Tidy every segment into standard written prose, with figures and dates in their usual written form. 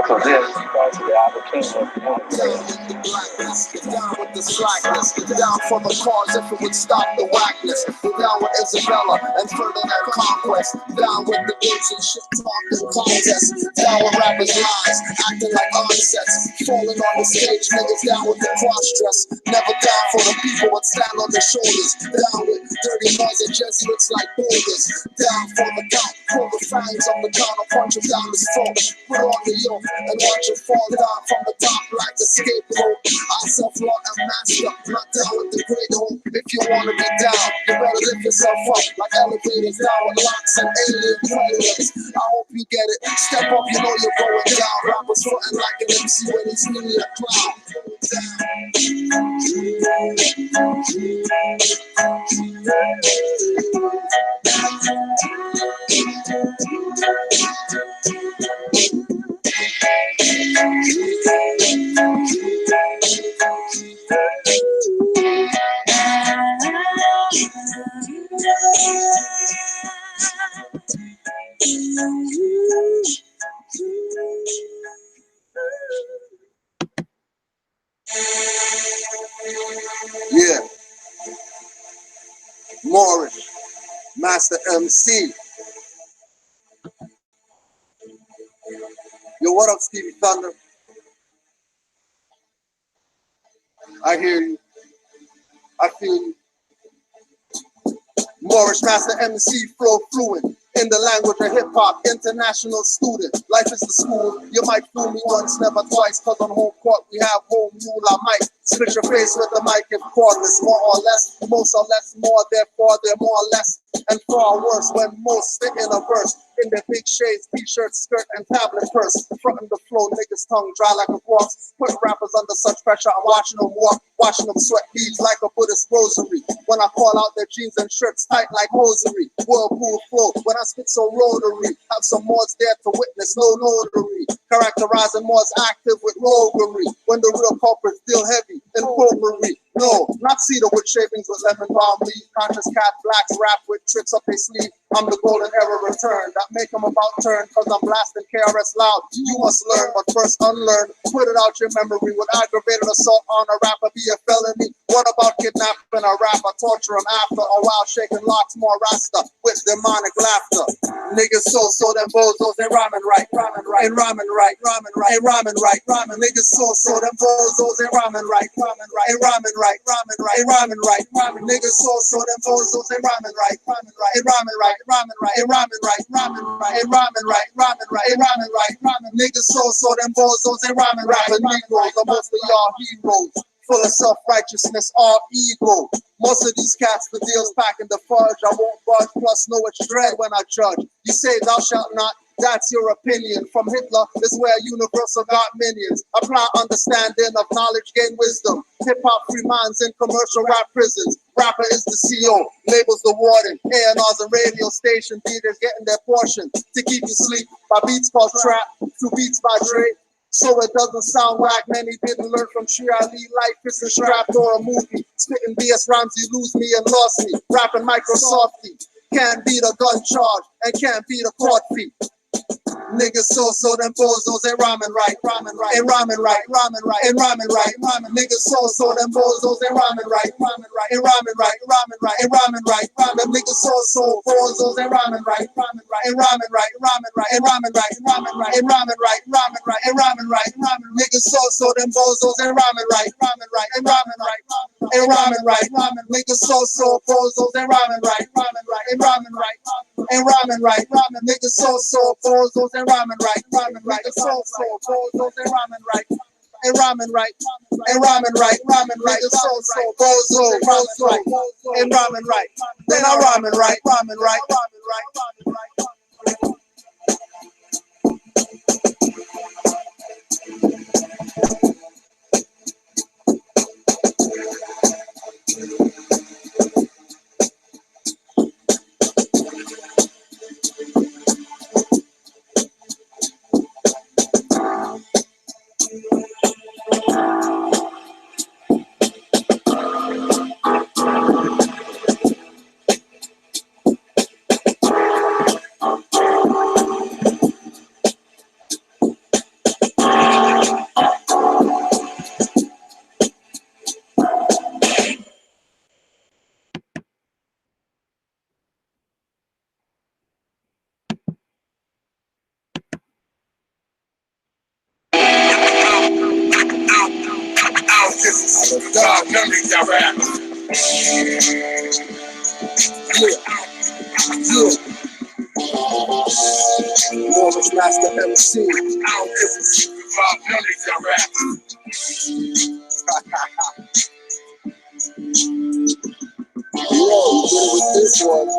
because of this, I became a down with the slackness, down for the cause if it would stop the whackness, down with Isabella and further that conquest, down with the bitch and shit talk and contests, down with rappers' lies, acting like onsets, falling on the stage, niggas down with the cross dress, never down for the people but stand on their shoulders, down with dirty laws and Jesuits like boulders, down for the count, pull the fangs on the counter, punch him down his throat, put on the yoke and watch him fall down from the top like a scapegoat. I self-law and master, not down with the great hope. If you want to be down, you better lift yourself up like elevators down with locks and alien predators. I hope you get it. Step up, you know you're going down. Rappers fronting like an MC when he's really a clown. Yeah, Moorish, Master MC. Yo, what up, Stevie Thunder? I hear you. I feel you. Moorish, Master MC, flow fluent. In the language of hip-hop, international student. Life is the school. You might fool me once, never twice, cause on home court we have home rule. I might split your face with the mic if cordless, more or less, most or less, more, therefore they're more or less, and far worse when most stick in a verse. In their big shades, t-shirt, skirt, and tablet purse. Frontin' the flow, niggas tongue dry like a corpse. Put rappers under such pressure, I'm watching them walk, watching them sweat beads like a Buddhist rosary. When I call out their jeans and shirts tight like hosiery. Whirlpool flow, when I spit so rotary. Have some Moors there to witness, no notary. Characterizing Moors active with roguery. When the real culprit's still heavy in potpourri. No, not cedar with shavings with lemon balm leaf. Conscious cat blacks rap with tricks up their sleeve. I'm the golden era return. That make them about turn, cause I'm blasting KRS loud. You must learn, but first unlearn. Put it out your memory. Would aggravated assault on a rapper be a felony? What about kidnapping a rapper, torture him after a while, shaking locks, more rasta with demonic laughter? Niggas so them bozos ain't rhyming right, ain't rhyming right, ain't rhyming right, niggas so them bozos ain't rhyming right, ain't rhyming right, ain't rhyming right, niggas so them bozos ain't rhyming right, ain't rhyming right, ain't rhyming right, ain't rhyming right, ain't rhyming right, niggas so them bozos ain't rhyming right. The Negroes are most of y'all heroes, full of self-righteousness, all ego. Most of these cats, the deal's packing the fudge. I won't budge, plus know it's dread when I judge. You say thou shalt not, that's your opinion. From Hitler is where universal got minions. Apply understanding of knowledge, gain wisdom. Hip-hop free minds in commercial rap prisons. Rapper is the CEO, labels the warden. A&Rs and radio station leaders getting their portion to keep you sleep by beats called trap, through beats by Dre. So it doesn't sound like many didn't learn from Shia Ali, Life is a strapped or a movie. Spitting BS rhymes, you lose me and lost me. Rapping Microsofty, can't beat a gun charge and can't beat a court fee. Niggas so them bozos ain't rhyming right, ain't rhyming right, ain't rhyming right, niggas so them bozos ain't rhyming right, ain't rhyming right, ain't rhyming right, them niggas so bozos ain't rhyming right, ain't rhyming right, ain't rhyming right, ain't rhyming right, ain't rhyming right, niggas so them bozos ain't rhyming right, ain't rhyming right, ain't rhyming right, niggas so bozos ain't rhyming right, ain't rhyming right, ain't rhyming right, niggas so bozos ain't rhyming right, niggas so bozos ain't rhyming right, ain't rhyming right, ain't rhyming right, niggas so bozo ain't rhyming right, they not rhyming right, rhyming right. Moorish Master MC. I don't give a secret about none of your rap. Yo, you did it with this one.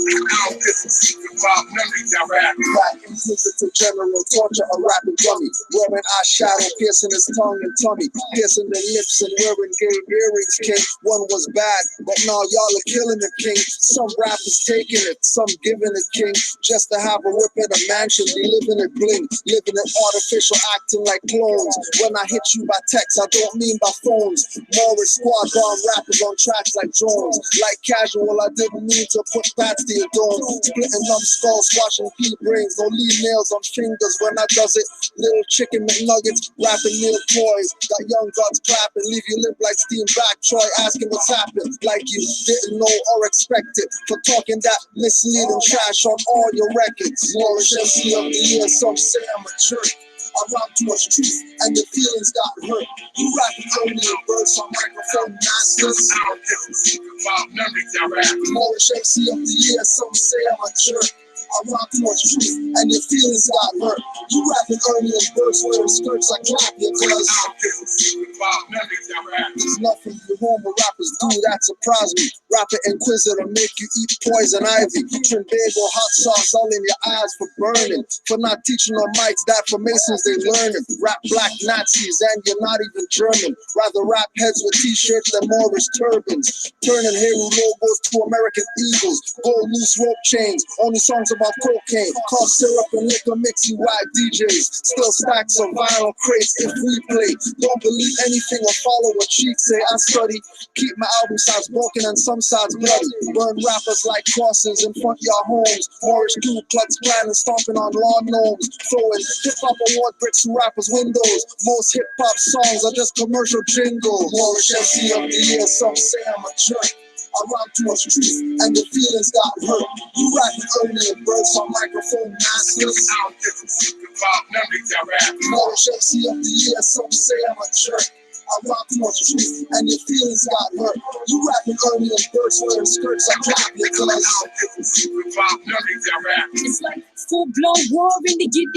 I don't give a secret about none of your rap. Black inquisitor general, torture a rapping dummy, wearing eyeshadow, piercing his tongue and tummy, piercing the lips and wearing gay earrings, king. One was bad, but now y'all are killing it, king. Some rappers taking it, some giving it, king. Just to have a whip in a mansion, be living it bling, living it artificial, acting like clones. When I hit you by text, I don't mean by phones. Moorish squad bomb rappers on tracks like drones. Like casual, I didn't mean to put bats to your dome. Splitting numbskulls, squashing pea brains, no leave nails on fingers when I does it. Little chicken McNuggets, rapping meal toys. Got young guns clapping, leave you limp like steam back. Troy asking what's happened, like you didn't know or expect it. For talking that misleading trash on all your records. Moorish MC of the year, some say I'm a jerk. I robbed too much truth and your feelings got hurt. You rapping only in verse on microphone masters. I don't give a secret about none of your rap. Moorish MC of the year, some say I'm a jerk. I robbed too much truth and your feelings got hurt. You rapping early in verse wearing skirts like clap your cuz. I don't give a secret about none of your rap. There's nothing you normal rappers do that surprise me. Rapper Inquisitor make you eat poison ivy. Trinbago hot sauce all in your eyes for burning. For not teaching on mics that for Masons they learning. Rap black Nazis and you're not even German. Rather rap heads with t-shirts than Moorish turbans. Turning hero logos to American eagles. Gold loose rope chains. Only songs about cocaine. Cough syrup and liquor mix you white DJs. Still stacks of vinyl crates if we play. Don't believe anything or follow what cheats say. I study. Keep my album sides broken and some sides bloody. Burn rappers like crosses in front of your homes. Moorish Ku Klux Klan and stomping on lawn gnomes. Throwing hip-hop award bricks to rappers' windows. Most hip-hop songs are just commercial jingles. Moorish MC of the year, some say I'm a jerk. I robbed too much truth and the feelings got hurt. You rapping early in verse on microphone masters. I don't give a secret about none of your rap. Moorish MC of the year, some say I'm a jerk. I robbed too much truth and your feelings got hurt. You rapping early in verse wearing skirts like clap your cuz. I don't give a secret about none of your rap. It's like full-blown war in the get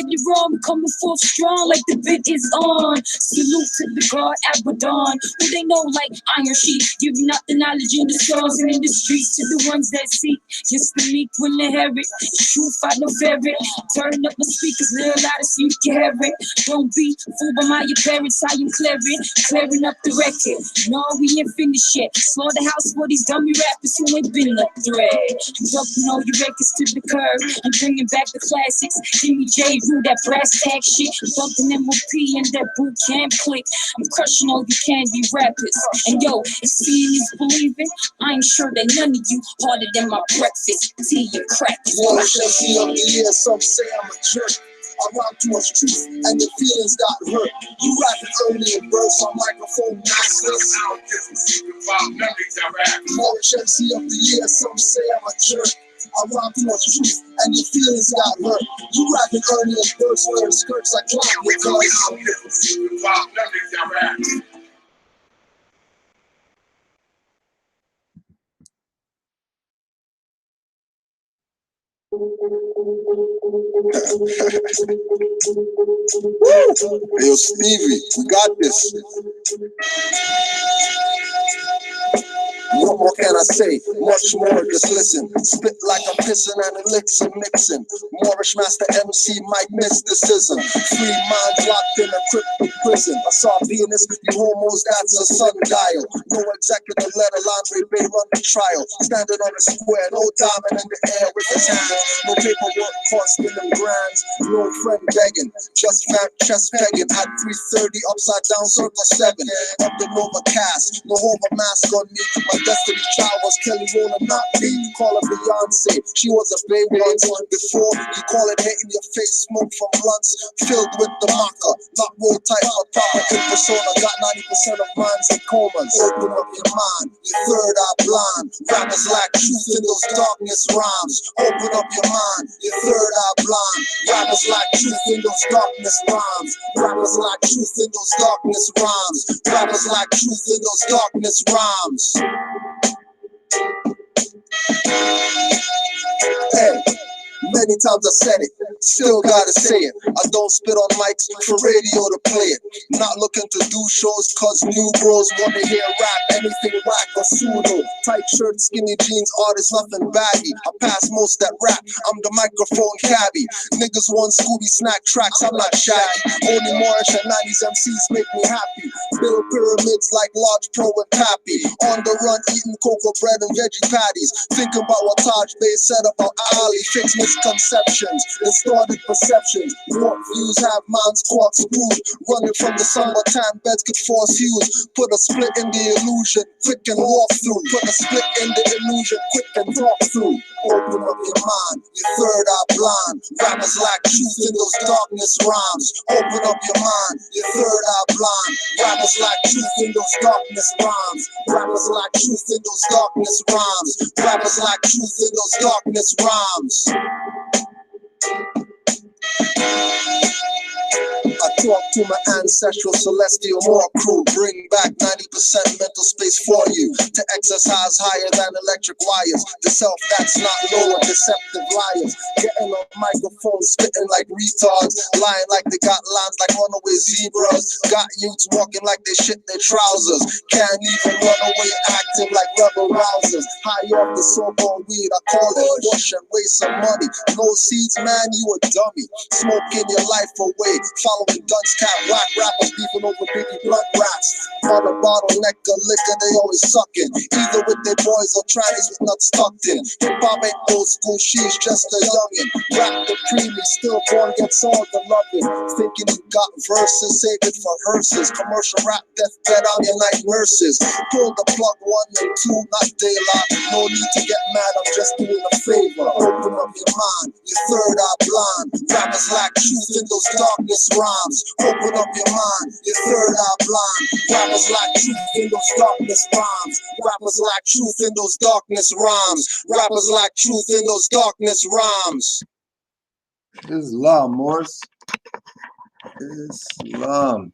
it wrong, coming forth strong like the bit is on. Salute to the God Abaddon, who they know like Iron Sheik, giving out the knowledge in the stars and in the streets to the ones that seek. Yes, the meek will inherit, truth I no ferret. Turn up my speakers, little louder so you can hear it. Don't be fooled by my appearance, I am clearing up the record. No, we ain't finished yet. Slaughterhouse for these dummy rappers who ain't been a thread. I'm dumping all your records to the curb. I'm bringing back the classics. Jimmy J. Rue, that brass tag shit. I'm bumping MOP and that boot camp click. I'm crushing all you candy rappers. And yo, if seeing is believing, I ain't sure that none of you harder than my breakfast, tea and crackers. Moorish MC of the year, some say I'm a jerk. I robbed too much truth and the feelings got hurt. You rapping early in verse on microphone masters. I don't give a secret about none of your rap. Moorish MC of the year, some say I'm a jerk. I robbed too much truth and your feelings got hurt. You rapping early in verse wearing skirts like clap your I cuz. don't give a secret about none of your rap. Hey, yo, Stevie, we got this. What more can I say? Much more, just listen. Spit like I'm pissing and elixir mixing. Moorish Master MC Mike mysticism. Free minds locked in a cryptic prison. I saw pianist, you homos, that's a sundial. No executive, let alone Ray run the trial. Standing on the square, no diamond in the air with his hands. No paperwork costing them grands. No friend begging, just fat chest pegging. At 3:30, upside down, circle 7. Up the Nova cast, no hover mask on me. My Destiny Child was Kelly Rowland, not me. Call her Beyonce, she was a babe once. Before you call it hate in your face, smoke from blunts filled with the maca. Not roll tight, but proper in persona. Got 90% of minds in comas. Open up your mind, your third eye blind. Rappers lack truth in those darkness rhymes. Open up your mind, your third eye blind. Rappers lack truth in those darkness rhymes. Rappers lack truth in those darkness rhymes. Rappers lack truth in those darkness rhymes. Hey, many times I said it, still gotta say it. I don't spit on mics for radio to play it. Not looking to do shows cause new bros wanna hear rap. Anything whack or pseudo. Tight shirt, skinny jeans, artists, nothing baggy. I pass most that rap, I'm the microphone cabbie. Niggas want Scooby snack tracks, I'm not shaggy. Only Moorish and 90s MCs make me happy. Build pyramids like Large Pro and Pappy. On the run, eating cocoa bread and veggie patties. Thinking about what Taj Bay said about Ali. Fix misconceptions, distorted perceptions. Warped views have minds caught screwed. Running from the sun, but tan beds could force hues. Put a split in the illusion, quick and walk through. Put a split in the illusion, quick and talk through. Open up your mind, your third eye blind. Rappers lack truth in those darkness rhymes. Open up your mind, your third eye blind. Rappers lack truth in those darkness rhymes. Rappers lack truth in those darkness rhymes. Rappers lack truth in those darkness rhymes. I talk to my ancestral celestial Moor crew. Bring back 90% mental space for you to exercise higher than electric wires. The self that's not lower, deceptive liars. Getting on microphone, spitting like retards. Lying like they got lines like runaway zebras. Got youths walking like they shit their trousers. Can't even run away acting like rebel rousers. High off the so-called weed, I call it bush and waste some money. No seeds, man, you a dummy. Smoking your life away. Following guns, cat, whack rappers beefing over biggie blunt raps. On a bottleneck of liquor, they always sucking. Either with their boys or trannies with nuts tucked in. Hip hop ain't old school, she's just a youngin'. Rap the preemie, stillborn gets all the loving. Thinking you got verses, save it for hearses. Commercial rap, deathbed on your night nurses. Pull the plug 1 and 2, not daylight. No need to get mad, I'm just doing a favor. Open up your mind, your third eye blind. Rappers lack truth in those darkness rhymes. Open up your mind, your third eye blind. Rappers lack truth in those darkness rhymes. Rappers lack truth in those darkness rhymes. Rappers lack truth in those darkness rhymes. Islam, Moors. Islam.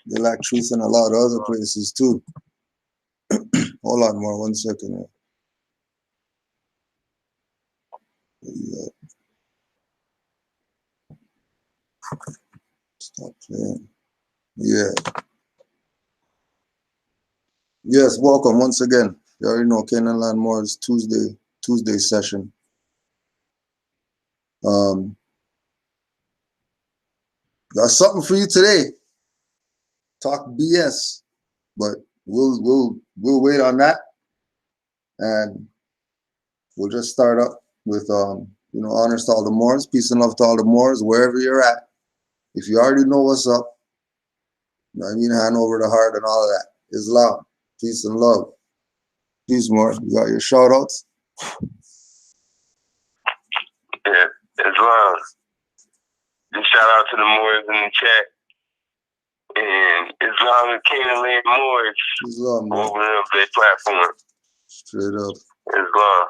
They lack truth in a lot of other places too. Hold on, more 1 second here. Yeah. Stop playing. Yeah. Yes, welcome once again. You already know Canaanland Moors Tuesday session. Got something for you today. Talk BS, but we'll wait on that, and we'll just start up with honors to all the Moors, peace and love to all the Moors wherever you're at. If you already know what's up, you know what I mean, hand over the heart and all of that. Islam, peace and love. Peace, Moors. You got your shout outs? Yeah, Islam. Just shout out to the Moors in the chat. And Islam and Canaanland Moors Islam, man. opening up their platform. Straight up. Islam.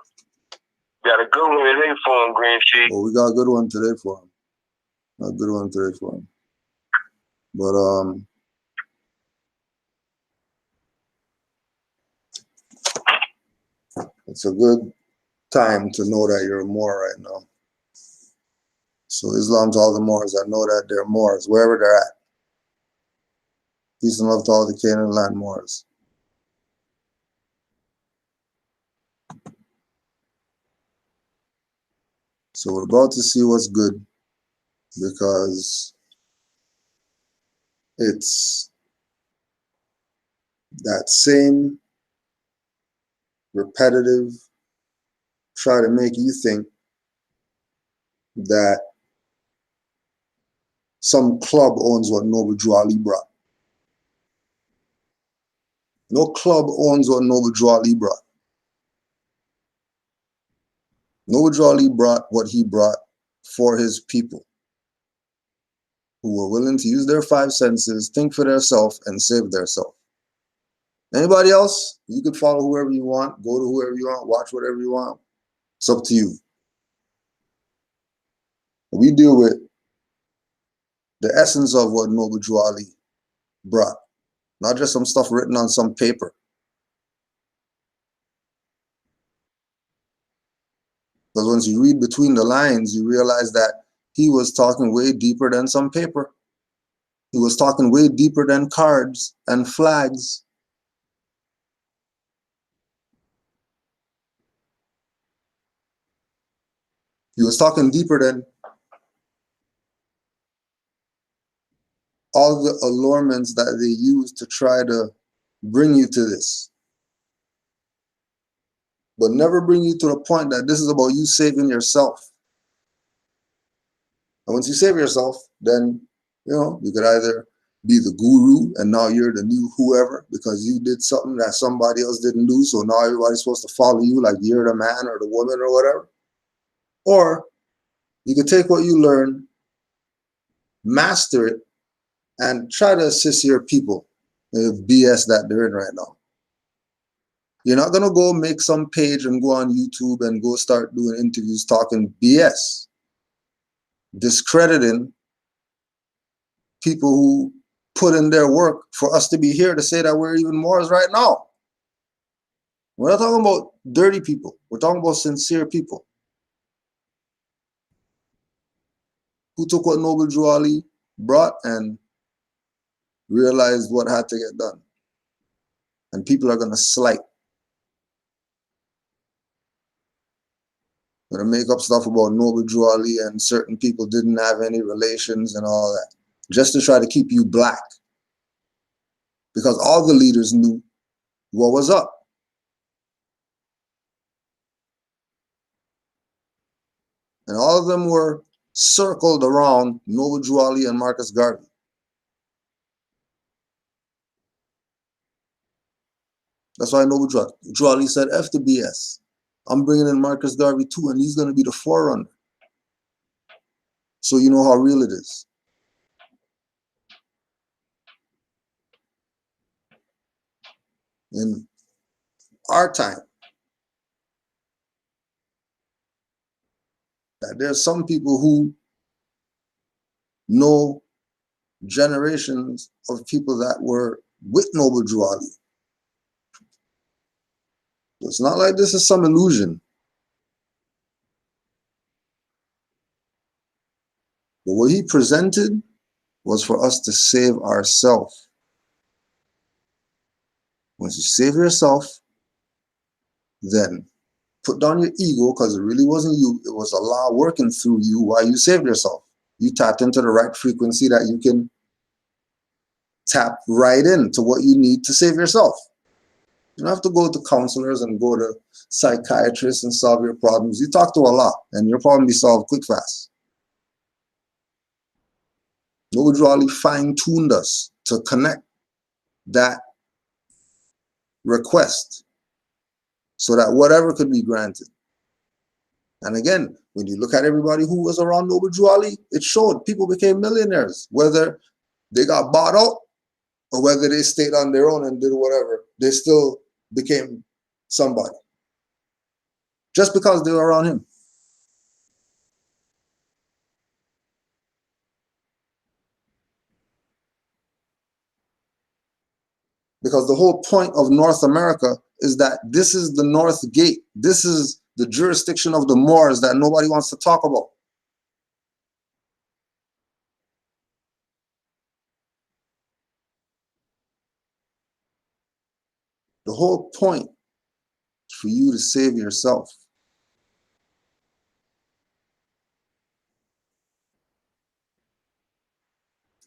Got a good one today for him, Grand Chief. Well, we got a good one today for him. But it's a good time to know that you're a Moor right now. So Islam to all the Moors that know that they're Moors, wherever they're at. Peace and love to all the Canaanland Moors. So we're about to see what's good, because it's that same repetitive try to make you think that some club owns what Noble Drew Ali brought. No club owns what Noble Drew Ali brought. Noble Drew Ali brought what he brought for his people, who were willing to use their five senses, think for themselves, and save themselves. Anybody else, you could follow whoever you want, go to whoever you want, watch whatever you want. It's up to you. We deal with the essence of what Noble Drew Ali brought, not just some stuff written on some paper. Because once you read between the lines, you realize that he was talking way deeper than some paper. He was talking way deeper than cards and flags. He was talking deeper than all the allurements that they use to try to bring you to this. But never bring you to the point that this is about you saving yourself. And once you save yourself, then, you could either be the guru and now you're the new whoever because you did something that somebody else didn't do. So now everybody's supposed to follow you like you're the man or the woman or whatever. Or you could take what you learn, master it, and try to assist your people in the BS that they're in right now. You're not going to go make some page and go on YouTube and go start doing interviews talking BS, discrediting people who put in their work for us to be here to say that we're even Moors right now. We're not talking about dirty people. We're talking about sincere people who took what Noble Drew Ali brought and realized what had to get done. And people are going to slight. Going to make up stuff about Noble Drew Ali and certain people didn't have any relations and all that, just to try to keep you black. Because all the leaders knew what was up. And all of them were circled around Noble Drew Ali and Marcus Garvey. That's why Noble Drew Ali said, F the BS. I'm bringing in Marcus Garvey too, and he's going to be the forerunner. So you know how real it is. In our time, that there's some people who know generations of people that were with Noble Drew Ali. It's not like this is some illusion. But what he presented was for us to save ourselves. Once you save yourself, then put down your ego, because it really wasn't you. It was Allah working through you while you saved yourself. You tapped into the right frequency that you can tap right into what you need to save yourself. You don't have to go to counselors and go to psychiatrists and solve your problems. You talk to Allah and your problem be solved quick, fast. Noble Drew Ali fine-tuned us to connect that request so that whatever could be granted. And again, when you look at everybody who was around Noble Drew Ali, it showed people became millionaires, whether they got bought out or whether they stayed on their own and did whatever, they still became somebody. Just because they were around him. Because the whole point of North America is that this is the North Gate. This is the jurisdiction of the Moors that nobody wants to talk about. The whole point is for you to save yourself.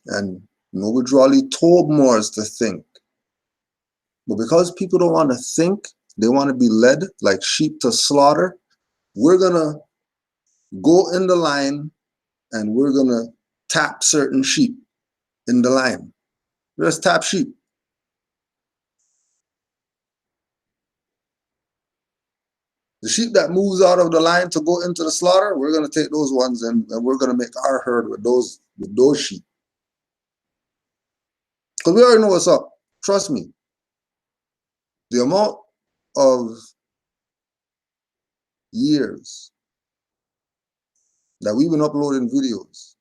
And Noble Drew Ali told Moors to think. But because people don't want to think, they want to be led like sheep to slaughter, we're going to go in the line and we're going to tap certain sheep in the line. Just tap sheep. The sheep that moves out of the line to go into the slaughter, we're going to take those ones and we're going to make our herd with those sheep. Because we already know what's up. Trust me. The amount of years that we've been uploading videos,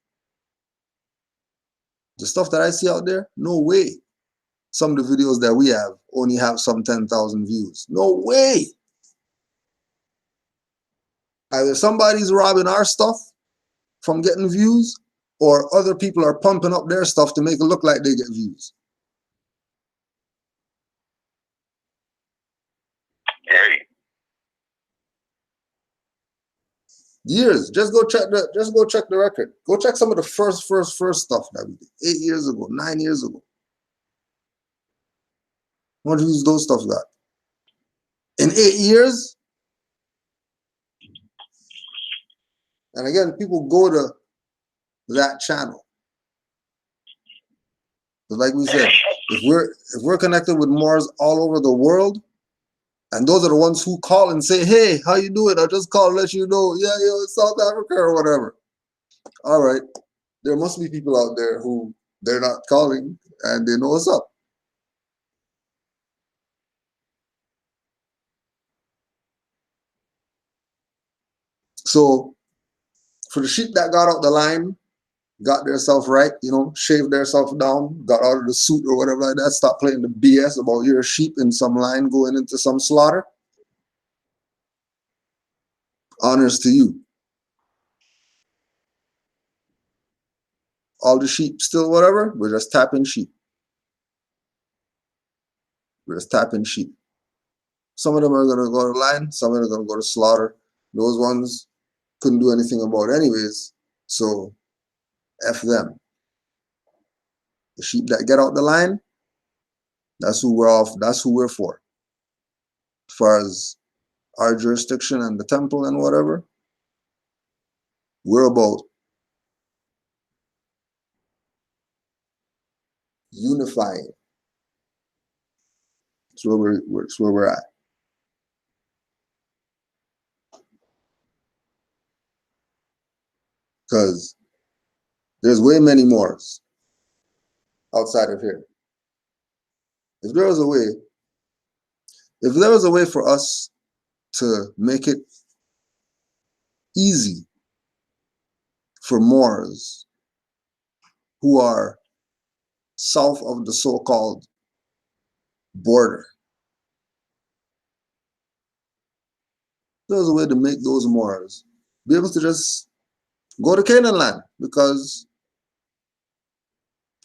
the stuff that I see out there, no way. Some of the videos that we have only have some 10,000 views. No way. Either somebody's robbing our stuff from getting views, or other people are pumping up their stuff to make it look like they get views. Hey. Years. Just go check the record. Go check some of the first stuff that we did 8 years ago, 9 years ago. What views those stuff got? In 8 years? And again, people go to that channel. But like we said, if we're connected with Moors all over the world, and those are the ones who call and say, hey, how you doing? I just called to let you know, yeah, it's South Africa or whatever. All right. There must be people out there who they're not calling and they know what's up. So for the sheep that got out the line, got themselves right, shaved themselves down, got out of the suit or whatever like that, stop playing the BS about your sheep in some line going into some slaughter. Honors to you. All the sheep still whatever, we're just tapping sheep. We're just tapping sheep. Some of them are going to go to line, some of them are going to go to slaughter. Those ones couldn't do anything about anyways, so F them. The sheep that get out the line, that's who we're for. As far as our jurisdiction and the temple and whatever, we're about unifying. That's where we're at. Because there's way many Moors outside of here. If there was a way for us to make it easy for Moors who are south of the so-called border, there's a way to make those Moors be able to just go to Canaanland, because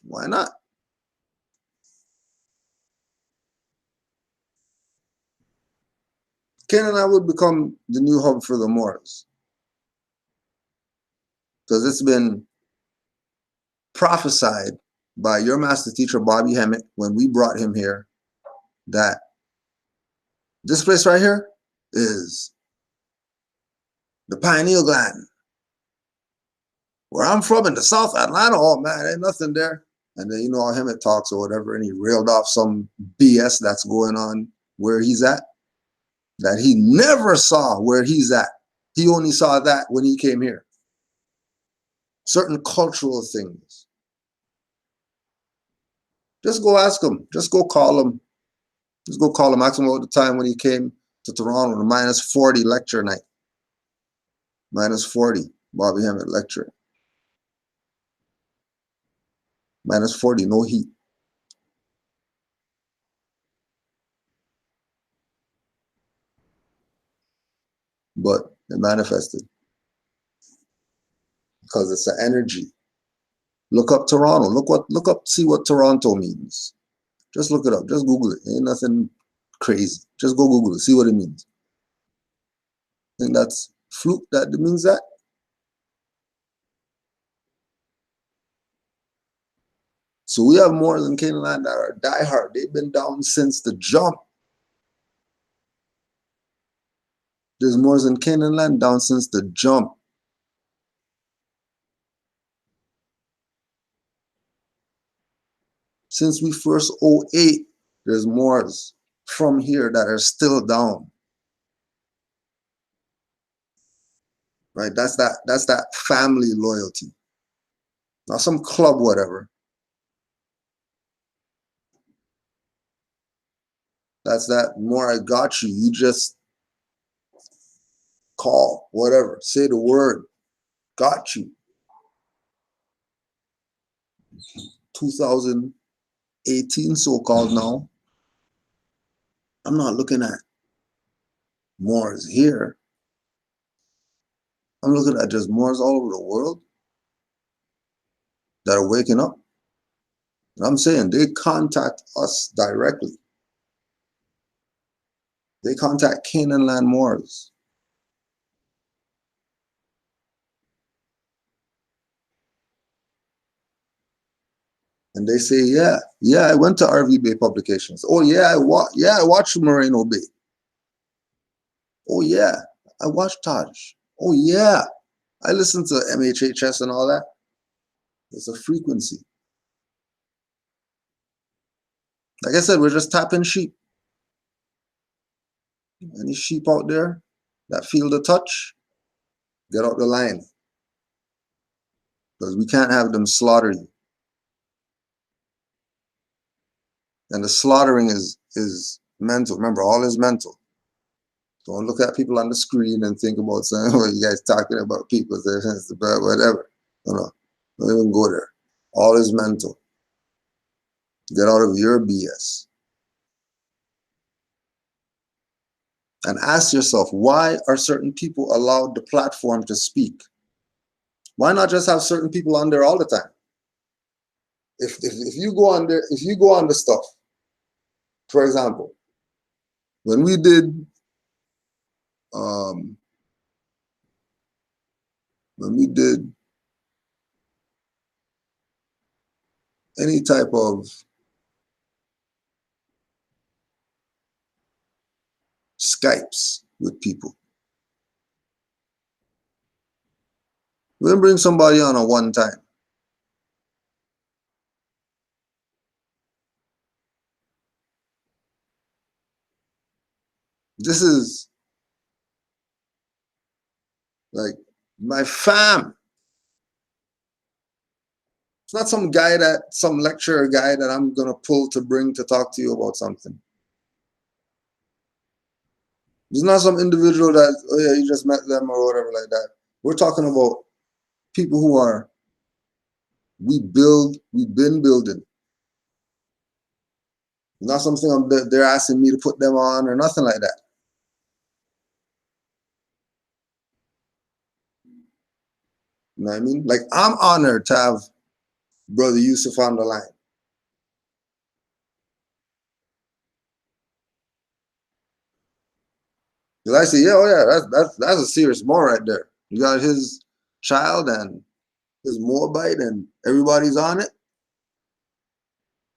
why not? Canaanland would become the new hub for the Moors, because it's been prophesied by your master teacher Bobby Hemmett when we brought him here that this place right here is the pineal gland. Where I'm from in the South Atlanta, oh man, ain't nothing there. And then how Hemmett talks or whatever, and he railed off some BS that's going on where he's at, that he never saw where he's at. He only saw that when he came here. Certain cultural things. Just go ask him. Just go call him. Just go call him. Ask him about the time when he came to Toronto, the -40 lecture night. -40, Bobby Hemmett lecture. -40, no heat. But it manifested. Because it's an energy. Look up Toronto. Look up, see what Toronto means. Just look it up. Just Google it. Ain't nothing crazy. Just go Google it. See what it means. I think that's fluke that means that. So we have more than Canaanland that are diehard. They've been down since the jump. There's more than Canaanland down since the jump. Since we first 08, there's Moors from here that are still down. right? That's that family loyalty. Not some club, whatever. That's that more I got you. You just call, whatever. Say the word. Got you. 2018 so-called now. I'm not looking at Moors here. I'm looking at just Moors all over the world that are waking up. And I'm saying they contact us directly. They contact Canaanland Moors. And they say, yeah, I went to RV Bay Publications. Oh yeah, I watched Moreno Bay. Oh yeah, I watched Taj. Oh yeah, I listened to MHHS and all that. It's a frequency. Like I said, we're just tapping sheep. Any sheep out there that feel the touch, get out the line. Because we can't have them slaughter you. And the slaughtering is mental. Remember, all is mental. Don't look at people on the screen and think about saying, "Oh, you guys talking about people, whatever." No, don't even go there. All is mental. Get out of your BS. And ask yourself, why are certain people allowed the platform to speak? Why not just have certain people on there all the time? If you go on there, if you go on the stuff, for example, when we did any type of Skypes with people, we didn't bring somebody on a one time. This is like my fam. It's not some guy some lecturer guy that I'm gonna pull to bring to talk to you about something. It's not some individual that, oh yeah, you just met them or whatever like that. We're talking about people who are, we've been building. Not something they're asking me to put them on or nothing like that. You know what I mean? Like, I'm honored to have Brother Yusuf on the line. Because I say, yeah, oh yeah, that's a serious Moor right there. You got his child and his Moabite and everybody's on it.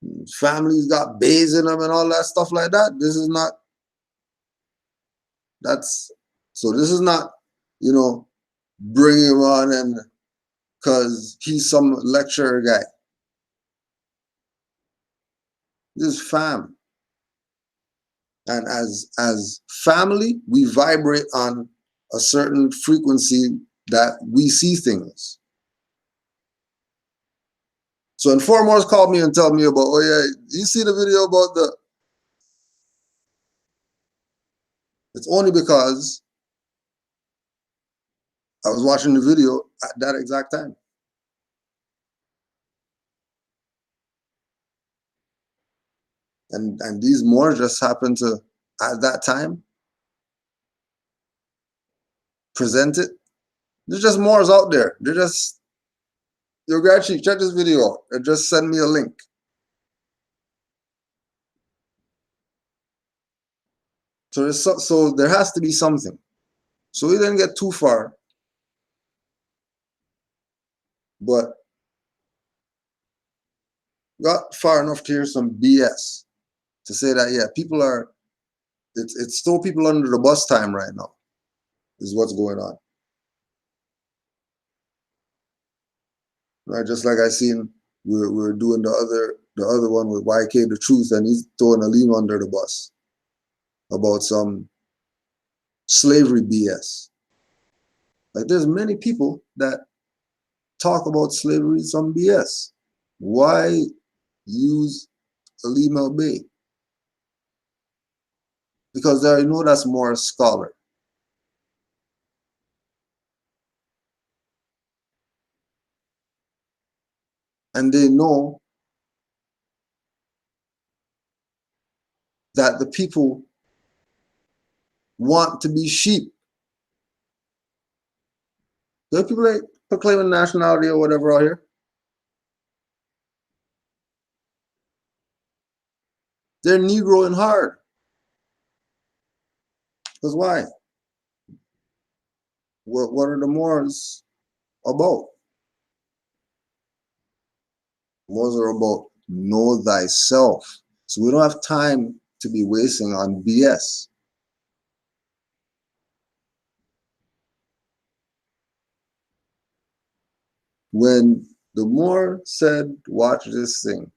His family's got bays in them and all that stuff like that. This is not, this is not, you know, bring him on and because he's some lecturer guy. This is fam. And as family, we vibrate on a certain frequency that we see things. So informers called me and tell me about, oh yeah, you see the video about it's only because I was watching the video at that exact time. And these Moors just happened to, at that time, present it. There's just Moors out there. They're just, yo, Grand Chief, check this video out. And just send me a link. So there has to be something. So we didn't get too far. But got far enough to hear some BS to say that, yeah, people are, it's throw people under the bus time right now, is what's going on. Right, just like I seen, we're doing the other one with YK the Truth, and he's throwing Alim under the bus about some slavery BS. Like there's many people that talk about slavery some BS. Why use Alima Bay? Because they know that's more a scholar. And they know that the people want to be sheep. There are people that proclaiming nationality or whatever out here. They're Negroing hard. Because why? What are the Moors about? Moors are about know thyself. So we don't have time to be wasting on BS. When the Moor said, watch this thing,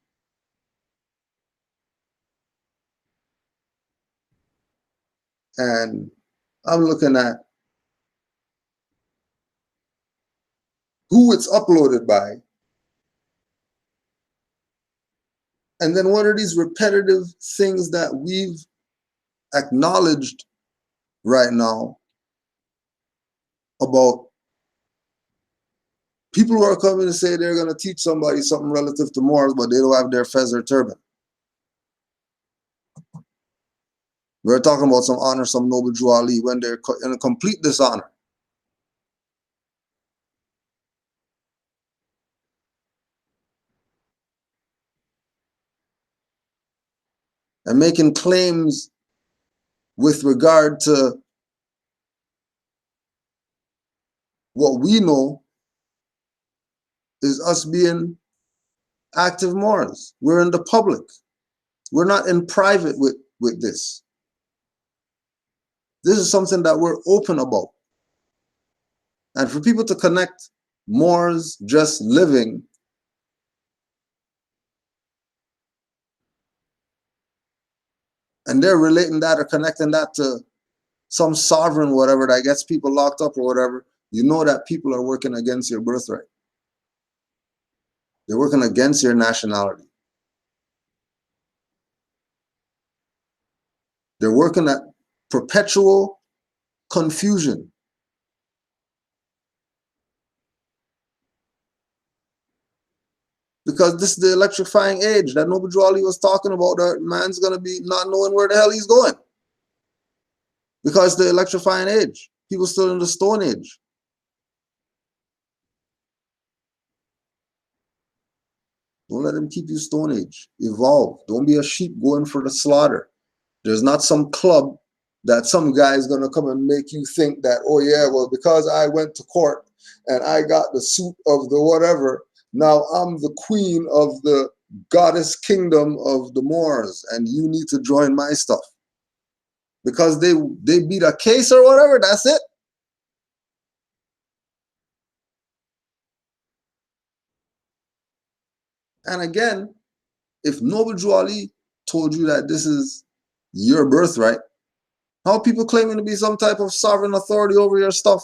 and I'm looking at who it's uploaded by, and then what are these repetitive things that we've acknowledged right now about people who are coming to say they're going to teach somebody something relative to Moors, but they don't have their fez or turban. We're talking about some honor, some noble Jew Ali, when they're in a complete dishonor. And making claims with regard to what we know is us being active Moors. We're in the public. We're not in private with this. This is something that we're open about. And for people to connect Moors just living and they're relating that or connecting that to some sovereign whatever that gets people locked up or whatever, you know that people are working against your birthright. They're working against your nationality. They're working at perpetual confusion. Because this is the electrifying age that Noble Drew Ali was talking about. That man's going to be not knowing where the hell he's going. Because the electrifying age. People still in the Stone Age. Don't let them keep you Stone Age. Evolve. Don't be a sheep going for the slaughter. There's not some club that some guy is going to come and make you think that, oh yeah, well, because I went to court and I got the suit of the whatever, now I'm the queen of the goddess kingdom of the Moors and you need to join my stuff. Because they beat a case or whatever, that's it. And again, if Noble Drew Ali told you that this is your birthright, how are people claiming to be some type of sovereign authority over your stuff?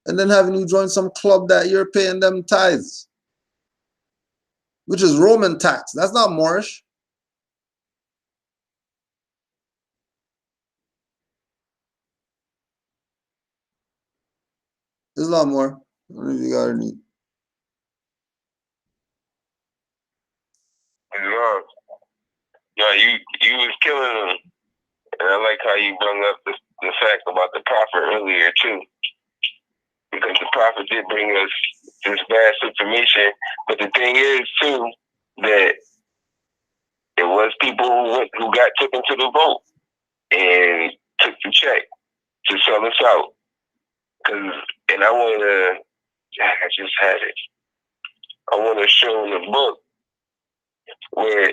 And then having you join some club that you're paying them tithes, which is Roman tax. That's not Moorish. There's a lot more. I don't know if you got any. Yeah, you was killing them. And I like how you brought up the fact about the prophet earlier too. Because the prophet did bring us this vast information. But the thing is too, that it was people who got taken to the vote and took the check to sell us out. And I want to, I just had it. I want to show in the book where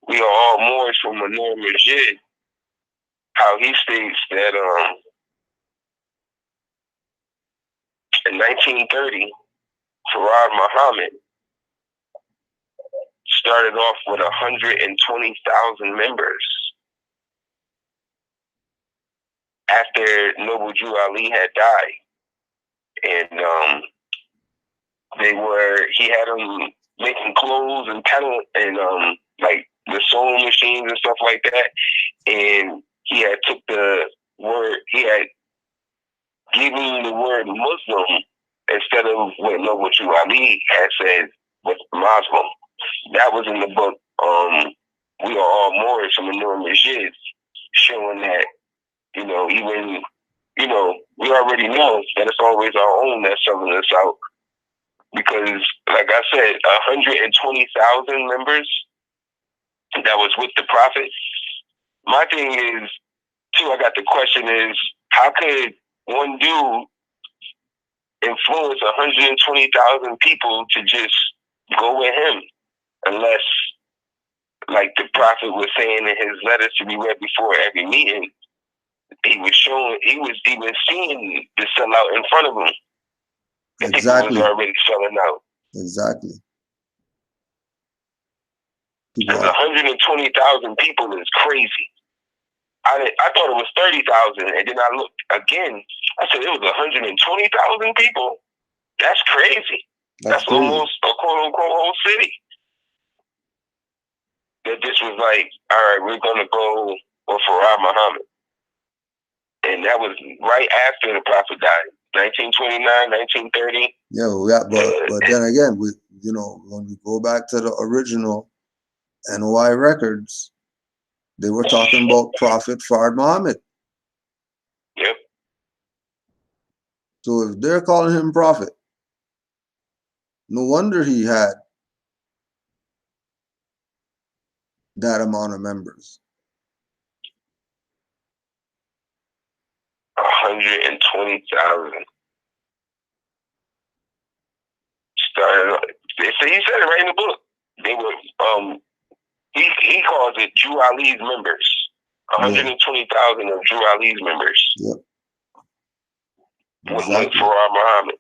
we are all Moors from Manor Majid, how he states that in 1930, Farad Muhammad started off with 120,000 members. after Noble Jew Ali had died, and he had them making clothes and like the sewing machines and stuff like that, and he had took the word, he had given the word Muslim instead of what Noble Jew Ali had said was Muslim. That was in the book, We Are All Moorish from the Moorish, showing that, even, we already know that it's always our own that's selling us out. Because, like I said, 120,000 members that was with the Prophet. My thing is, too, I got the question is, how could one dude influence 120,000 people to just go with him, unless, like the Prophet was saying in his letters to be read before every meeting, he was even seeing the sellout in front of him. Exactly. People was already selling out. Exactly. Because 120,000 people is crazy. I thought it was 30,000, and then I looked again. I said it was 120,000 people. That's crazy. That's crazy. Almost a quote unquote whole city. That this was like, all right, we're gonna go with Farah Muhammad, and that was right after the Prophet died, 1929, 1930. Yeah, but then again, when we go back to the original NOI records, they were talking about Prophet Fard Muhammad. Yep. So if they're calling him Prophet, no wonder he had that amount of members. 120,000. He said it right in the book. They were he calls it Jew Ali's members. 120,000 of Jew Ali's members. Yep. Exactly. With Farah Muhammad.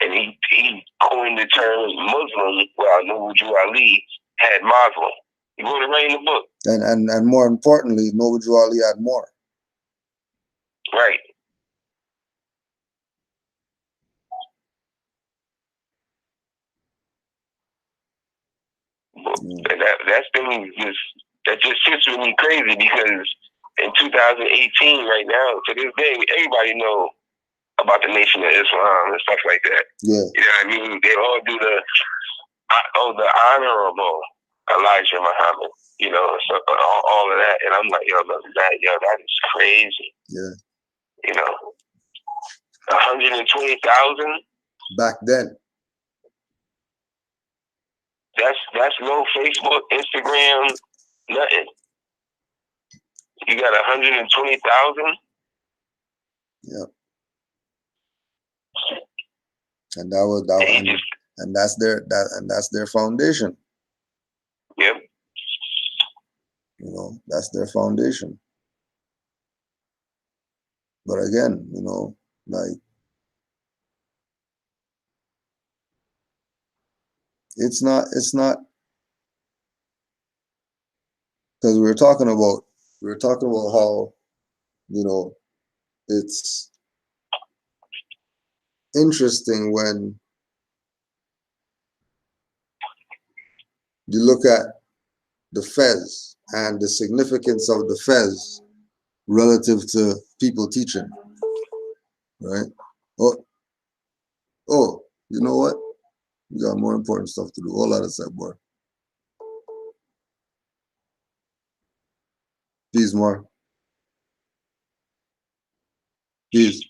And he coined the term Muslim, while Noble Jew Ali had Muslim. He wrote it right in the book. And more importantly, Noble Jew Ali had more. Right. And that just sits with me crazy, because in 2018 right now, to this day, everybody know about the Nation of Islam and stuff like that. Yeah. You know what I mean? They all do the honorable Elijah Muhammad, so all of that. And I'm like, that is crazy. Yeah. 120,000 back then. That's no Facebook, Instagram, nothing. You got 120,000. Yep. And that was and that's their foundation. Yep. That's their foundation. But again, like, it's not because we were talking about how, it's interesting when you look at the Fez and the significance of the Fez relative to people teaching, right? Oh, you know what? We got more important stuff to do. All out of that, boy. Peace, more. Peace.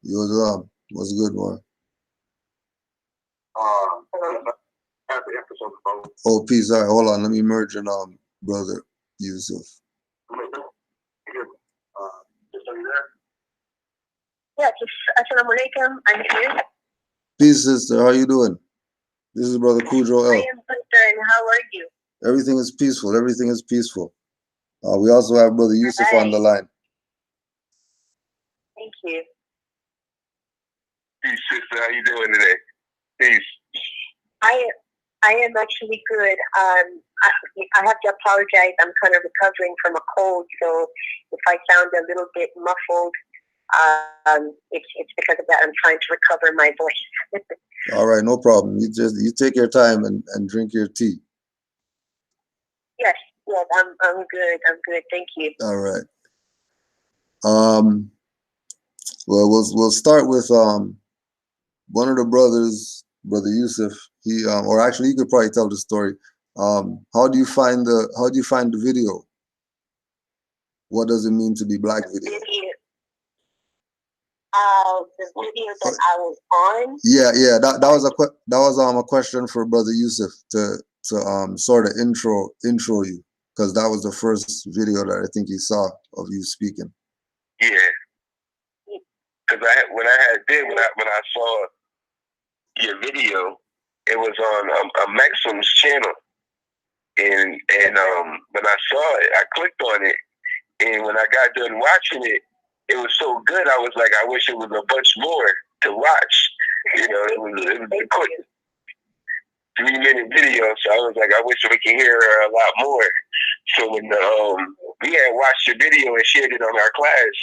Yo, what's good, more? Oh, peace. All right, hold on. Let me merge in Brother Yusuf. Yes, assalamu alaikum. I'm here. Peace, sister. How you doing? This is Brother Kudro L. I am good, and how are you? Everything is peaceful. Everything is peaceful. We also have Brother Yusuf on the line. Thank you. Peace, sister. How you doing today? Peace. I I am actually good. I have to apologize. I'm kind of recovering from a cold, so if I sound a little bit muffled, it's because of that. I'm trying to recover my voice. All right, no problem. You take your time and drink your tea. Yes, I'm good. I'm good. Thank you. All right. Well, we'll start with one of the brothers, Brother Yusuf. He or actually, you could probably tell the story. How do you find the video? What does it mean to be black video? The video that I was on. Yeah. That was a question for Brother Yusuf to sort of intro you, because that was the first video that I think he saw of you speaking. Yeah. Because when I saw your video, it was on a Maxim's channel, and when I saw it, I clicked on it, and when I got done watching it, it was so good. I was like, I wish it was a bunch more to watch. You know, it was a quick 3-minute video, so I was like, I wish we could hear a lot more. So when we had watched your video and shared it on our class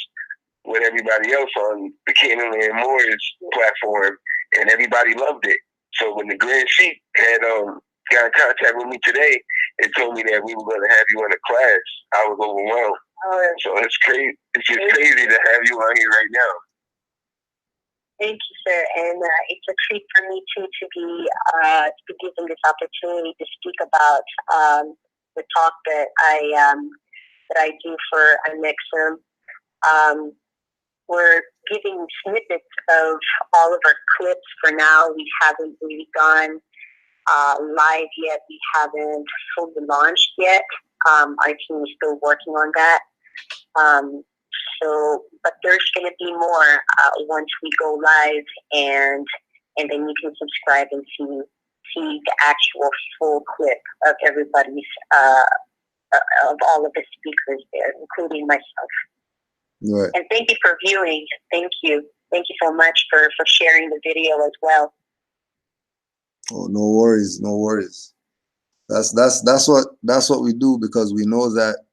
with everybody else on the Canaanland Moors platform, and everybody loved it. So when the Grand Chief had got in contact with me today and told me that we were going to have you in a class, I was overwhelmed. So it's crazy. It's just crazy to have you on here right now. Thank you, sir, and it's a treat for me too to be given this opportunity to speak about the talk that I do for Anexum. We're giving snippets of all of our clips for now. We haven't really gone live yet. We haven't fully launched yet. Our team is still working on that. But there's going to be more once we go live, and then you can subscribe and see the actual full clip of everybody's of all of the speakers there, including myself. Right. And thank you for viewing. Thank you so much for sharing the video as well. Oh, no worries. That's what we do, because we know that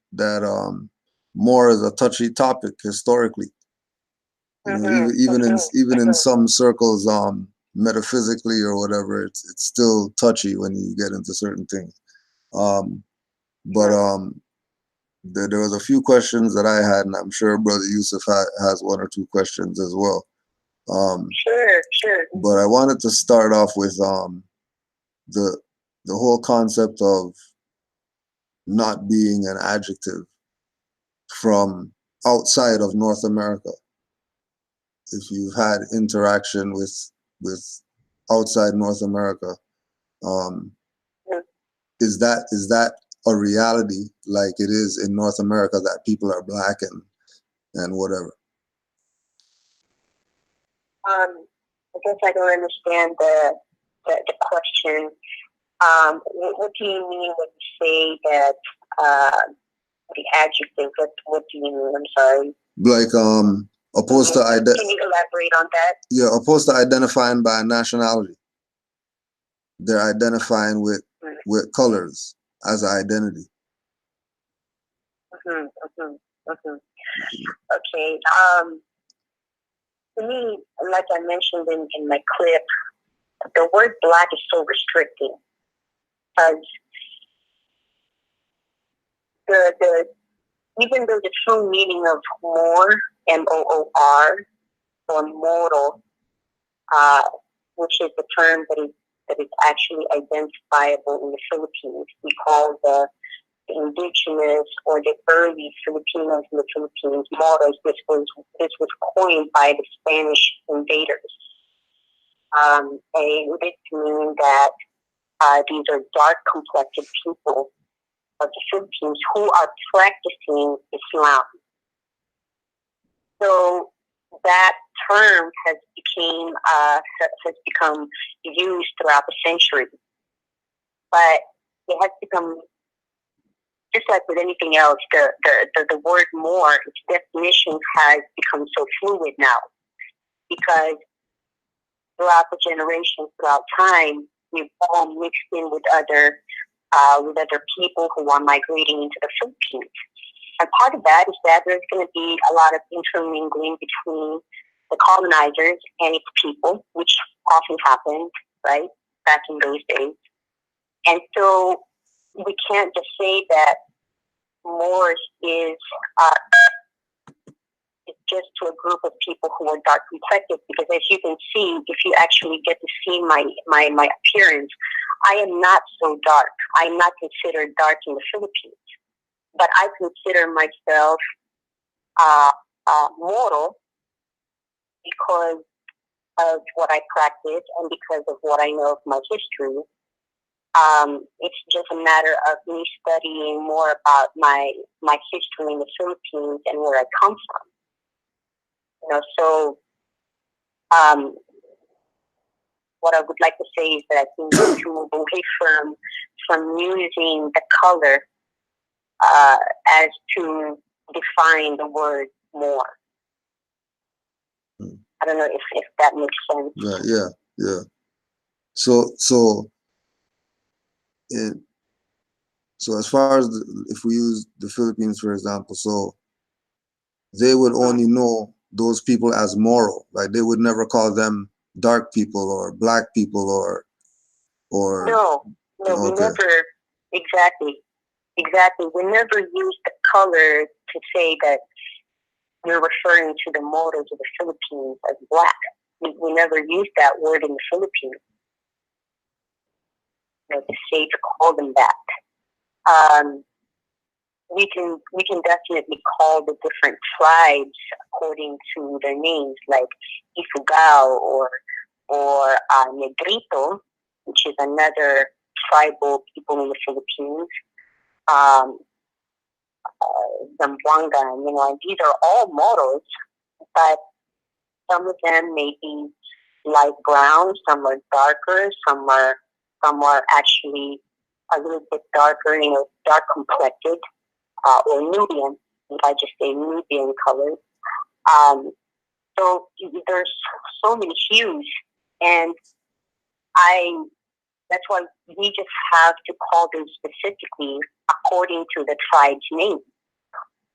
Moor is a touchy topic historically. You know, even in some circles, metaphysically or whatever, it's still touchy when you get into certain things. There was a few questions that I had, and I'm sure Brother Yusuf has one or two questions as well. Sure. But I wanted to start off with the whole concept of not being an adjective from outside of North America. If you've had interaction with outside North America, is that a reality like it is in North America, that people are black and whatever? I guess I don't understand the question. What do you mean when you say that the adjective? What do you mean? I'm sorry. Like opposed to can you elaborate on that? Yeah, opposed to identifying by nationality, they're identifying with colors as an identity. Okay. To me, like I mentioned in my clip, the word black is so restricting, because even though the true meaning of Moor, M-O-O-R, or Moro, which is the term that is actually identifiable in the Philippines, we call the indigenous or the early Filipinos in the Philippines Moros. This was coined by the Spanish invaders. And it means that these are dark-complected people of the Philippines who are practicing Islam. So that term has become used throughout the century, but it has become, just like with anything else, the word Moor, its definition has become so fluid now, because throughout the generations, throughout time, we've all mixed in with other people who are migrating into the Philippines. And part of that is that there's going to be a lot of intermingling between the colonizers and its people, which often happened, right, back in those days. And so we can't just say that Moors is just to a group of people who are dark complected, because as you can see, if you actually get to see my appearance, I am not so dark. I'm not considered dark in the Philippines, but I consider myself Moro because of what I practice and because of what I know of my history. It's just a matter of me studying more about my history in the Philippines and where I come from. You know, so what I would like to say is that I think we need to move away from using the color as to define the word more. I don't know if that makes sense. Yeah. So as far as if we use the Philippines, for example, so they would only know those people as Moro. Like they would never call them dark people or black people or No, okay. We never exactly. We never use the color to say that we're referring to the Moros of the Philippines as black. We never use that word in the Philippines. You know, to call them that. We can definitely call the different tribes according to their names, like Ifugao or Negrito, which is another tribal people in the Philippines. Zamboanga, you know, and these are all Moros, but some of them may be light brown, some are darker, some are actually a little bit darker, you know, dark complected, or Nubian, if I just say Nubian colors. So there's so many hues, and that's why we just have to call them specifically according to the tribe's name,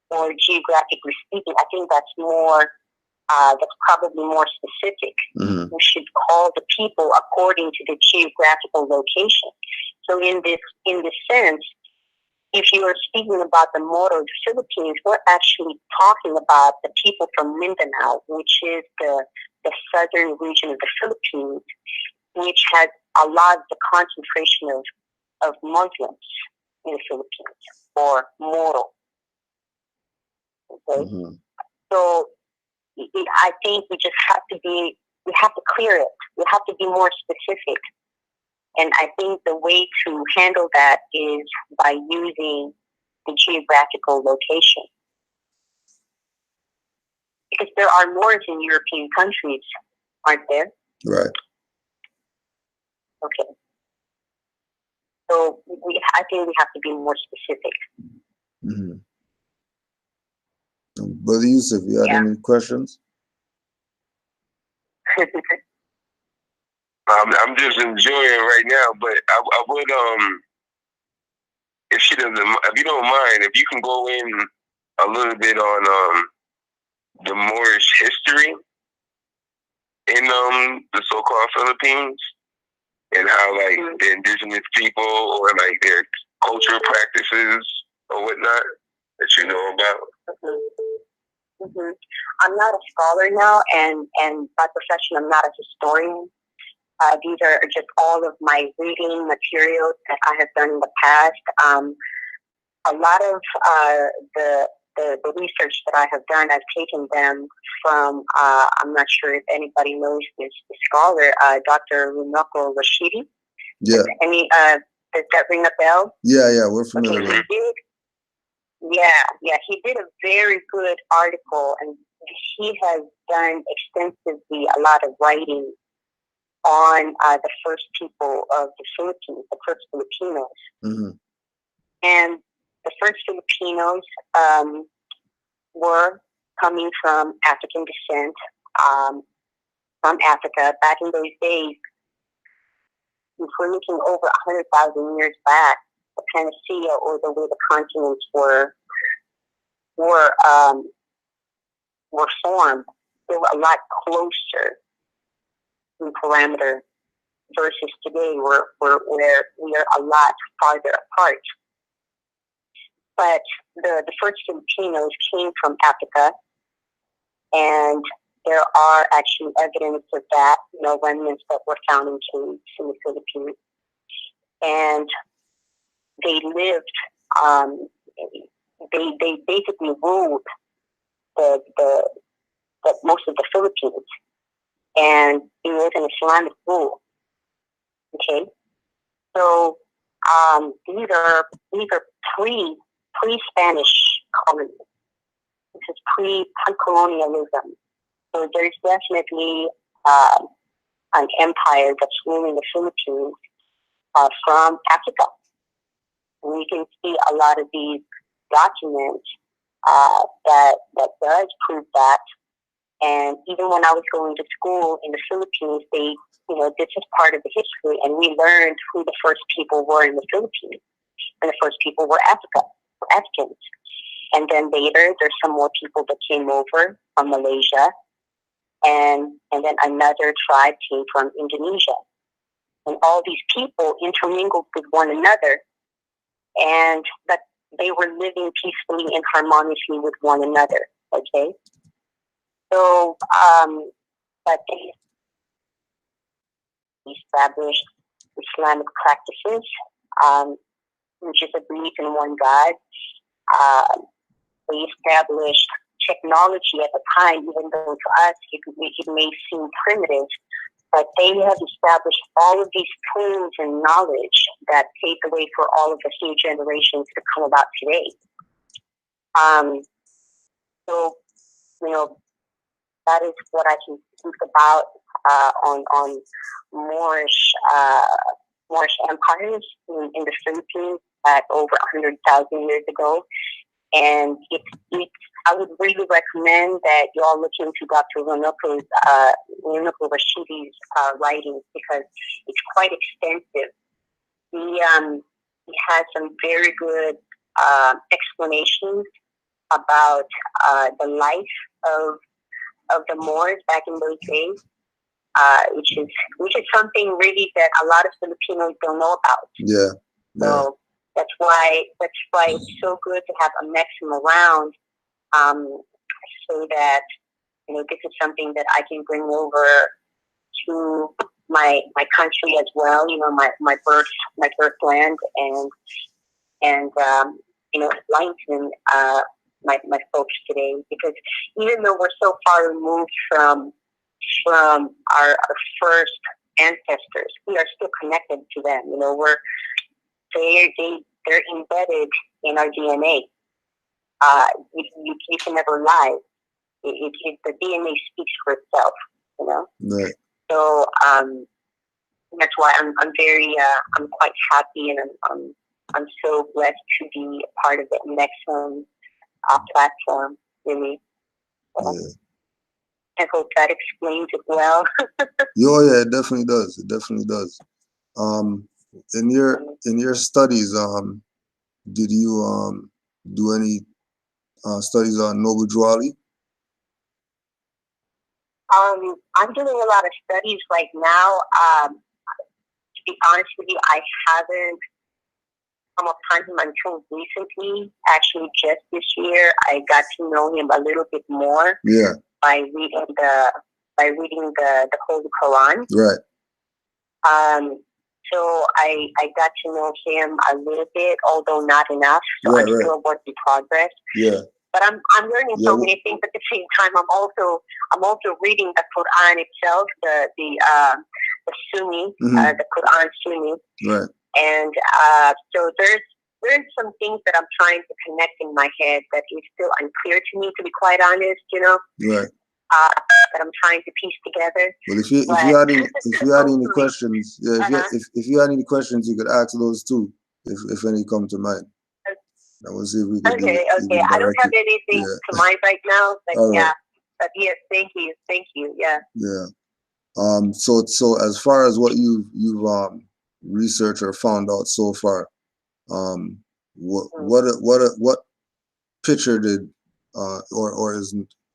or geographically speaking. I think that's probably more specific. Mm-hmm. We should call the people according to the geographical location. So in this sense, if you are speaking about the Moro of the Philippines, we're actually talking about the people from Mindanao, which is the southern region of the Philippines, which has a lot of the concentration of Muslims in the Philippines, or Moro. Okay? Mm-hmm. So I think we have to clear it. We have to be more specific. And I think the way to handle that is by using the geographical location. Because there are Moors in European countries, aren't there? Right. Okay. So I think we have to be more specific. Mm-hmm. Brother Yusuf, you had any questions? I'm just enjoying right now, but I would if you don't mind, if you can go in a little bit on the Moorish history in the so-called Philippines, and how like the indigenous people or like their cultural practices or whatnot that you know about. Mm-hmm. I'm not a scholar now, and by profession, I'm not a historian. These are just all of my reading materials that I have done in the past. A lot of the research that I have done, I've taken them from, I'm not sure if anybody knows this scholar, Dr. Runoko Rashidi. Yeah. Does that ring a bell? Yeah, we're familiar with it. He did a very good article, and he has done extensively a lot of writing on the first people of the Philippines, the first Filipinos. Mm-hmm. And the first Filipinos were coming from African descent, from Africa. Back in those days, if we're looking over 100,000 years back, the panacea, or the way the continents were formed, they were a lot closer in parameter versus today, where we are a lot farther apart. But the first Filipinos came from Africa, and there are actually evidence of that, remnants that were found in caves in the Philippines. And they lived, they basically ruled the most of the Philippines, and it was an Islamic rule. Okay, so these are pre-Spanish colonies. This is pre-colonialism. So there's definitely an empire that's ruling the Philippines from Africa. And you can see a lot of these documents that does prove that. And even when I was going to school in the Philippines, this is part of the history, and we learned who the first people were in the Philippines. And the first people were Africans. And then later, there's some more people that came over from Malaysia, and then another tribe came from Indonesia. And all these people intermingled with one another, and that they were living peacefully and harmoniously with one another. Okay, so but they established Islamic practices, which is a belief in one God. They established technology at the time, even though to us it may seem primitive, but they have established all of these tools and knowledge that paved the way for all of the new generations to come about today. So, that is what I can speak about on Moorish empires in the Philippines back over 100,000 years ago. And I would really recommend that you all look into Dr. Leonoko Rashidi's writings, because it's quite extensive. He has some very good explanations about the life of the Moors back in those days, which is something really that a lot of Filipinos don't know about. Yeah. So that's why it's so good to have a Maxim around, so that this is something that I can bring over to my country as well. My birthland, and enlighten my folks today, because even though we're so far removed from our first ancestors, we are still connected to them. They're embedded in our DNA. You can never lie. The DNA speaks for itself. Right. So that's why I'm quite happy, and I'm so blessed to be a part of the Nexum platform. Really. I hope that explains it well. Yeah, it definitely does. It definitely does. In your studies, did you do any studies on Noble Drawley? I'm doing a lot of studies right now. To be honest with you, I haven't come upon him until recently. Actually, just this year, I got to know him a little bit more. Yeah. By reading the Holy Quran. Right. So I got to know him a little bit, although not enough. So I'm still a work in progress. Yeah. But I'm learning so many things at the same time. I'm also reading the Quran itself, the Sunni, the Quran Sunni. Right. And so there's some things that I'm trying to connect in my head that is still unclear to me, to be quite honest. Right. That I'm trying to piece together. Well, if you had any questions, if you had any questions, you could ask those too, if any come to mind. I will see if we can. Okay. I don't have anything to mind right now, but right. But yes, thank you. Yeah. Yeah. So as far as what you've researched or found out so far, what picture did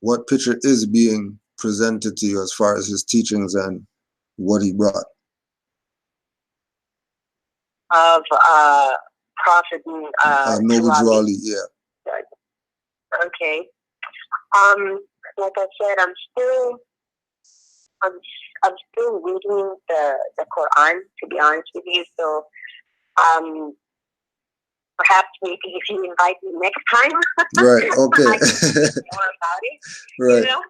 what picture is being presented to you as far as his teachings and what he brought? Of Prophet Noble Drew Ali, yeah. Okay. Like I said, I'm still reading the Quran, to be honest with you. So perhaps maybe if you invite me next time, right? Okay. I can speak more about it. Right. You know,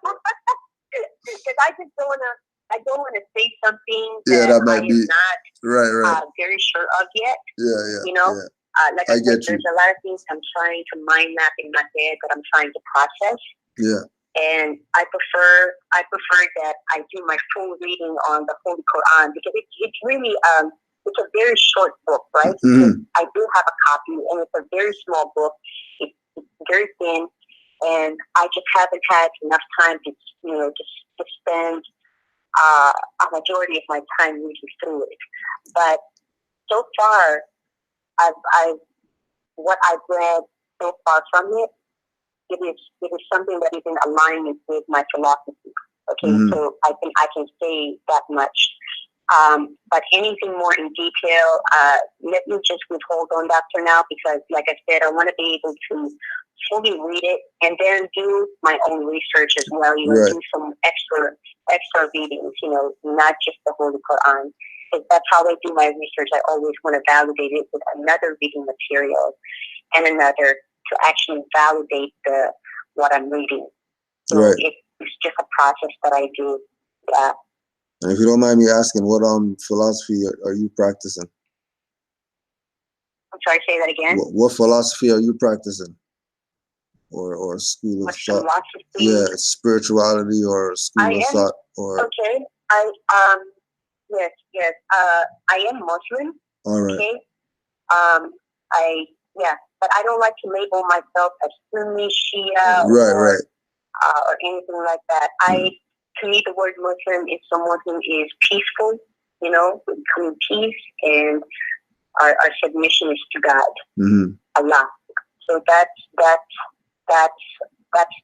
because I don't wanna say something that that might I be am not right. very sure of yet. Yeah. You know, yeah. like I said, get you. there's a lot of things I'm trying to mind map in my head, but I'm trying to process. Yeah. And I prefer that I do my full reading on the Holy Quran, because it's really it's a very short book, right? Mm-hmm. I do have a copy, and it's a very small book. It's very thin, and I just haven't had enough time to to spend a majority of my time reading through it. But so far, what I've read so far from it, it is something that is in alignment with my philosophy. Okay, Mm-hmm. so I can say that much. But anything more in detail, let me just withhold on that for now, because, like I said, I want to be able to fully read it and then do my own research as well. Right. Do some extra readings. Not just the Holy Quran. Because that's how I do my research. I always want to validate it with another reading material and another to actually validate what I'm reading. So right. It's just a process that I do. Yeah. And if you don't mind me asking, what philosophy are you practicing? I'm sorry, say that again. What philosophy are you practicing? Or school of thought? Philosophy? Yeah, spirituality or school of thought or. Okay. Yes. I am Muslim. All right. Okay. But I don't like to label myself as Sunni, Shia, right. Or anything like that. To me, the word Muslim is someone who is peaceful, becoming peace, and our submission is to God, mm-hmm. Allah. So that's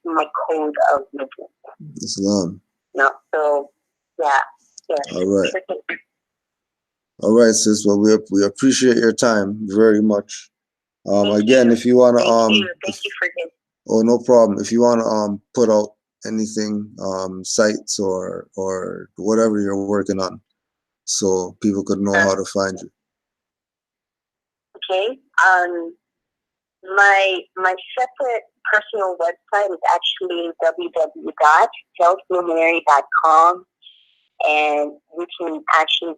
my code of Muslim. Islam. No, so yeah. All right, sis. Well, we appreciate your time very much. Again, if you wanna Thank you for this. Oh, no problem. If you wanna put out anything, sites or whatever you're working on, so people could know how to find you. Okay. My separate personal website is actually www.healthluminary.com, and you can actually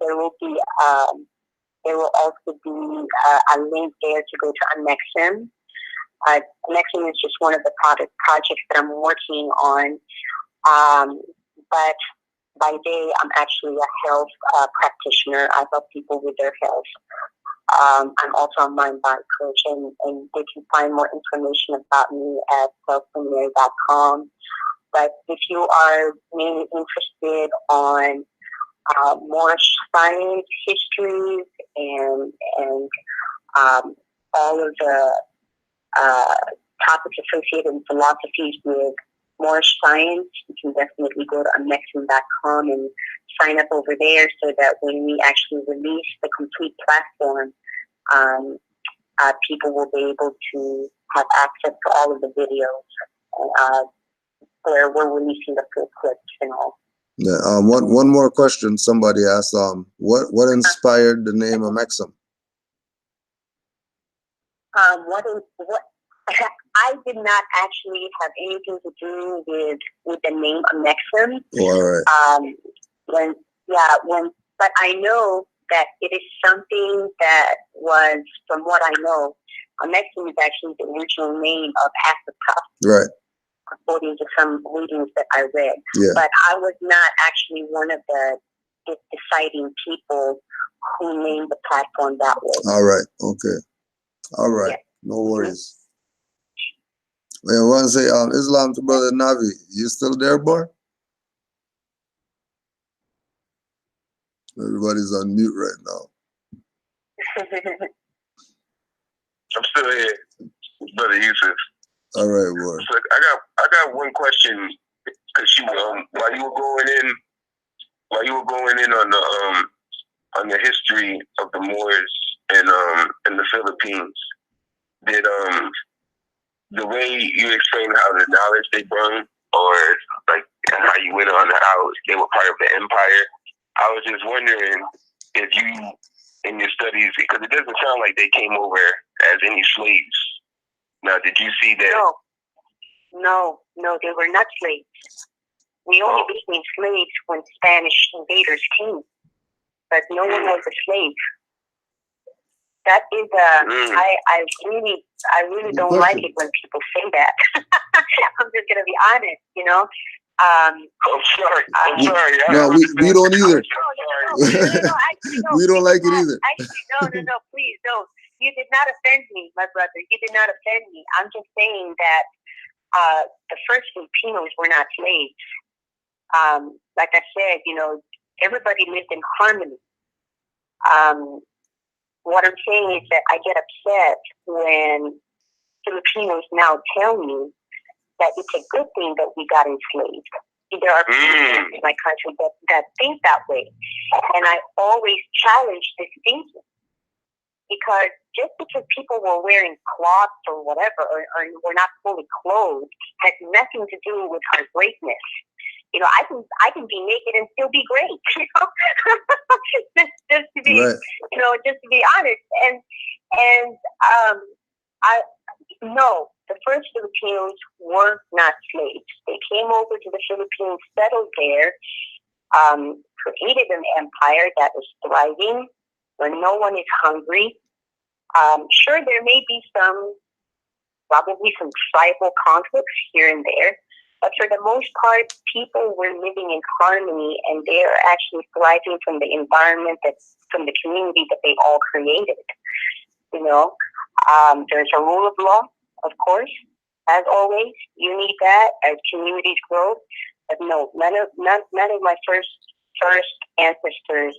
there will also be a link there to go to Annexum. Annexum is just one of the projects that I'm working on. But by day, I'm actually a health practitioner. I help people with their health. I'm also a mind-body coach, and they can find more information about me at healthluminary.com. But if you are mainly interested on Moorish science, histories, and all of the topics associated with philosophies with Moorish science, you can definitely go to Annexum.com and sign up over there, so that when we actually release the complete platform, people will be able to have access to all of the videos where we're releasing the full clips and all. Yeah. One more question. Somebody asked, what inspired the name Annexum? I did not actually have anything to do with the name Annexum. Oh, all right. But I know that it is something that was, from what I know, Annexum is actually the original name of Africa. Right. According to some readings that I read. Yeah. But I was not actually one of the deciding people who named the platform that way. All right. Okay. All right. Yeah. No worries. I want to say, Islam to Brother Navi. You still there, boy? Everybody's on mute right now. I'm still here, Brother Yusuf. All right, boy. So I got one question, because while you were going in on the history of the Moors in the Philippines, did the way you explained how the knowledge they brought, or like how you went on how they were part of the empire, I was just wondering if you, in your studies, because it doesn't sound like they came over as any slaves. Now, did you see that? No, they were not slaves. We only became slaves when Spanish invaders came, but no one was a slave. That is I really don't like it when people say that. I'm just gonna be honest, you know. I'm sorry. No, we don't either. No, actually, no. We don't like it either. Actually, no, please don't. You did not offend me, my brother. You did not offend me. I'm just saying that the first Filipinos were not slaves. Like I said, you know, everybody lived in harmony. What I'm saying is that I get upset when Filipinos now tell me that it's a good thing that we got enslaved. There are people in my country that think that way. And I always challenge this thinking. Because just because people were wearing cloths or whatever, or were not fully clothed, has nothing to do with our greatness. You know, I can be naked and still be great. You know, just to be, right. You know, just to be honest. No, the first Filipinos were not slaves. They came over to the Philippines, settled there, created an empire that was thriving, where no one is hungry. Sure, there may be probably some tribal conflicts here and there, but for the most part, people were living in harmony, and they are actually thriving from the environment, from the community that they all created. You know, there's a rule of law, of course, as always. You need that as communities grow. But no, none of my first ancestors,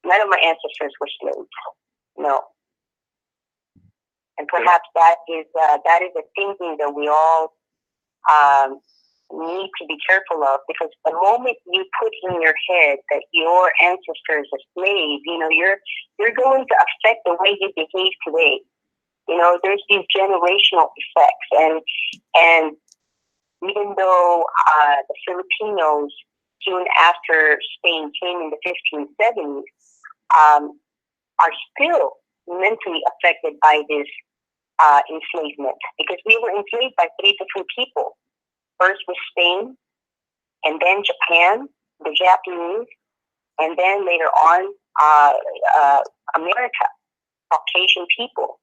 none of my ancestors were slaves. No. And perhaps that is a thinking that we all need to be careful of, because the moment you put in your head that your ancestor is a slave, you know, you're going to affect the way you behave today. You know, there's these generational effects, and even though the Filipinos, soon after Spain came in the 1570s, are still mentally affected by this enslavement, because we were enslaved by 3 different people. First was Spain, and then Japan, the Japanese, and then later on America, Caucasian people.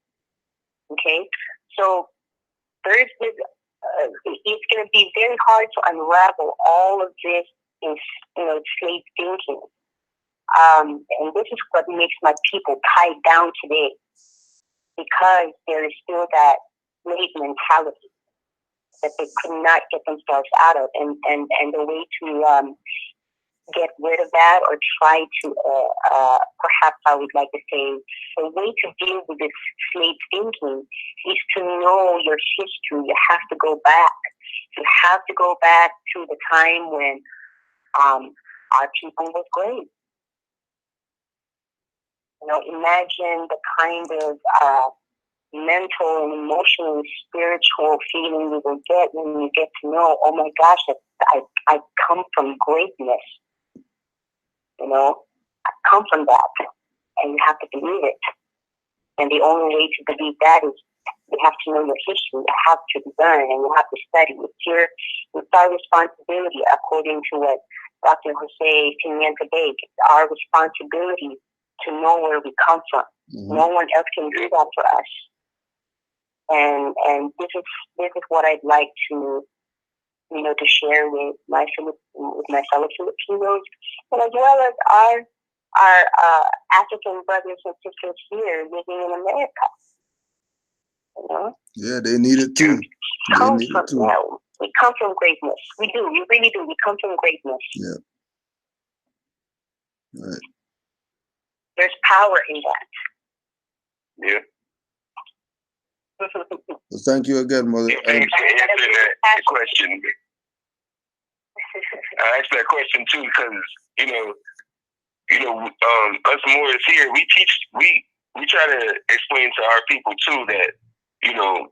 Okay, so there's this. It's going to be very hard to unravel all of this in, you know, slave thinking, and this is what makes my people tied down today, because there is still that slave mentality that they could not get themselves out of, and the way to get rid of that, or try to perhaps I would like to say, the way to deal with this slave thinking is to know your history. You have to go back. You have to go back to the time when our people was great. You know, imagine the kind of mental and emotional and spiritual feeling you will get when you get to know, oh my gosh, I come from greatness. You know, I come from that, and you have to believe it. And the only way to believe that is you have to know your history. You have to learn, and you have to study. It's our responsibility, according to what Dr. Jose Pimienta gave. It's our responsibility to know where we come from. Mm-hmm. No one else can do that for us. And this is what I'd like to, you know, to share with my fellow Filipinos, and as well as our African brothers and sisters here living in America. You know? Yeah, they need it too. We come from greatness. We do. We really do. We come from greatness. Yeah. Right. There's power in that. Yeah. So thank you again, mother. Thanks for answering that question. I asked that question too because us Moors here, we try to explain to our people too that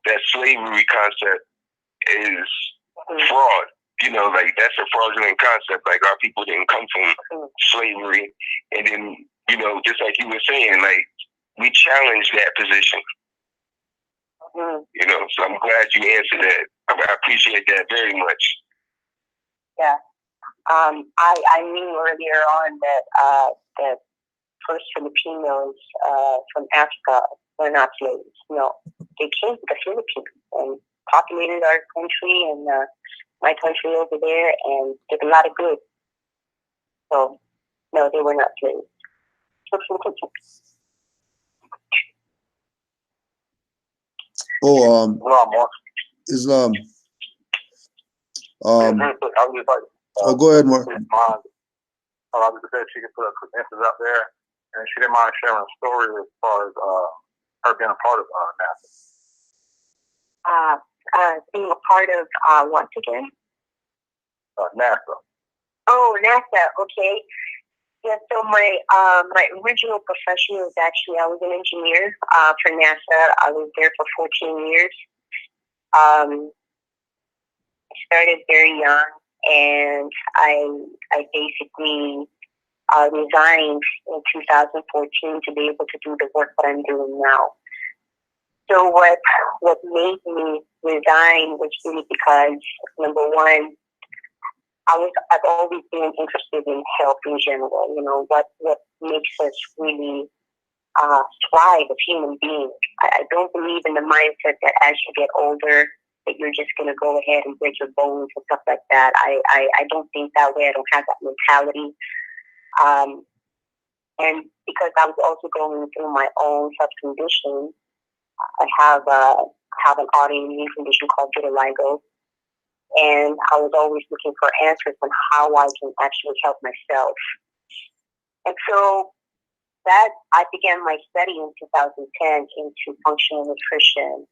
that slavery concept is fraud. Like that's a fraudulent concept. Like our people didn't come from slavery, and then just like you were saying, like we challenge that position. So I'm glad you answered that. I appreciate that very much. Yeah. I knew earlier on that first Filipinos from Africa were not slaves. No, they came to the Philippines and populated our country and my country over there and did a lot of good. So, no, they were not slaves. Islam. Go ahead, Mark. I was just said she could put her credentials out there, and she didn't mind sharing a story as far as her being a part of NASA. Being a part of what again? NASA. Oh, NASA. Okay. Yeah. So my original profession was actually I was an engineer for NASA. I was there for 14 years. I started very young, and I basically resigned in 2014 to be able to do the work that I'm doing now. So what made me resign was really because, number one, I've always been interested in health in general. What makes us really thrive as human beings. I don't believe in the mindset that as you get older that you're just going to go ahead and break your bones and stuff like that. I don't think that way. I don't have that mentality. And because I was also going through my own health condition, I have an autoimmune condition called vitiligo, and I was always looking for answers on how I can actually help myself. And so that I began my study in 2010 into functional nutrition.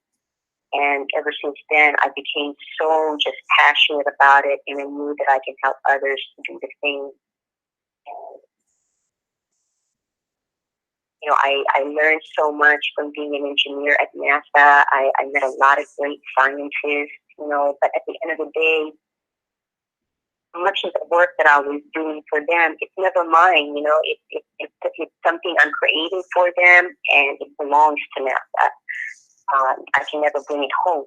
And ever since then, I became so just passionate about it, and I knew that I can help others to do the same. I learned so much from being an engineer at NASA. I met a lot of great scientists, but at the end of the day, much of the work that I was doing for them, it's never mine, it's something I'm creating for them, and it belongs to NASA. I can never bring it home,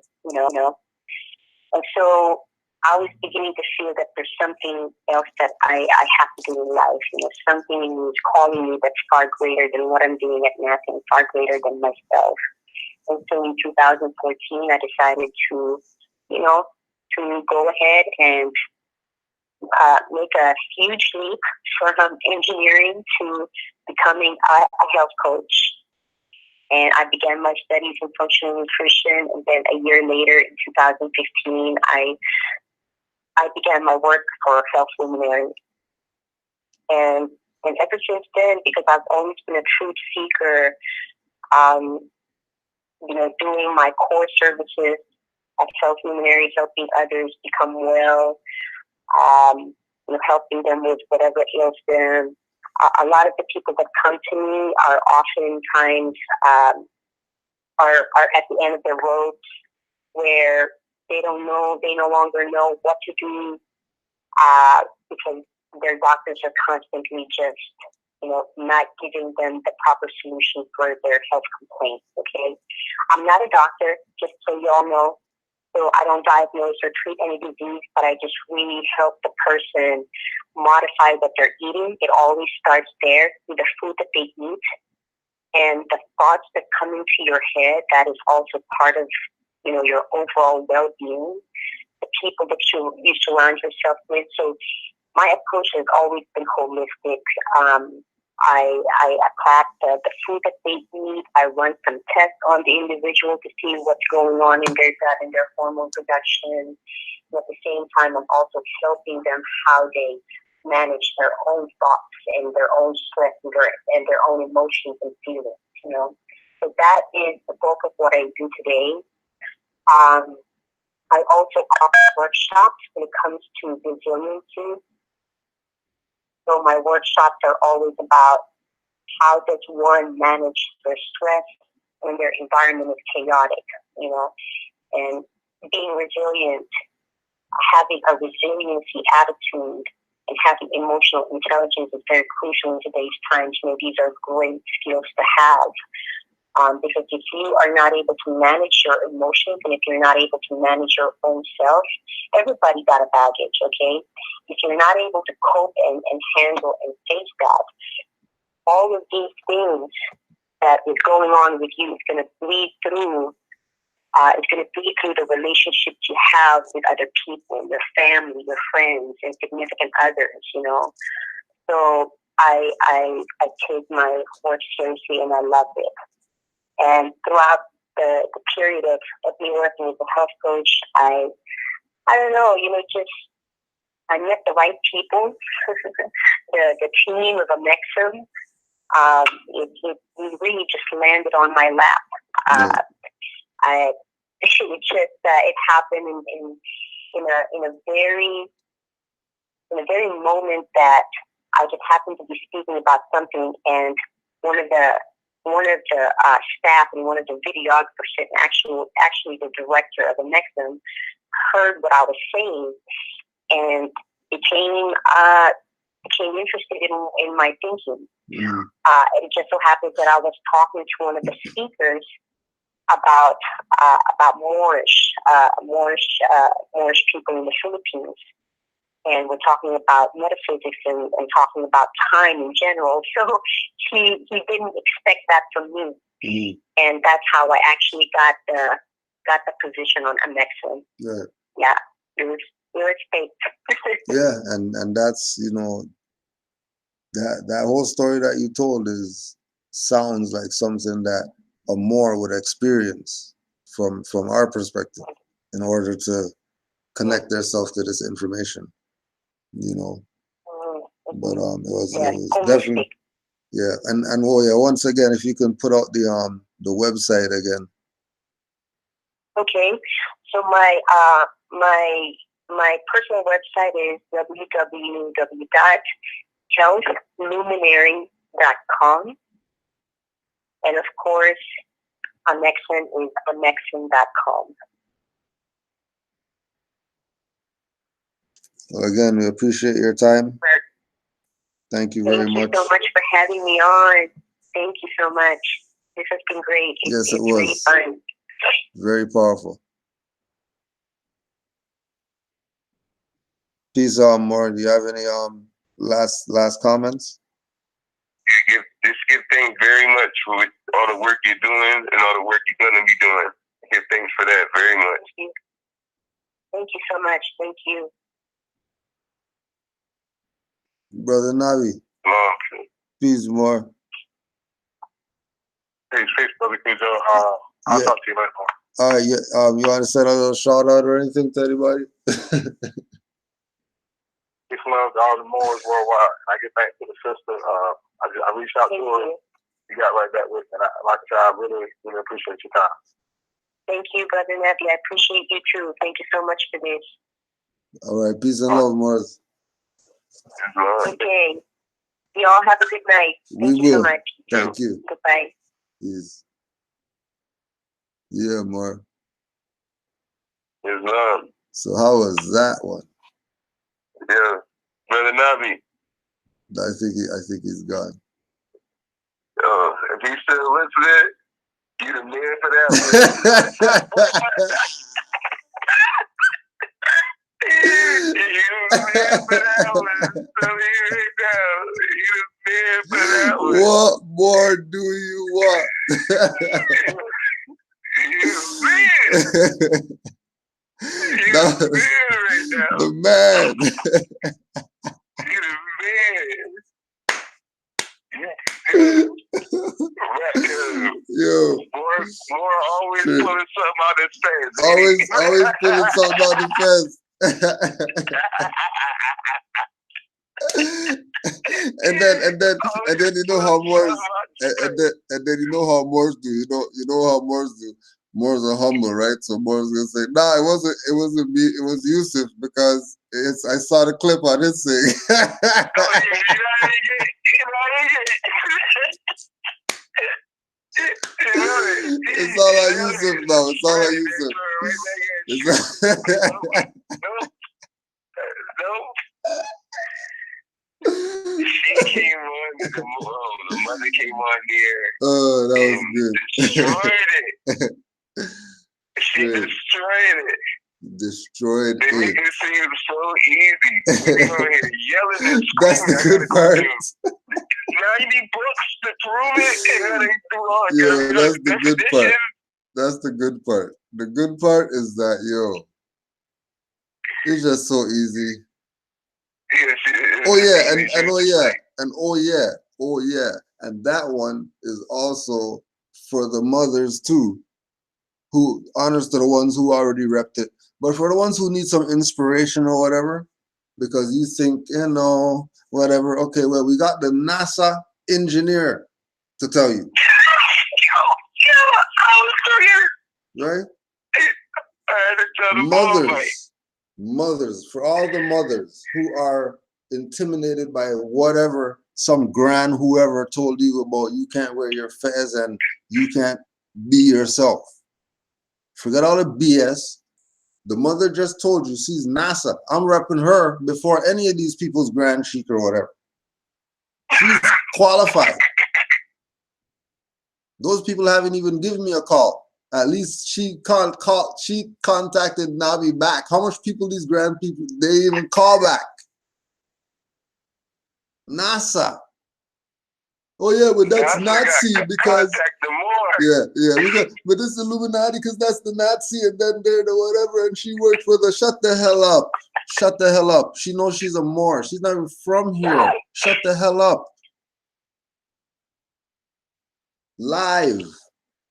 And so I was beginning to feel that there's something else that I have to do in life. Something in me is calling me that's far greater than what I'm doing at NASA and far greater than myself. And so in 2014, I decided to go ahead and make a huge leap from engineering to becoming a health coach. And I began my studies in functional nutrition, and then a year later, in 2015, I began my work for health luminary. And ever since then, because I've always been a truth seeker, doing my core services as health luminary, helping others become well, helping them with whatever ails them. A lot of the people that come to me are oftentimes are at the end of their road, where they no longer know what to do, because their doctors are constantly just, not giving them the proper solution for their health complaints. Okay, I'm not a doctor, just so y'all know. So I don't diagnose or treat any disease, but I just really help the person modify what they're eating. It always starts there with the food that they eat and the thoughts that come into your head. That is also part of, your overall well-being, the people that you surround yourself with. So my approach has always been holistic. I attack the food that they eat. I run some tests on the individual to see what's going on in their gut and their hormone production. And at the same time, I'm also helping them how they manage their own thoughts and their own stress and their own emotions and feelings. So that is the bulk of what I do today. I also offer workshops when it comes to resiliency. So my workshops are always about how does one manage their stress when their environment is chaotic, and being resilient, having a resiliency attitude, and having emotional intelligence is very crucial in today's times. These are great skills to have. Because if you are not able to manage your emotions, and if you're not able to manage your own self, everybody got a baggage, okay? If you're not able to cope and handle and face that, all of these things that is going on with you is going to bleed through. It's going to bleed through the relationships you have with other people, your family, your friends, and significant others. So I take my work seriously, and I love it. And throughout the period of me working as a health coach, I don't know, I met the right people. the team of Amexum, it really just landed on my lap. It happened in a very moment that I just happened to be speaking about something, and one of the staff and one of the videographers, and actually the director of the Amexum, heard what I was saying and became interested in my thinking. Mm. It just so happens that I was talking to one of the speakers about Moorish people in the Philippines. And we're talking about metaphysics and talking about time in general. So he didn't expect that from me. Mm. And that's how I actually got the position on Amexum. Right. Yeah, it was fate. Yeah, and that's, that whole story that you told sounds like something that a Moor would experience from our perspective in order to connect themselves to this information. But it was definitely, yeah. And once again, if you can put out the website again. Okay, so my personal website is www.healthluminary.com, and of course, Amexum is amexum.com. Well, again, we appreciate your time. Thank you very much. Thank you so much for having me on. Thank you so much. This has been great. Yes, it was. It's really fun. Very powerful. Peace, Moor. Do you have any last comments? Give thanks very much for all the work you're doing and all the work you're going to be doing. Give thanks for that very much. Thank you so much. Thank you. Brother Navi. Peace, Moor. Peace, Brother Kujo. I'll talk to you later. All right, you want to send a little shout out or anything to anybody? Peace and love to all the Moors worldwide. I get back to the sister. I reached out to her. You got right back with me. And like I said, I really, really appreciate your time. Thank you, Brother Navi. I appreciate you too. Thank you so much for this. All right, peace and love, Morris. Okay. You all have a good night. Thank you so much. Thank you. Goodbye. Yes. Yeah, Moor. Yes, ma'am. So how was that one? Yeah, Brother Navi. I think he's gone. If he's still listening, you the man for that one. You the man for that one. Tell me right now. You the man for that one. What more do you want? You the man. You the man right now. The man. You the man. Yo. Moor always pulling something out his face. Always pulling something out his face. and then you know how Moor and then you know how Moors do. You know how Moors do. Moors are humble, right? So Moors gonna say, "Nah, it wasn't me. It was Yusuf because I saw the clip on his thing." It's all on Yusuf now. It's all on Yusuf. She came on, the mother came on here. Oh, that was good. Destroyed it. She destroyed it. Destroyed they make it seem so easy. When they over here yelling and screaming. That's the good part. 90 books to prove it. And they do all that's the good part. That's the good part. The good part is that, it's just so easy. Oh yeah, and that one is also for the mothers too, who honors to the ones who already repped it. But for the ones who need some inspiration or whatever, because you think, whatever, okay, well, we got the NASA engineer to tell you. Right? Mothers, for all the mothers who are intimidated by whatever some grand whoever told you about you can't wear your fez and you can't be yourself. Forget all the BS. The mother just told you she's NASA. I'm repping her before any of these people's grand chic or whatever. She's qualified. Those people haven't even given me a call. At least she contacted Nabi back. How much people these grand people, they even call back? NASA. Oh yeah, but that's Nazi because but this is Illuminati because that's the Nazi and then they're the whatever and she worked for the shut the hell up. Shut the hell up. She knows she's a Moor. She's not even from here. Shut the hell up. Live.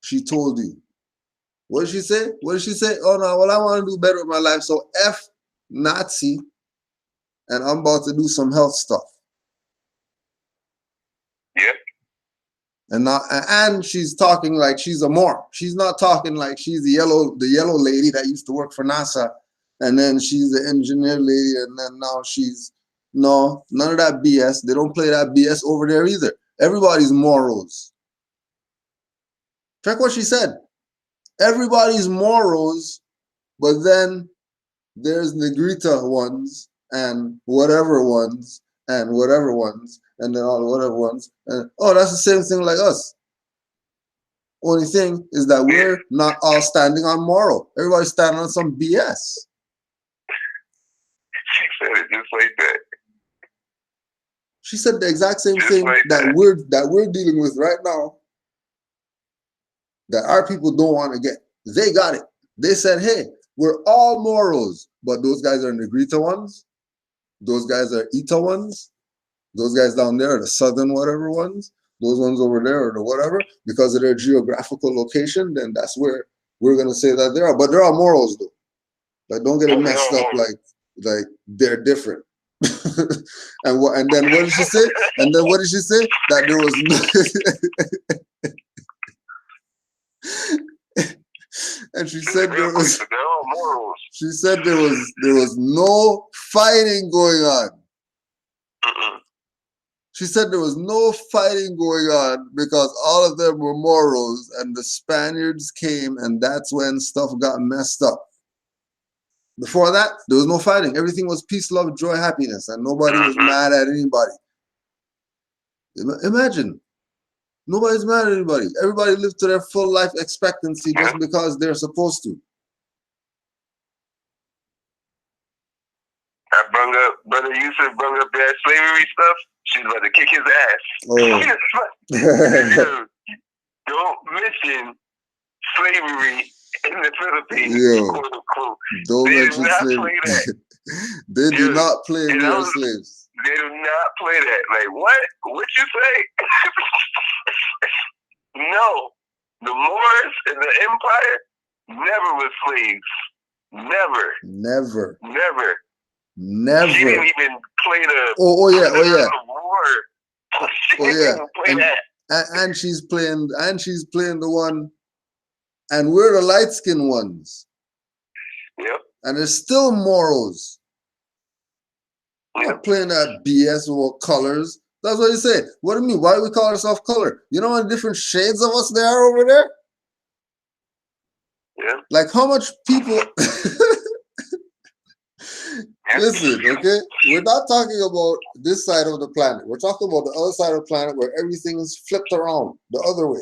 She told you. What did she say? What did she say? Oh no, well I want to do better with my life. So F Nazi and I'm about to do some health stuff. Yeah. And she's talking like she's a Moor. She's not talking like she's the yellow lady that used to work for NASA, and then she's the engineer lady, and then now she's none of that BS. They don't play that BS over there either. Everybody's Moros. Check what she said. Everybody's Moros, but then there's Negrita ones and whatever ones and whatever ones. And then all the whatever ones. And that's the same thing like us. Only thing is that we're not all standing on Moro. Everybody's standing on some BS. She said it just like that. She said the exact same thing like that we're dealing with right now. That our people don't want to get. They got it. They said, hey, we're all Moros, but those guys are Negrita ones. Those guys are Ita ones. Those guys down there are the southern whatever ones. Those ones over there are the whatever. Because of their geographical location, then that's where we're going to say that they are. But there are Moros, though. Like, don't get it messed up like they're different. and then what did she say? And then what did she say? That there was no... And she said there was... She said there was no fighting going on. She said there was no fighting going on because all of them were Moros and the Spaniards came and that's when stuff got messed up. Before that, there was no fighting. Everything was peace, love, joy, happiness, and nobody was mad at anybody. Imagine. Nobody's mad at anybody. Everybody lived to their full life expectancy just because they're supposed to. I brung up, Brother Yusuf brung up that slavery stuff. She's about to kick his ass. Oh. Don't mention slavery in the Philippines. Quote unquote. Don't mention slavery. They do not play near slaves. They do not play that. Like, what? What you say? No. The Moors in the empire never was slaves. Never. Never. Never. Never. She didn't even play the war. She didn't play that. and she's playing the one, and we're the light-skinned ones. Yep. And there's still Moros. I'm not playing that BS about colors. That's what you say. What do you mean? Why do we call ourselves color? You know how many different shades of us there are over there? Yeah. Like how much people... Listen, okay? We're not talking about this side of the planet. We're talking about the other side of the planet where everything is flipped around the other way.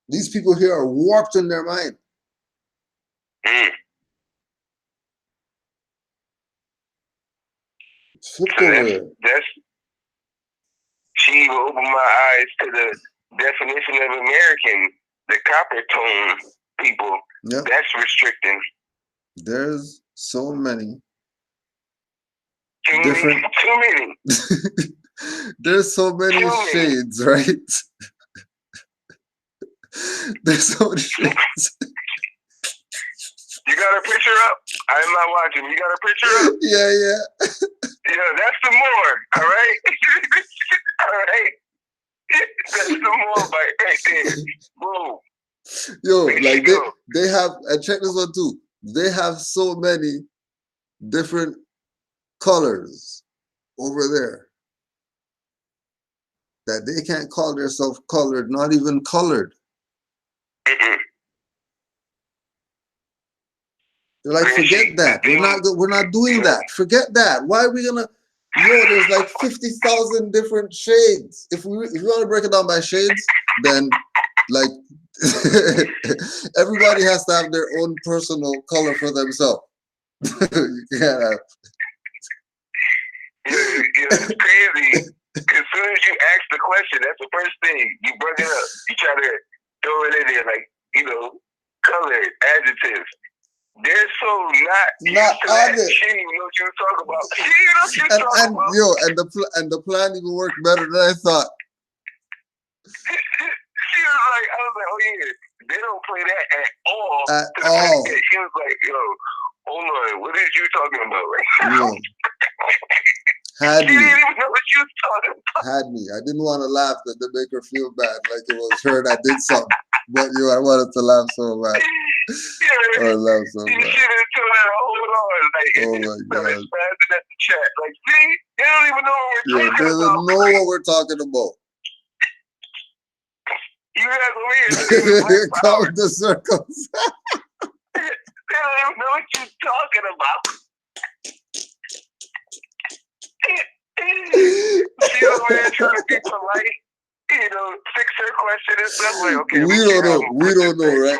These people here are warped in their mind. It's flipped over there. She opened my eyes to the definition of American, the copper tone people. Yep. That's restricting. There's so many. Too many. There's so many shades, right? There's so many shades. You got a picture up? I'm not watching. You got a picture up? Yeah. Yeah, that's the Moor, all right? All right? That's the Moor right there. Boom. Yo, like they have, and check this one too. They have so many different colors over there that they can't call themselves colored, not even colored. They're like, forget that. We're not doing that. Forget that. Why are we gonna? There's like 50,000 different shades. If we want to break it down by shades, then like everybody has to have their own personal color for themselves. You can't have. It's crazy. As soon as you ask the question, that's the first thing. You bring it up. You try to throw it in there like, colored, adjectives. They're so not used to that. She didn't even know what you were talking about. She didn't know what you were talking about. And the plan even worked better than I thought. She was like, I was like, oh yeah, they don't play that at all. At all. She was like, yo, hold on, what is you talking about right now? Had she didn't even know what you was talking about. Had me. I didn't want to laugh that to make her feel bad, like it was her that did something. But I wanted to laugh so bad. Yeah, I laugh so bad. She didn't tell her, hold on. Like, oh my God. Spazzing at the chat. Like, see, they don't even know what we're talking about. They don't know what we're talking about. You guys over here. Count the circles. They don't even know what you're talking about. She's over there trying to be polite. Fix her question and stuff. Like, okay, we don't know, right?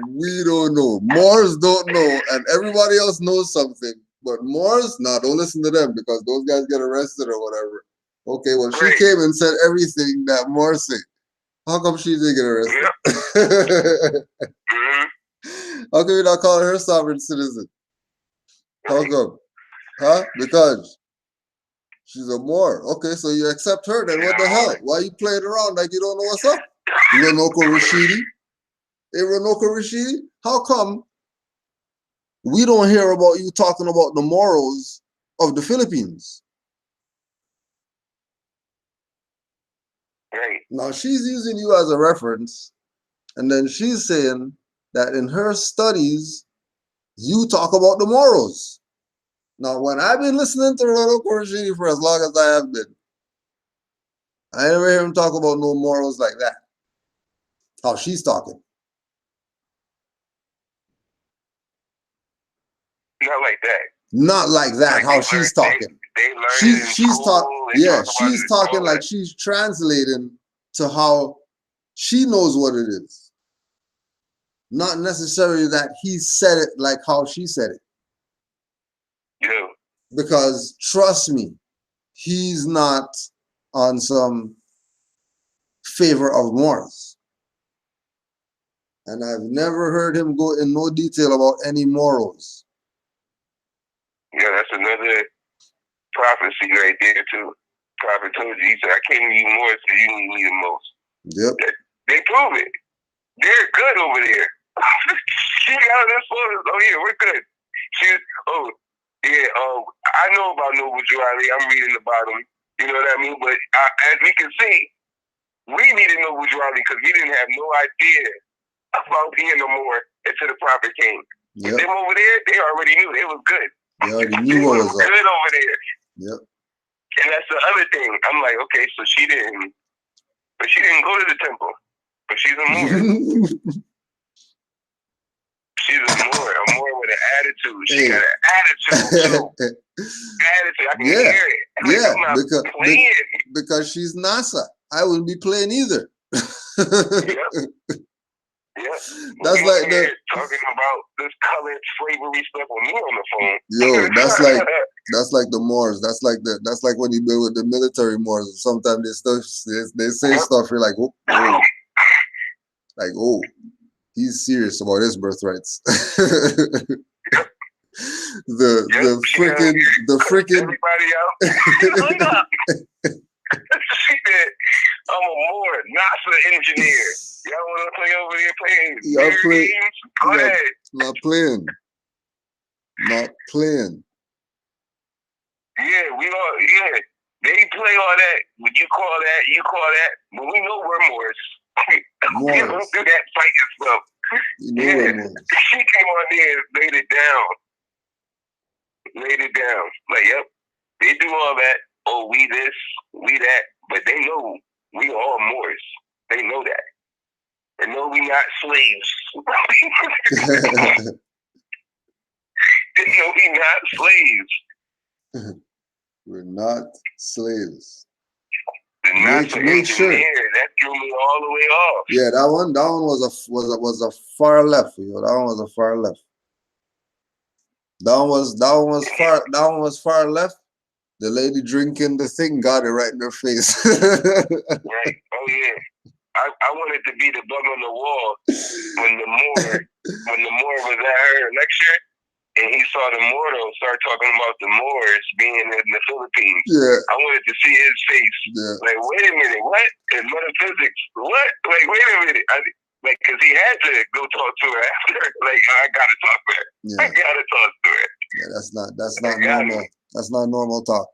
We don't know. Moors don't know, and everybody else knows something. But Moors, don't listen to them because those guys get arrested or whatever. Okay, well, she came and said everything that Moors said. How come she didn't get arrested? Yep. How come you not call her sovereign citizen? How come? Huh? Because she's a Moor. Okay, so you accept her, then what the hell? Why you playing around like you don't know what's up? Ronoko Rashidi? Hey, Ronoko Rashidi? How come we don't hear about you talking about the Moros of the Philippines? Right. Now, she's using you as a reference, and then she's saying that in her studies, you talk about the Moros. Now, when I've been listening to Ronoko Rashidi for as long as I have been, I never hear him talk about no Moros like that. How she's talking. Not like that. Not like that, how she's talking. She's talking. Yeah, she's talking like she's translating to how she knows what it is. Not necessarily that he said it like how she said it. Yeah. Because trust me, he's not on some favor of Moors. And I've never heard him go in no detail about any Moros. Yeah, that's another prophecy right there too. Prophet told you, he said, I came to you more, so you need me the most. Yep. They prove it. They're good over there. She got this photos. Oh yeah, we're good. I know about Noble Jewelry. I'm reading about him. You know what I mean? But as we can see, we needed no bourgeoisie because we didn't have no idea about being no more until the prophet came. Yep. Them over there, they already knew they was good. They already knew They what was was up. good over there. Yep. And that's the other thing. I'm like, okay, so she didn't go to the temple, but she's a Moor. She's a Moor with an attitude. She got an attitude. So, attitude. I can hear it. Yeah, I'm not playing. because she's NASA. I wouldn't be playing either. Yep. Yep. That's we like talking about this colored slavery stuff on me on the phone. Yo, that's like the Moors. That's like when you deal with the military Moors. Sometimes they say stuff. You're like, oh, like, oh, he's serious about his birthrights. the freaking everybody out. She said, I'm a Moor, NASA engineer. Y'all want to play over there playing games? Go ahead. Not playing. Yeah, they play all that. When you call that. But we know we're Moors. We don't do that fighting stuff. You know we're Moors. She came on there and laid it down. Like, yep, they do all that. Oh, we this, we that. But they know we all Moors. They know that. They know we not slaves. They know we not slaves. We're not slaves. Make sure that threw me all the way off. Yeah, that one was a far left. You know, that one was a far left. That one was far left. The lady drinking the thing got it right in her face. Right. Oh yeah. I wanted to be the bug on the wall when the Moor was at her lecture and he saw the Moro start talking about the Moors being in the Philippines. Yeah. I wanted to see his face. Yeah. Like, wait a minute, what? In metaphysics, what? Like, wait a minute. Because he had to go talk to her after. Like, I gotta talk to her. Yeah. I gotta talk to her. Yeah, that's not normal. That's not normal talk.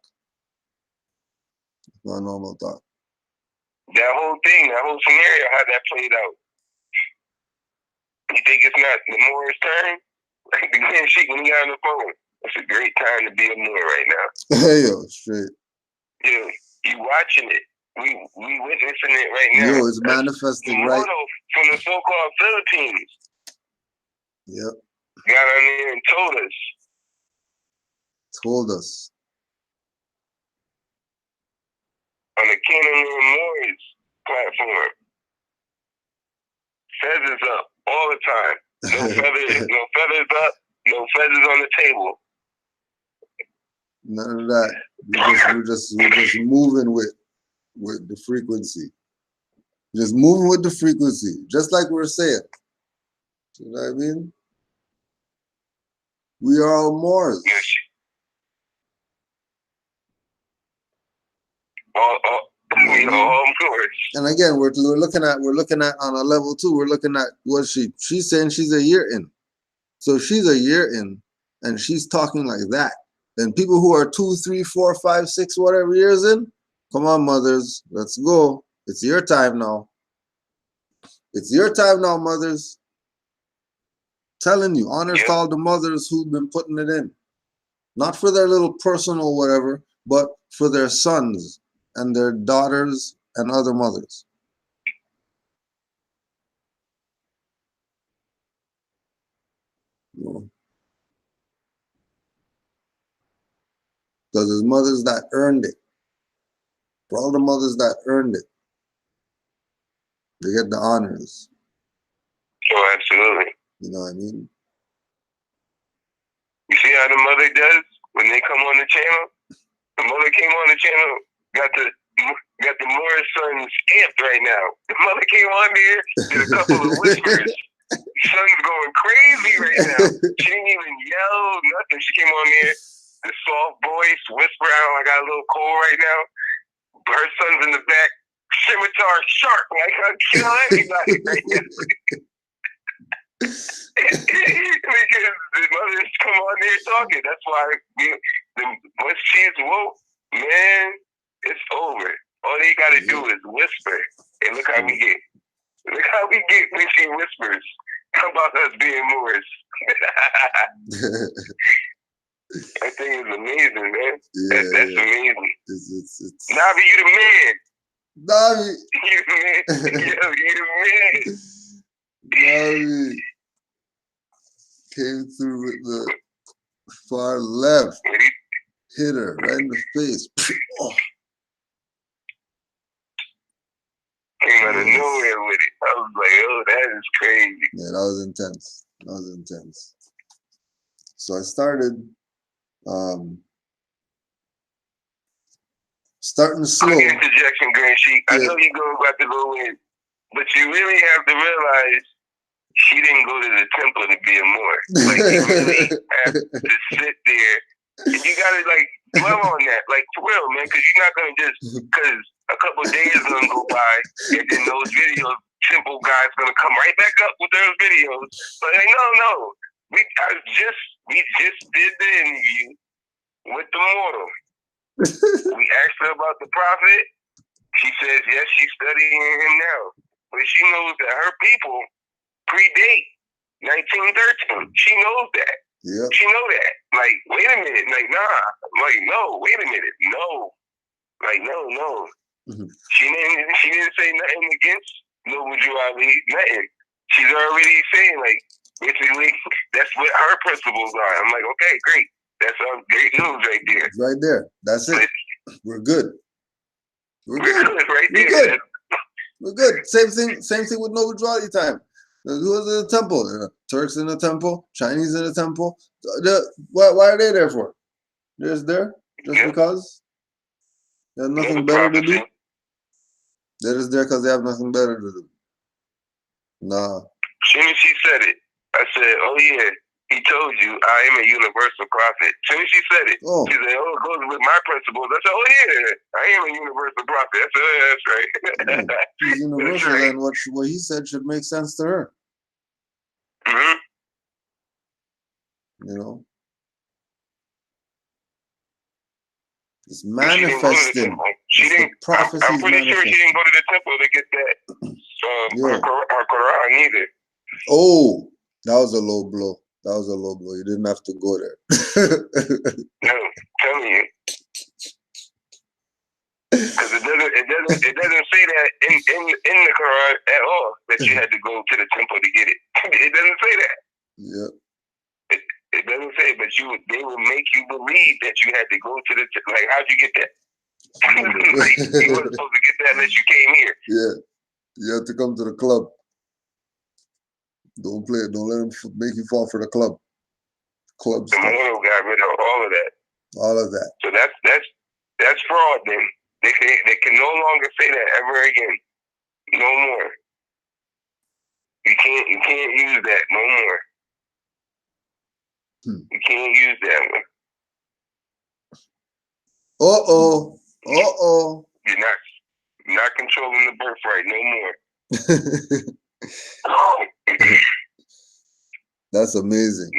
Not normal talk. That whole scenario, how that played out. You think it's not the Moor's turn? Like the grand sheik when he got on the phone. It's a great time to be a Moor right now. Hey yo, straight. Yeah, you watching it. We witnessing it right now. Yo, it's manifesting right. Mono from the so-called Philippines. Yep. Got on there and told us. On the Canaanland Moorish platform. Feathers up all the time. No feathers up, no feathers on the table. None of that. We're just moving with the frequency. Just moving with the frequency. Just like we're saying. You know what I mean? We are all Moors. Yes. All Moors. And again, we're looking at on a level 2. We're looking at what she's saying. She's a year in, so she's a year in, and she's talking like that. Then people who are 2, 3, 4, 5, 6, whatever years in, come on, mothers, let's go. It's your time now. It's your time now, mothers. Telling you, honors to all the mothers who've been putting it in, not for their little personal whatever, but for their sons and their daughters and other mothers. Because there's mothers that earned it. For all the mothers that earned it, they get the honors. Oh, absolutely. You know what I mean? You see how the mother does when they come on the channel? The mother came on the channel, got the Morris sons amped right now. The mother came on there, did a couple of whispers. Son's going crazy right now. She didn't even yell, nothing. She came on there, the soft voice, whisper out, I got a little cold right now. Her son's in the back, scimitar sharp, like I'll kill everybody right now. Because the mothers come on there talking. That's why once she's woke, man, it's over. All they gotta do is whisper. And look how we get. Look how we get when she whispers about us being Moors. That thing is amazing, man. Yeah, That's amazing. It's Navi, you the man. Navi. You the man. Yo, you the man. Navi came through with the far left. Hit her right in the face. Oh. Came out of nowhere with it. I was like, oh, that is crazy. Yeah, that was intense. That was intense. So I started starting slow. Quick interjection, Grand Sheik. I know you're about to go in, but you really have to realize she didn't go to the temple to be a Moor. Like, you really have to sit there. And you got to, like, dwell on that. Like, for real, man, because you're not going to just, because a couple of days is going to go by, and then those videos, temple guys going to come right back up with those videos. But, like, no. We just did the interview with the Moro. We asked her about the prophet. She says, yes, she's studying him now. But she knows that her people predate 1913. She knows that. Yep. She know that. Like, wait a minute. Like, nah. Like, no, wait a minute. No. Like, no. Mm-hmm. She didn't say nothing against Noble Jew Ali, nothing. She's already saying, like, basically, that's what her principles are. I'm like, okay, great. That's great news right there. Right there. That's it. We're good. We're good. Right We're there. good. We're good. Same thing with Noble Jew Ali time. Who was in the temple? Turks in the temple, Chinese in the temple. Why are they there for? They're just there just because they have nothing better to do. They're just there because they have nothing better to do. Nah. As soon as she said it, I said, "Oh yeah, he told you I am a universal prophet." As soon as she said it, she said, "Oh, it goes with my principles." I said, "Oh yeah, I am a universal prophet." I said, "Yeah, that's right." He's universal, and what he said should make sense to her. Mm-hmm. You know, it's manifesting. She didn't. I'm pretty sure she didn't go to the temple to get that her Quran either. Oh, that was a low blow. You didn't have to go there. No, telling you. Because it doesn't say that in the Quran at all that you had to go to the temple to get it. It doesn't say that. Yeah. It doesn't say, but they will make you believe that you had to go to the like. How'd you get that? Like, you weren't supposed to get that unless you came here. Yeah, you have to come to the club. Don't play it. Don't let them make you fall for the club. Club the Mono got rid of all of that. All of that. So that's fraud. Then they can no longer say that ever again. No more. You can't use that no more. You can't use that one. You're not controlling the birthright no more. That's amazing.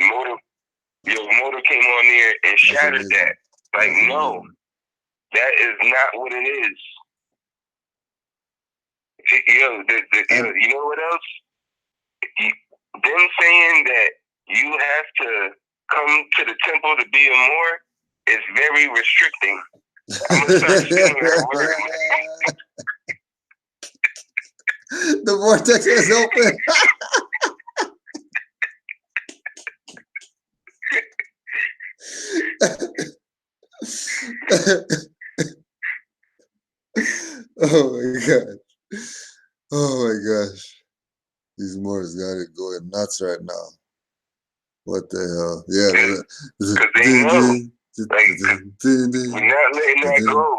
Motor came on there and shattered that. Like, no, that is not what it is. You know what else? Them saying that you have to come to the temple to be a Moor is very restricting. I'm gonna start stealing that word. The vortex is open. Oh my gosh. These Moors got it going nuts right now. What the hell? Yeah. Because they know. We're not letting that go.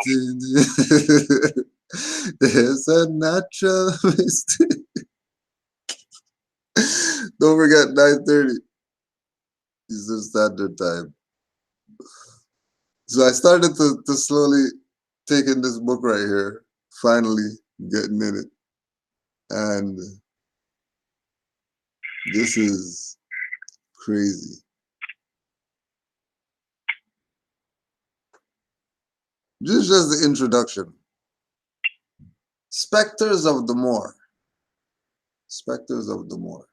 There's a natural mistake. Don't forget 9:30. Eastern Standard Time. So I started to slowly take in this book right here. Finally getting in it. And this is crazy. This is just the introduction. Specters of the Moor. Specters of the Moor.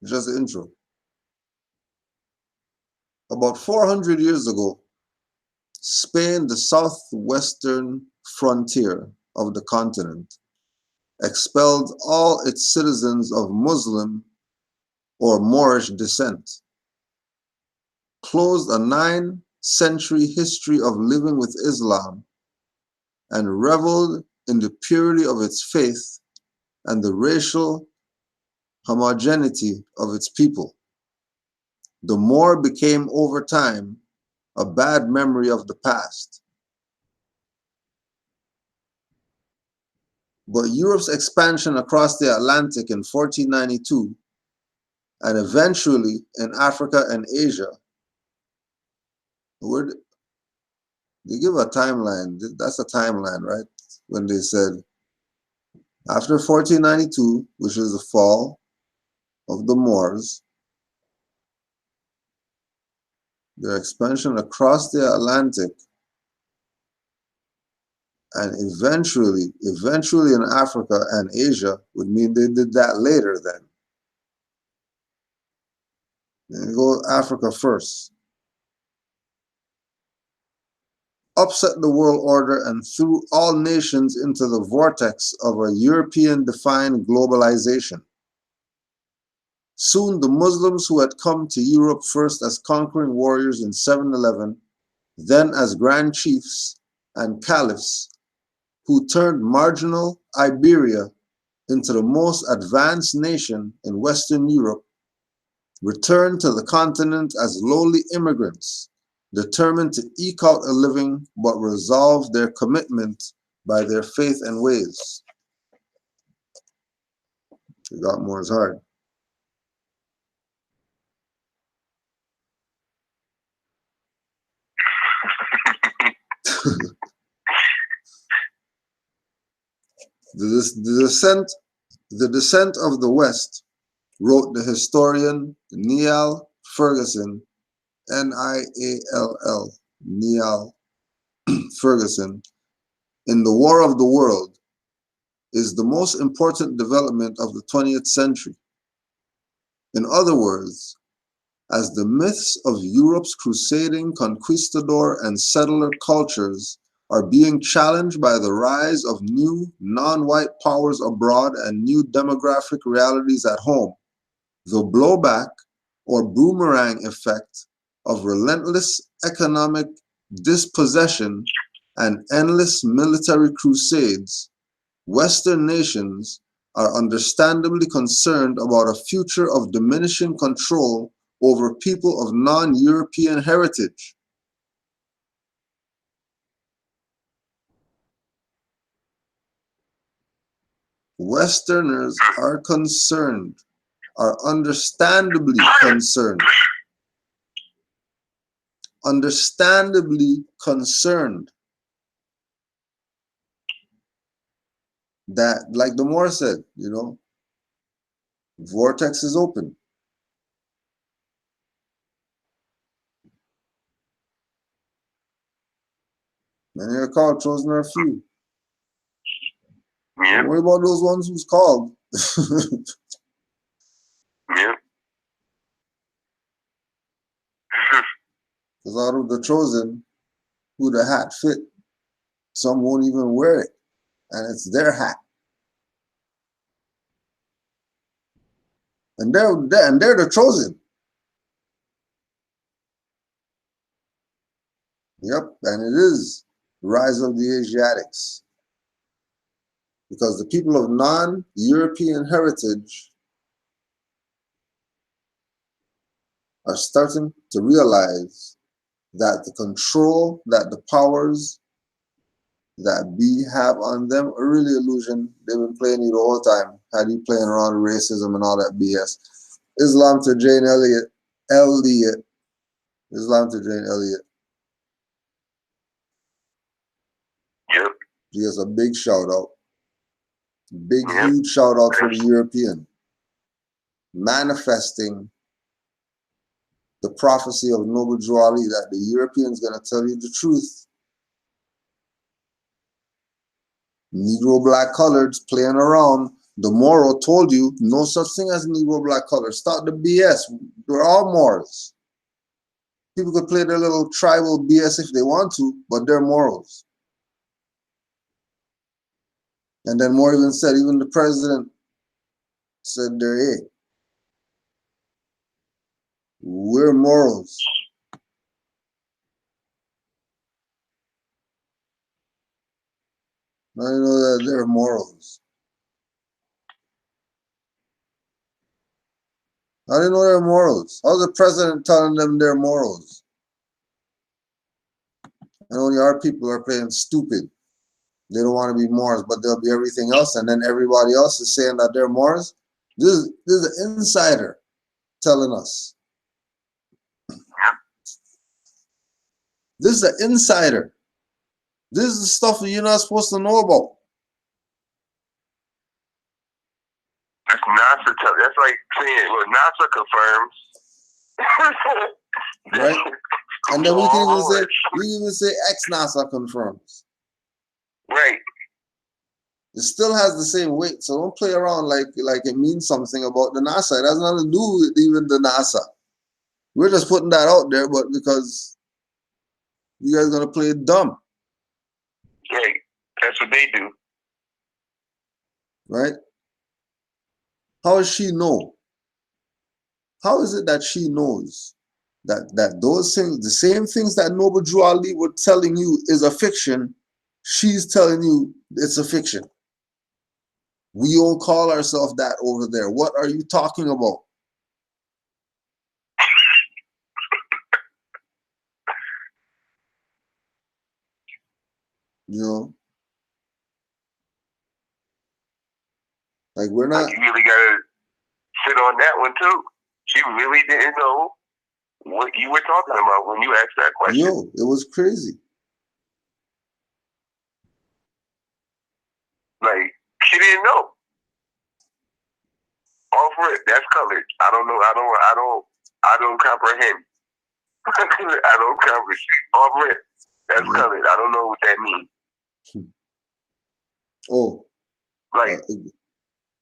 Just the intro. About 400 years ago, Spain, the southwestern frontier of the continent, expelled all its citizens of Muslim or Moorish descent, closed a 9-century history of living with Islam, and reveled in the purity of its faith and the racial homogeneity of its people. The Moor became over time a bad memory of the past. But Europe's expansion across the Atlantic in 1492 and eventually in Africa and Asia, they give a timeline. That's a timeline, right? When they said after 1492, which is the fall of the Moors, their expansion across the Atlantic and eventually in Africa and Asia would mean they did that later then. Then go Africa first. Upset the world order and threw all nations into the vortex of a European-defined globalization. Soon the Muslims who had come to Europe first as conquering warriors in 711, then as grand chiefs and caliphs, who turned marginal Iberia into the most advanced nation in Western Europe, returned to the continent as lowly immigrants, determined to eke out a living, but resolved their commitment by their faith and ways. It got more hard. The Descent of the West, wrote the historian Niall Ferguson, N-I-A-L-L, Niall Ferguson, in The War of the World, is the most important development of the 20th century. In other words, as the myths of Europe's crusading conquistador and settler cultures are being challenged by the rise of new non-white powers abroad and new demographic realities at home, the blowback or boomerang effect of relentless economic dispossession and endless military crusades, Western nations are understandably concerned about a future of diminishing control over people of non-European heritage. Westerners are concerned, are understandably concerned that, like the Moor said, you know, vortex is open. Many are called, chosen are few. Yeah. Don't worry about those ones who's called. Yeah. Because out of the chosen, who the hat fit, some won't even wear it, and it's their hat. And they're the chosen. Yep, and it is the rise of the Asiatics. Because the people of non-European heritage are starting to realize that the control that the powers that be have on them are really illusion. They've been playing you the whole time. Had you playing around with racism and all that BS. Islam to Jane Elliott. Islam to Jane Elliott. Yep. She has a big shout out. Big, huge shout out for the European. Manifesting the prophecy of Noble Drew Ali that the Europeans gonna tell you the truth. Negro black colored playing around. The Moro told you no such thing as Negro black colored. Stop the BS. We're all Moors. People could play their little tribal BS if they want to, but they're Moros. And then Moore even said, even the president said they're it. We're Moros. I know that they're Moros. I didn't know they're Moros. How's the president telling them they're Moros? And only our people are playing stupid. They don't want to be Moors, but they'll be everything else. And then everybody else is saying that they're Moors. This is an insider telling us. This is an insider. This is the stuff that you're not supposed to know about. That's NASA. That's like saying, well, NASA confirms. Right? And then we can even say ex-NASA confirms. Right. It still has the same weight, so don't play around like it means something about the NASA. It has nothing to do with even the NASA. We're just putting that out there, but because you guys are gonna play it dumb. Right. That's what they do. Right? How does she know? How is it that she knows that those things, the same things that Noble Drew Ali were telling you is a fiction, she's telling you it's a fiction? We all call ourselves that over there. What are you talking about? You know? Like we're not. You really gotta sit on that one too. She really didn't know what you were talking about when you asked that question. Yo, it was crazy. Like, she didn't know. Off rip, that's colored. I don't know. I don't comprehend. I don't comprehend. Off rip, that's colored. I don't know what that means. Oh. Like,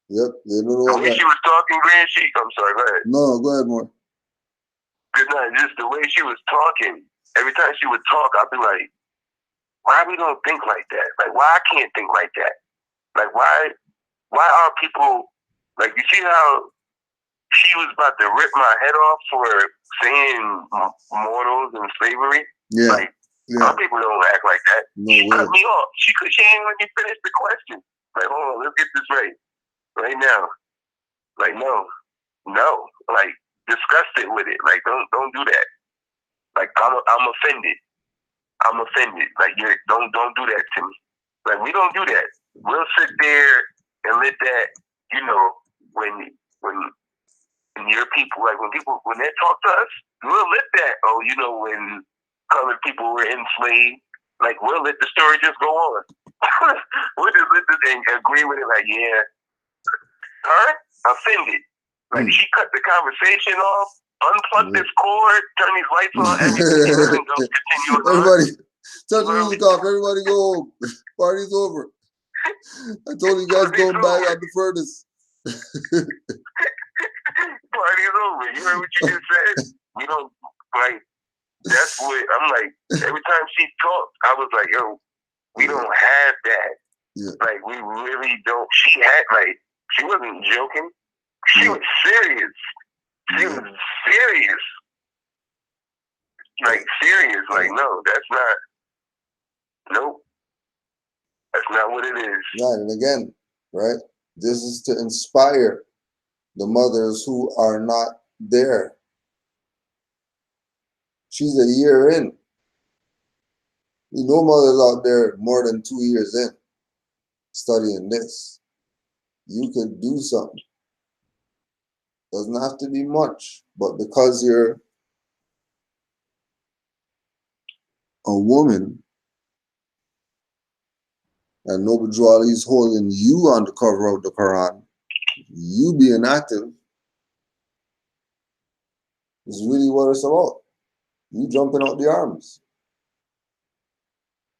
yep, they don't know the way she was talking, Grand Sheik. I'm sorry, go ahead. No, go ahead, more. Good night. Just the way she was talking. Every time she would talk, I'd be like, why we don't think like that? Like, why I can't think like that? Like, why are people, like, you see how she was about to rip my head off for saying Moros and slavery? Yeah. Like, some people don't act like that. No she way. cut me off. She ain't even let me finish the question. Like, hold on, let's get this right now. Like, no. Like, disgusted with it. Like, don't do that. Like, I'm offended. Like, don't do that to me. Like, we don't do that. We'll sit there and let that, you know, when your people, like when they talk to us, we'll let that, oh, you know, when colored people were enslaved, like, we'll let the story just go on. We'll just let this and agree with it, like, yeah. Her? Offended. Like, she cut the conversation off, unplug this cord, turn these lights on, everything, and continue on. Everybody, turn the music off, everybody go home. Party's over. I told you guys don't bang out the furnace. Party's over. You heard what you just said? We don't, like, that's what, I'm like, every time she talked, I was like, yo, we don't have that. Yeah. Like, we really don't. She had, like, she wasn't joking. She was serious. She was serious. Like, serious. Like, no, that's not, nope. That's not what it is. Right, and again, right, this is to inspire the mothers who are not there. She's a year in. You know, mothers out there more than 2 years in studying this. You could do something. Doesn't have to be much, but because you're a woman and Noble Drew Ali is holding you on the cover of the Quran, you being active, It's really what it's about. You jumping out the arms.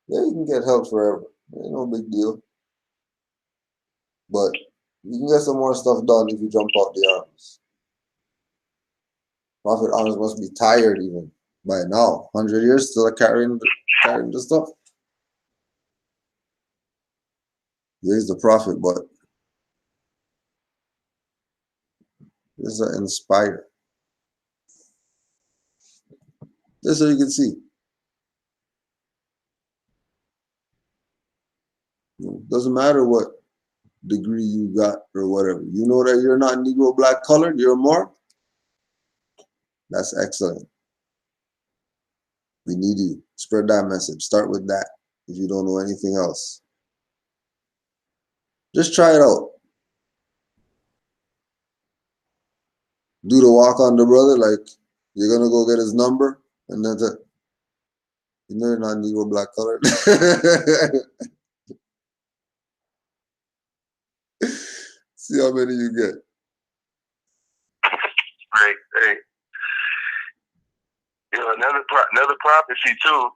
Yeah, you can get help forever. Ain't no big deal. But you can get some more stuff done if you jump out the arms. Prophet arms must be tired even by now. 100 years still carrying the stuff. He's the prophet, but this is inspired. Just so you can see. Doesn't matter what degree you got or whatever. You know that you're not Negro black colored, you're Moor. That's excellent. We need you. Spread that message. Start with that if you don't know anything else. Just try it out. Do the walk on the brother, like you're gonna go get his number, and then you know you're not Negro black colored. See how many you get. Right. You know, another prophecy too.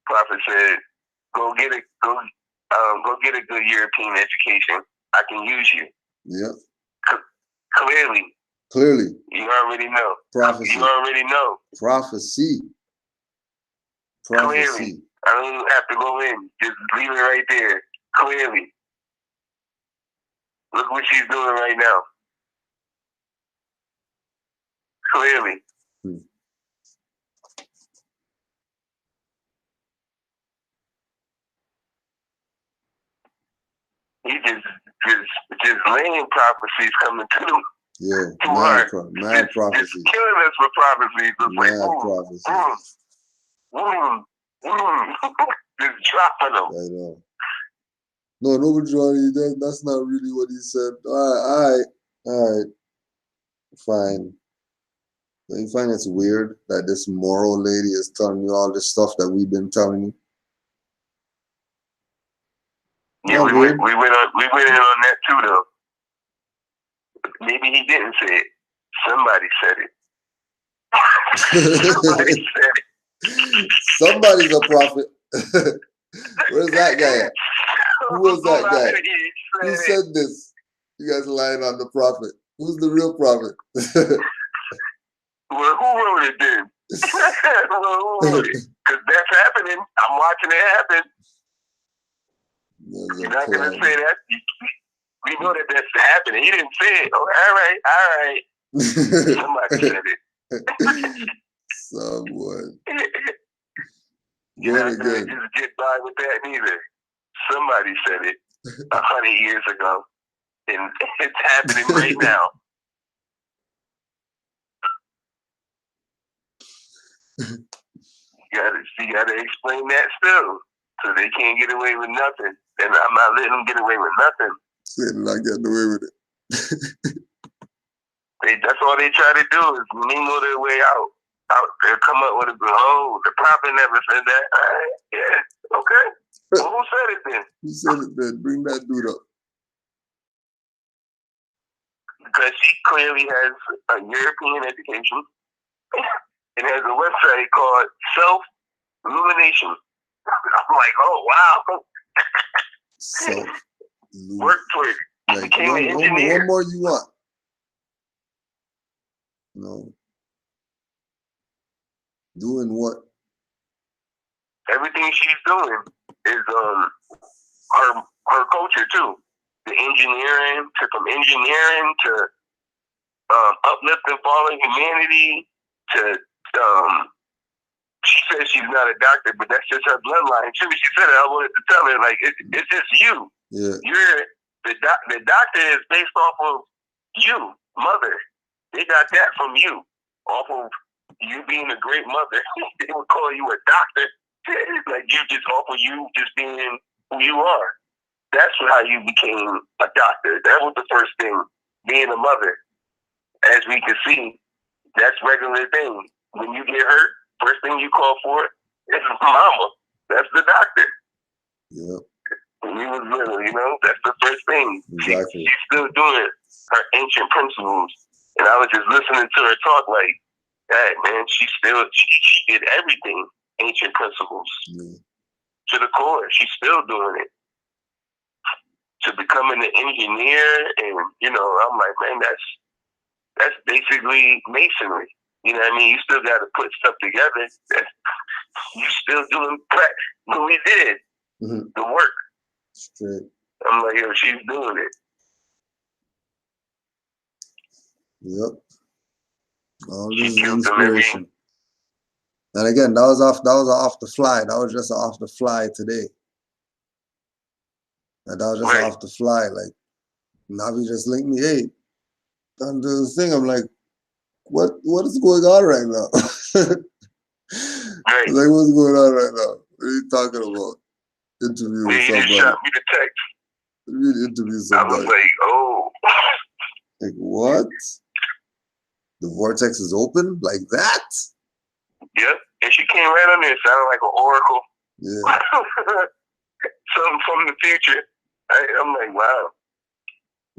Prophet said, "Go get a good European education. I can use you." Yeah. Clearly. You already know. Prophecy. You already know. Prophecy. Clearly. I don't even have to go in. Just leave it right there. Clearly. Look what she's doing right now. Clearly. He just laying prophecies coming to him. Yeah, mad prophecies. Just killing us with prophecies. It's mad prophecies. Just dropping them. I know. No, Johnny, that's not really what he said. All right. Fine. Don't you find it's weird that this Moro lady is telling you all this stuff that we've been telling you? Yeah, we went in on that too, though. Maybe he didn't say it. Somebody said it. Somebody said it. Somebody's a prophet. Where's that guy at? Who was that guy? Who said this? You guys lying on the prophet. Who's the real prophet? Well, who wrote it then? Who wrote it? Because that's happening. I'm watching it happen. You're not going to say that. We know that that's happening. He didn't say it. Oh, all right. Somebody said it. Someone. You're not going to just get by with that neither. Somebody said it 100 years ago. And it's happening right now. You gotta explain that still. So they can't get away with nothing. And I'm not letting them get away with nothing. They're not getting away with it. That's all they try to do is mingle their way out. They'll come up with the prophet never said that. All right, yeah, okay. Well, who said it then? Who said it then? Bring that dude up. Because she clearly has a European education. It has a website called Self-Illumination. I'm like, oh, wow. Work for it. Like, Became an engineer. What more you want? No. Doing what? Everything she's doing is her culture too. The engineering, from engineering to uplifting fallen humanity to she says she's not a doctor, but that's just her bloodline. As soon as she said it, I wanted to tell her, like, it's just you. Yeah. You're the doctor is based off of you, mother. They got that from you, off of you being a great mother. They would call you a doctor, like you just off of you just being who you are. That's how you became a doctor. That was the first thing, being a mother. As we can see, that's regular thing. When you get hurt, first thing you call for is mama. That's the doctor. Yep. When you was little, that's the first thing. Exactly. She's still doing her ancient principles And I was just listening to her talk like, that, man, she did everything, ancient principles, to the core. She's still doing it. To becoming an engineer, and, you know, I'm like, man, that's basically masonry. You know what I mean? You still got to put stuff together. You still doing what we did, the work. Straight. I'm like, yo, she's doing it. Yep. All this is inspiration. And again, that was off the fly. That was just off the fly today. And that was just off the fly. Like, Navi just linked me, hey, I'm doing this thing. I'm like, what is going on right now? Like, what's going on right now? What are you talking about? Interviewing somebody. He shot me the text. Really interview somebody. I was like, oh. Like, what? The vortex is open like that? Yep. And she came right on there, sounding like an oracle. Yeah. Something from the future. I'm like, wow.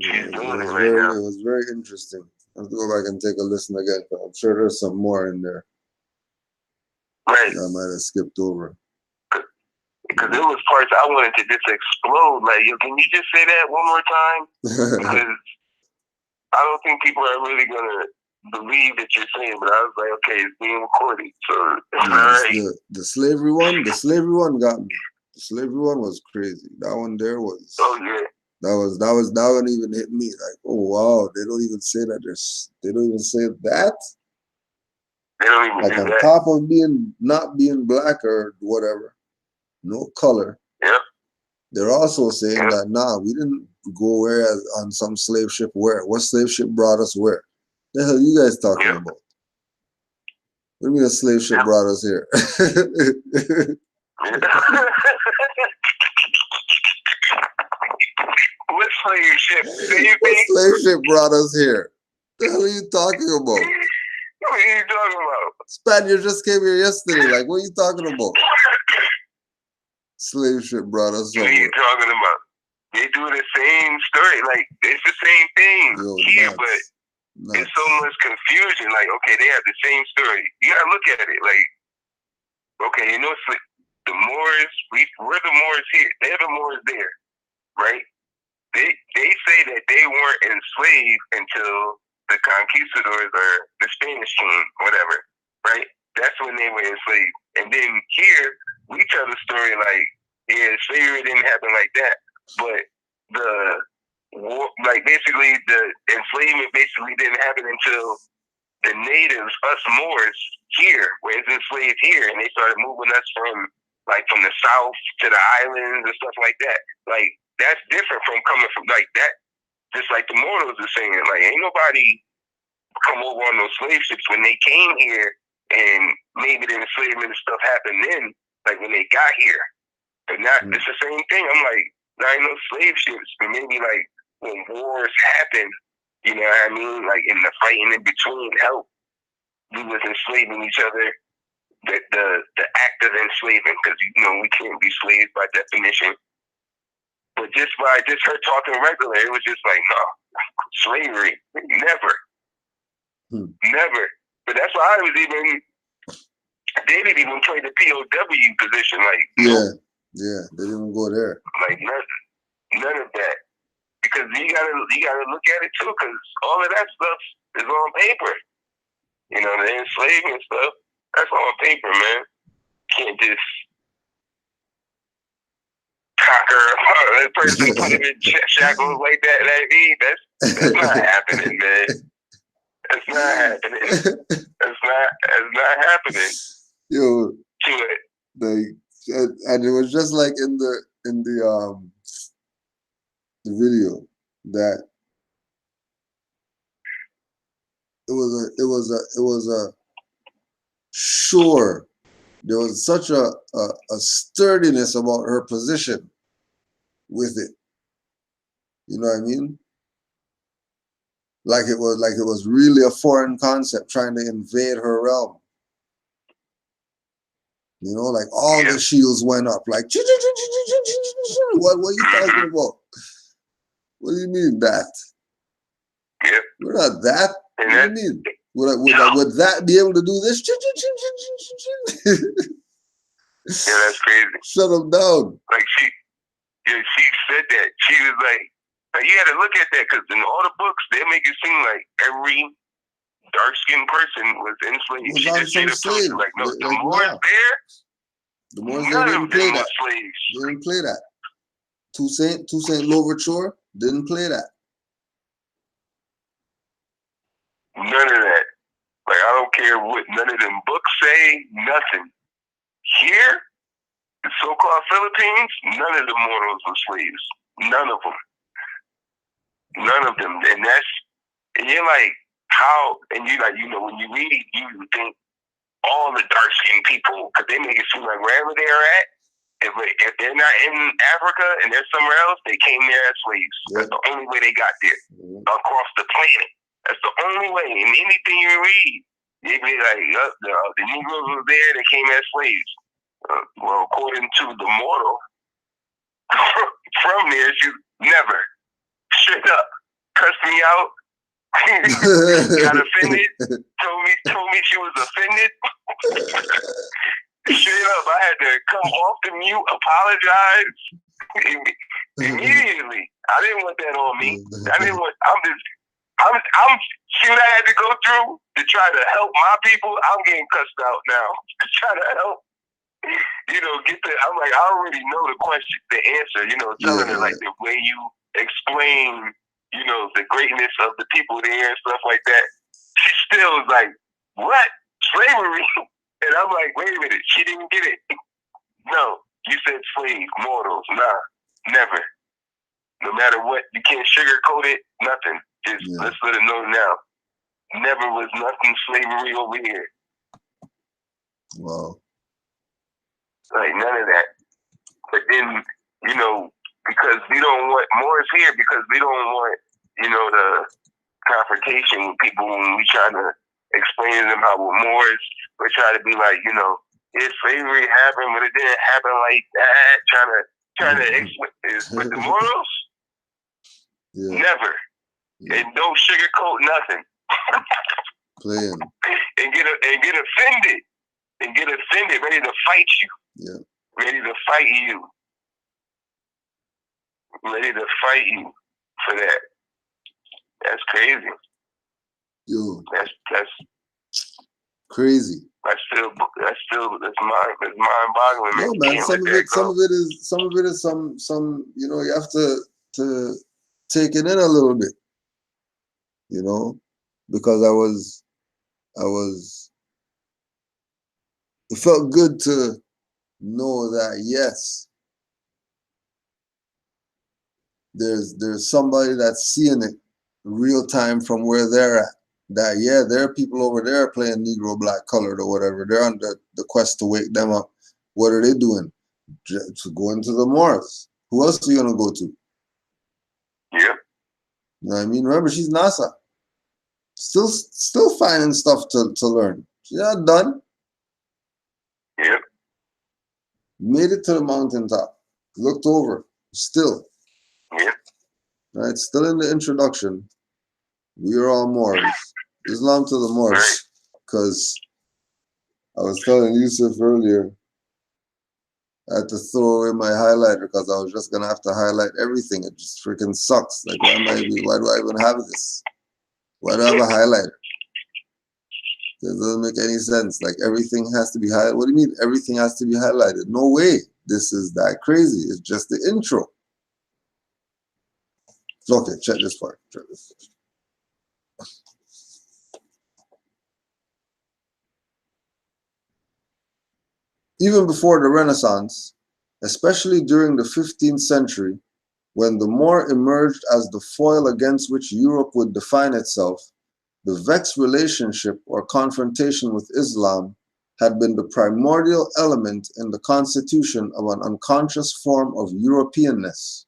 She's doing it right now. It was very interesting. I have to go back and take a listen again. I'm sure there's some more in there. Right. I might have skipped over. Because there was parts I wanted to just explode. Like, yo, can you just say that one more time? Because I don't think people are really going to believe that you're saying, but I was like, okay, it's being recorded. So, all right. The slavery one got me. The slavery one was crazy. That one there was. Oh, yeah. That one even hit me. Like, oh, wow, they don't even say that. They don't even say that. They don't even like do on that. top of not being black or whatever, no color. Yep. They're also saying that, nah, we didn't go where on some slave ship where. What slave ship brought us where? The hell you guys talking about? What do you mean a slave ship brought us here? What slave ship? What slave ship brought us here? The hell are you talking about? What are you talking about? Spaniard just came here yesterday. Like, what are you talking about? Slave ship brought us somewhere. What are you talking about? They do the same story. Like, it's the same thing here, but it's so much confusion. Like, okay, they have the same story. You gotta look at it. Like, okay, you know, the Moors, we're the Moors here. They're the Moors there, right? They say that they weren't enslaved until the conquistadors or the Spanish came, whatever, right? That's when they were enslaved. And then here, we tell the story like, yeah, slavery didn't happen like that. But the war, like basically the enslavement basically didn't happen until the natives, us Moors here, were enslaved here, and they started moving us from the south to the islands and stuff like that. Like, that's different from coming from like that. Just like the Moros are saying, like, ain't nobody come over on those slave ships when they came here, and maybe the enslavement and stuff happened then, like when they got here. But not, it's the same thing. I'm like, not no slave ships, but maybe like when wars happen, you know what I mean? Like in the fighting in between, help, we was enslaving each other. The act of enslavement, because you know we can't be slaves by definition. But just by her talking regular, it was just like, no, slavery, never. Never. But that's why they didn't even play the POW position. Like, yeah, they didn't go there. Like, none of that. Because you gotta look at it too, because all of that stuff is on paper. You know, the enslavement stuff, that's on paper, man. Can't just cocker a person, put him in shackles like that. That's not happening, man. It's not happening. It's not happening. Yo, to it. And it was just like in the video that it was a sure. There was such a sturdiness about her position with it. You know what I mean? Like it was really a foreign concept trying to invade her realm. You know, like all the shields went up, like what are you talking about? What do you mean that? Yeah. We're not that. And What do you mean? Would that be able to do this? Yeah, that's crazy. Shut them down. Like she said that. She was like you had to look at that because in all the books they make it seem like every dark-skinned person was enslaved. She just made a slave. Like no, the Moors there. The Moors none there of didn't play them that. were slaves. They didn't play that. Toussaint Louverture didn't play that. None of that. Like I don't care what none of them books say. Nothing. Here, the so-called Philippines, none of the Moros were slaves. None of them. None of them. And you're like, how? And you like, when you read, you think all the dark-skinned people, because they make it seem like wherever they're at, if they're not in Africa and they're somewhere else, they came there as slaves. Yep. That's the only way they got there across the planet. That's the only way. In anything you read, they be like, the Negroes were there, they came as slaves. Well, according to the Moro, from there, she never. Straight up. Cussed me out. Got offended. Told me she was offended. Straight up, I had to come off the mute, apologize immediately. I didn't want that on me. I'm see what I had to go through to try to help my people. I'm getting cussed out now. Try to help, I'm like, I already know the question, the answer, telling her like the way you explain, the greatness of the people there and stuff like that. She still was like, what? Slavery? And I'm like, wait a minute, she didn't get it. No, you said slave, mortals. Nah, never. No matter what, you can't sugarcoat it, nothing. Just let's let it know now. Never was nothing slavery over here. Wow. Like none of that. But then, because we don't want Moors here, because we don't want, the confrontation with people when we try to explain to them how we're Moors. We try to be like, slavery happened, but it didn't happen like that. Trying to explain. But the Moros, never. Yeah. And don't sugarcoat nothing. Playing. And get offended. And get offended, ready to fight you. Yeah. Ready to fight you. Ready to fight you for that. That's crazy. Yo. That's crazy. That's mind-boggling. No, man. Some of it is some. You have to take it in a little bit. Because I was. It felt good to know that yes, there's somebody that's seeing it real time from where they're at. That there are people over there playing Negro black colored or whatever. They're on the quest to wake them up. What are they doing? To go into the Moors. Who else are you gonna go to? Yeah. You know what I mean? Remember, she's NASA. Still finding stuff to learn. She's not done. Yeah. Made it to the mountaintop. Looked over. Still. Yeah. Right? Still in the introduction. We are all Moors. Islam to the Moors. Because I was telling Yusuf earlier, I had to throw away my highlighter because I was just gonna have to highlight everything. It just freaking sucks. Like why do I even have this? Why do I have a highlighter? It doesn't make any sense. Like everything has to be highlighted. What do you mean everything has to be highlighted? No way. This is that crazy. It's just the intro. Okay, check this part. Even before the Renaissance, especially during the 15th century, when the Moor emerged as the foil against which Europe would define itself, the vexed relationship or confrontation with Islam had been the primordial element in the constitution of an unconscious form of Europeanness.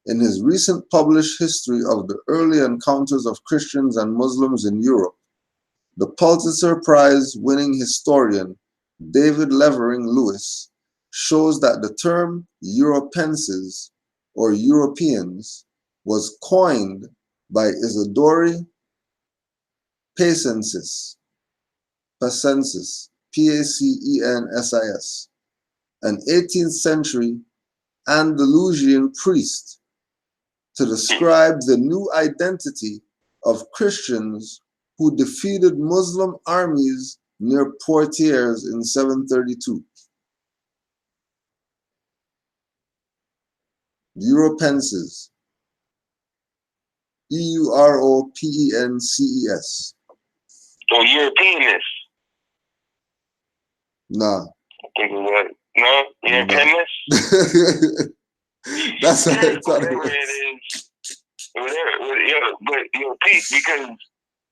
In his recent published history of the early encounters of Christians and Muslims in Europe, the Pulitzer Prize-winning historian David Levering Lewis shows that the term Europenses or Europeans was coined by Isidore Pacensis, Pacensis, an 18th century Andalusian priest, to describe the new identity of Christians who defeated Muslim armies near Poitiers in 732. Europenses, Europences. Or Europeanness. Nah. I think it was. No? Europeanness? That's what I thought it Whatever was. it is. Whatever, but peace, because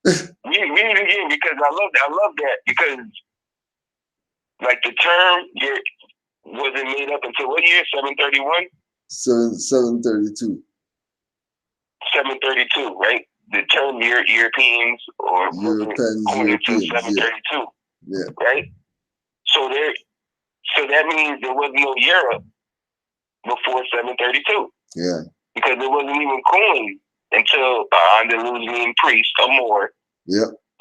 we need to get, because I love that, because like the term wasn't made up until what year? 731? 732. 732, right? The term Europeans or Europeans, according to 732, yeah. right? So that means there was no Europe before 732. Yeah. Because it wasn't even coined until Andalusian priest, a Moor,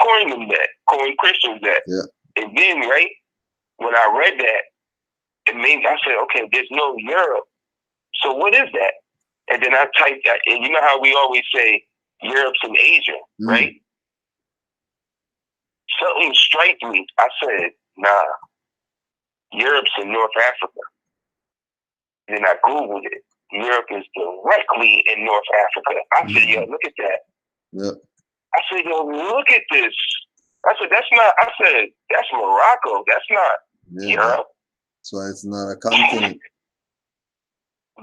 coined Christians that. Yeah. And then, right, when I read that, it made I said, okay, there's no Europe. So what is that? And then I typed that, and you know how we always say Europe's in Asia, right? Something struck me. I said, nah, Europe's in North Africa. And then I Googled it. Europe is directly in North Africa. I said, yo, look at that. Yeah. I said, yo, look at this. I said, that's Morocco. That's not Europe. That's why it's not a continent.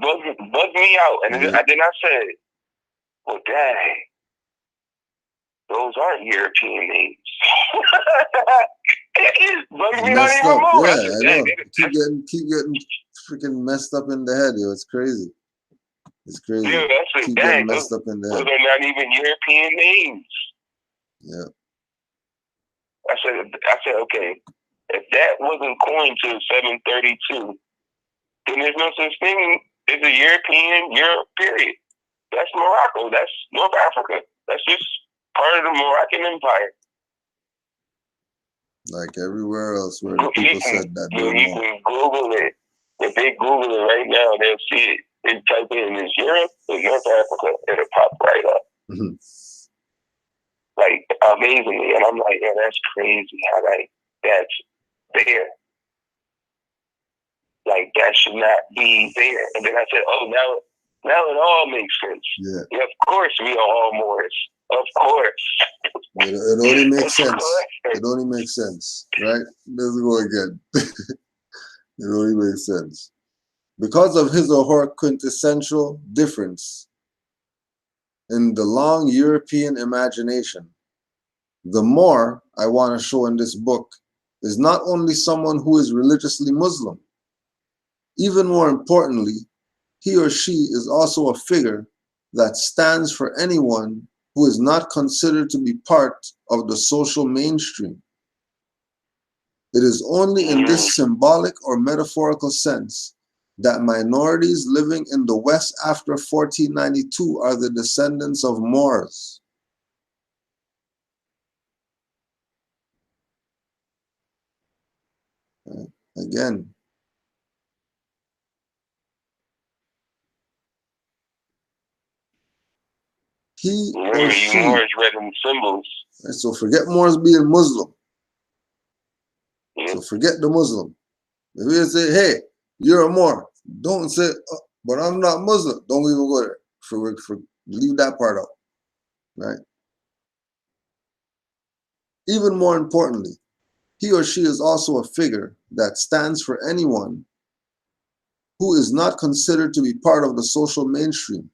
Bugged me out. And then I said, well, dang, those aren't European names. It bugged me out even more. Yeah, I know. Keep getting freaking messed up in the head, yo. It's crazy. It's crazy. Yeah, that's keep getting messed up in the head. Those are not even European names. Yeah. I said, okay, if that wasn't coined till 732, then there's no such thing as a Europe, period. That's Morocco. That's North Africa. That's just part of the Moroccan Empire. Like everywhere else where the people said that. You can Google it. If they Google it right now, they'll see it. They type in is Europe or North Africa, it'll pop right up. Mm-hmm. Like amazingly. And I'm like, yeah, that's crazy how that's there. Like that should not be there. And then I said, oh, now it all makes sense. Yeah. Of course we are all Moors. Of course. It only makes sense. It only makes sense, right? Let's go again. It only makes sense. Because of his or her quintessential difference in the long European imagination, the Moor I want to show in this book is not only someone who is religiously Muslim. Even more importantly, he or she is also a figure that stands for anyone who is not considered to be part of the social mainstream. It is only in this symbolic or metaphorical sense that minorities living in the West after 1492 are the descendants of Moors. Again, he or she. Moors read in symbols. So forget Moors being Muslim. Yeah. So forget the Muslim. If we say, hey, you're a Moor, don't say, oh, but I'm not Muslim. Don't even go there. For leave that part out, right? Even more importantly, he or she is also a figure that stands for anyone who is not considered to be part of the social mainstream.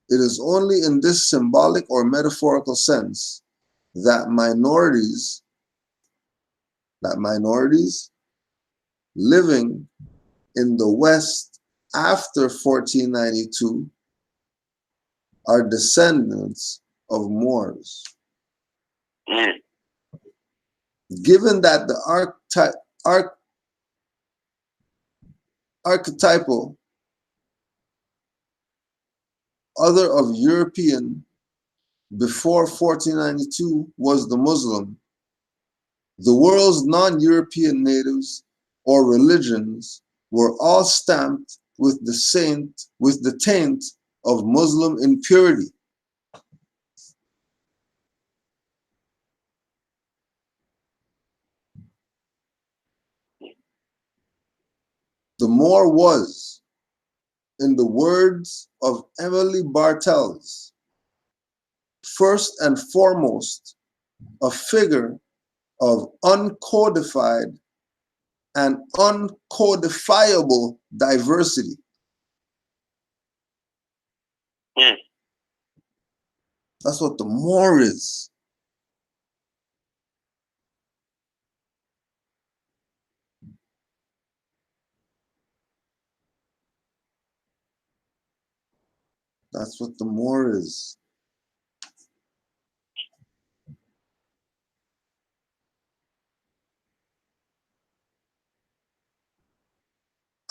It is only in this symbolic or metaphorical sense that minorities living in the West after 1492 are descendants of Moors. Given that the archetypal other of European before 1492 was the Muslim, the world's non-European natives or religions were all stamped with the taint of Muslim impurity. The Moor was, in the words of Emily Bartels, first and foremost, a figure of uncodified and uncodifiable diversity. That's what the Moor is. That's what the Moor is.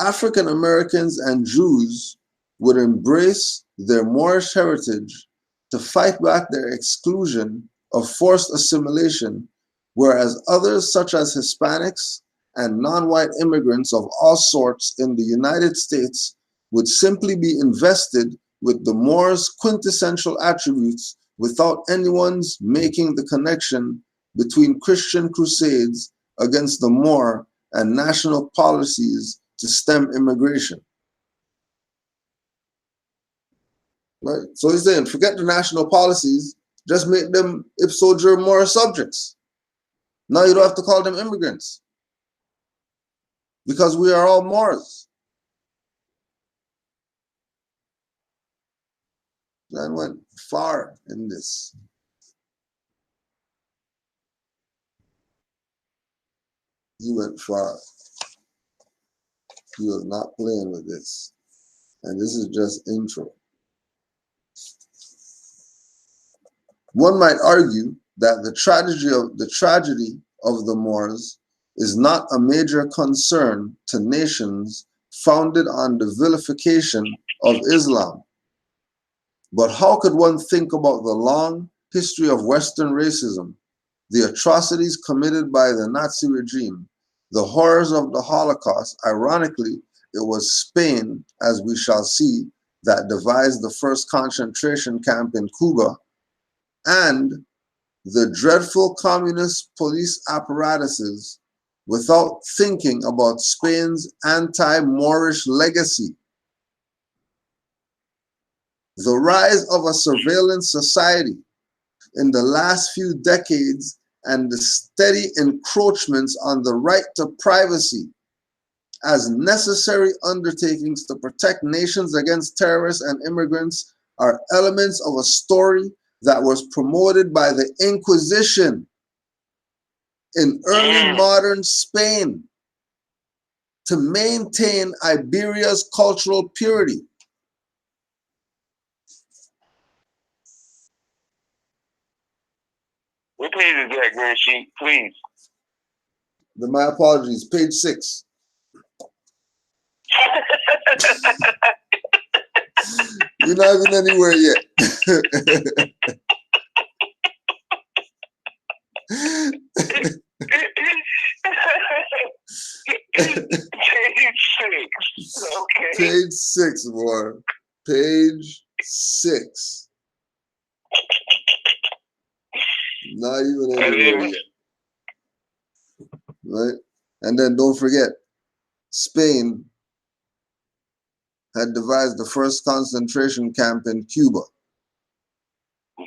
African Americans and Jews would embrace their Moorish heritage to fight back their exclusion of forced assimilation, whereas others such as Hispanics and non-white immigrants of all sorts in the United States would simply be invested with the Moors' quintessential attributes without anyone's making the connection between Christian crusades against the Moor and national policies to stem immigration. Right? So he's saying, forget the national policies, just make them ipso jure Moorish subjects. Now you don't have to call them immigrants, because we are all Moors. Man went far in this. He went far. He was not playing with this. And this is just intro. One might argue that the tragedy of the Moors is not a major concern to nations founded on the vilification of Islam. But how could one think about the long history of Western racism, the atrocities committed by the Nazi regime, the horrors of the Holocaust? Ironically, it was Spain, as we shall see, that devised the first concentration camp in Cuba, and the dreadful communist police apparatuses without thinking about Spain's anti-Moorish legacy. The rise of a surveillance society in the last few decades and the steady encroachments on the right to privacy as necessary undertakings to protect nations against terrorists and immigrants are elements of a story that was promoted by the Inquisition in early modern Spain to maintain Iberia's cultural purity. What page is that, Grand Sheet, please? My apologies, page 6. You're not even anywhere yet. Page 6. Okay. Page 6, boy. Page 6. Not even anywhere yet. Right? And then don't forget, Spain had devised the first concentration camp in Cuba.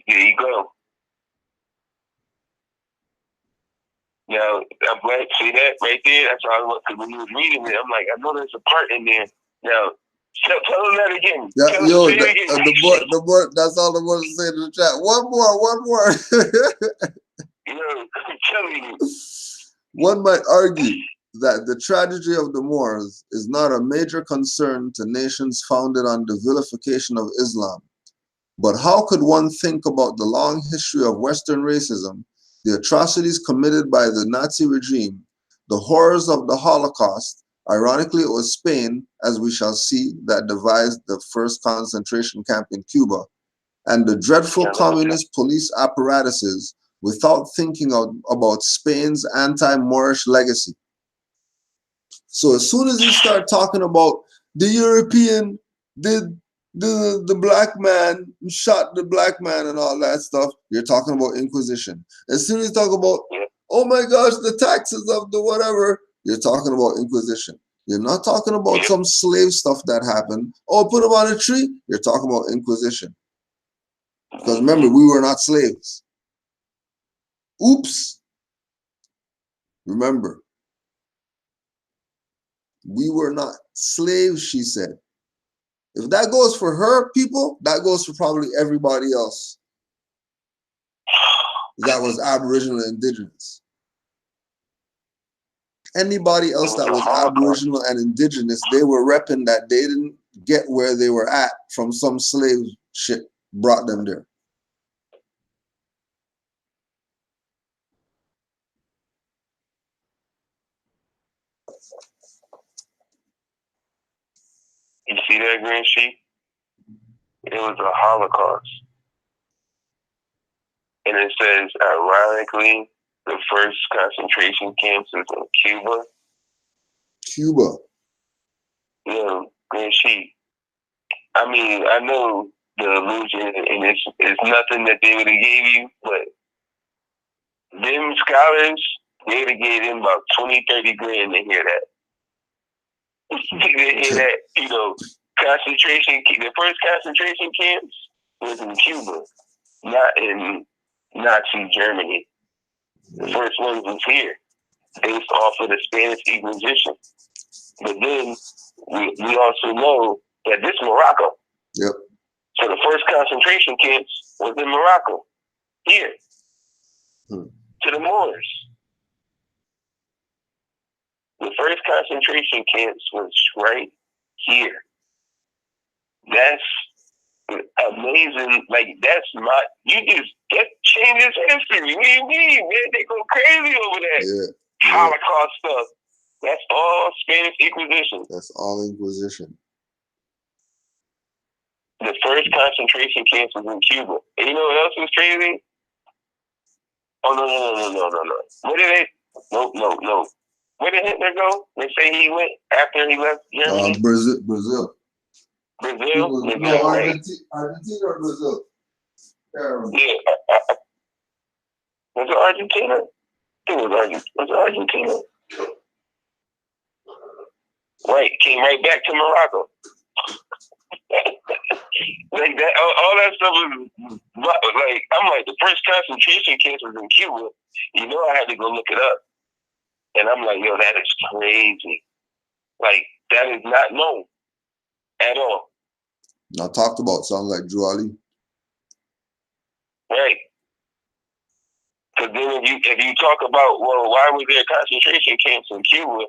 There you go. Now, I'm glad to see that right there. That's why I was, because when you was reading it, I'm like, I know there's a part in there. Now, tell them that again. Yeah, yo, the boy, that's all the boys say in the chat. One more. Yo, I'm telling you. One might argue that the tragedy of the Moors is not a major concern to nations founded on the vilification of Islam. But how could one think about the long history of Western racism, the atrocities committed by the Nazi regime, the horrors of the Holocaust? Ironically, it was Spain, as we shall see, that devised the first concentration camp in Cuba, and the dreadful communist police apparatuses without thinking about Spain's anti-Moorish legacy. So as soon as you start talking about the European did the black man shot the black man and all that stuff, you're talking about Inquisition. As soon as you talk about, oh my gosh, the taxes of the whatever, you're talking about Inquisition. You're not talking about some slave stuff that happened. Oh, put them on a tree. You're talking about Inquisition. Because remember, we were not slaves. Oops. Remember, we were not slaves, she said. If that goes for her people, that goes for probably everybody else that was Aboriginal and Indigenous. Anybody else that was Aboriginal and Indigenous, they were repping that they didn't get where they were at from some slave shit brought them there. You see that, Green Sheep? It was a Holocaust. And it says, ironically, the first concentration camps was in Cuba. Cuba. Yeah, Green Sheep. I mean, I know the illusion, and it's nothing that they would have gave you, but them scholars, they would have gave them about 20, 30 grand to hear that. They hear that, you know, the first concentration camps was in Cuba, not in Nazi Germany. The first one was here, based off of the Spanish Inquisition. But then we also know that this Morocco. Yep. So the first concentration camps was in Morocco, here, to the Moors. The first concentration camps was right here. That's amazing. Like, that changes history. What do you mean, man? They go crazy over that. Yeah. Holocaust stuff. That's all Spanish Inquisition. That's all Inquisition. The first concentration camps was in Cuba. And you know what else was crazy? Oh, no. Where did they? No. Where did Hitler go? They say he went after he left Germany. Brazil. Brazil, No, right? Argentina or Brazil? Yeah. Was it Argentina? I think it was Argentina? Right, came right back to Morocco. Like that, all that stuff was like, I'm like, the first concentration camps was in Cuba. You know, I had to go look it up. And I'm like, yo, that is crazy. Like, that is not known at all. Not talked about. Sounds like Drew Ali. Right. Because then if you talk about, well, why was there concentration camps in Cuba,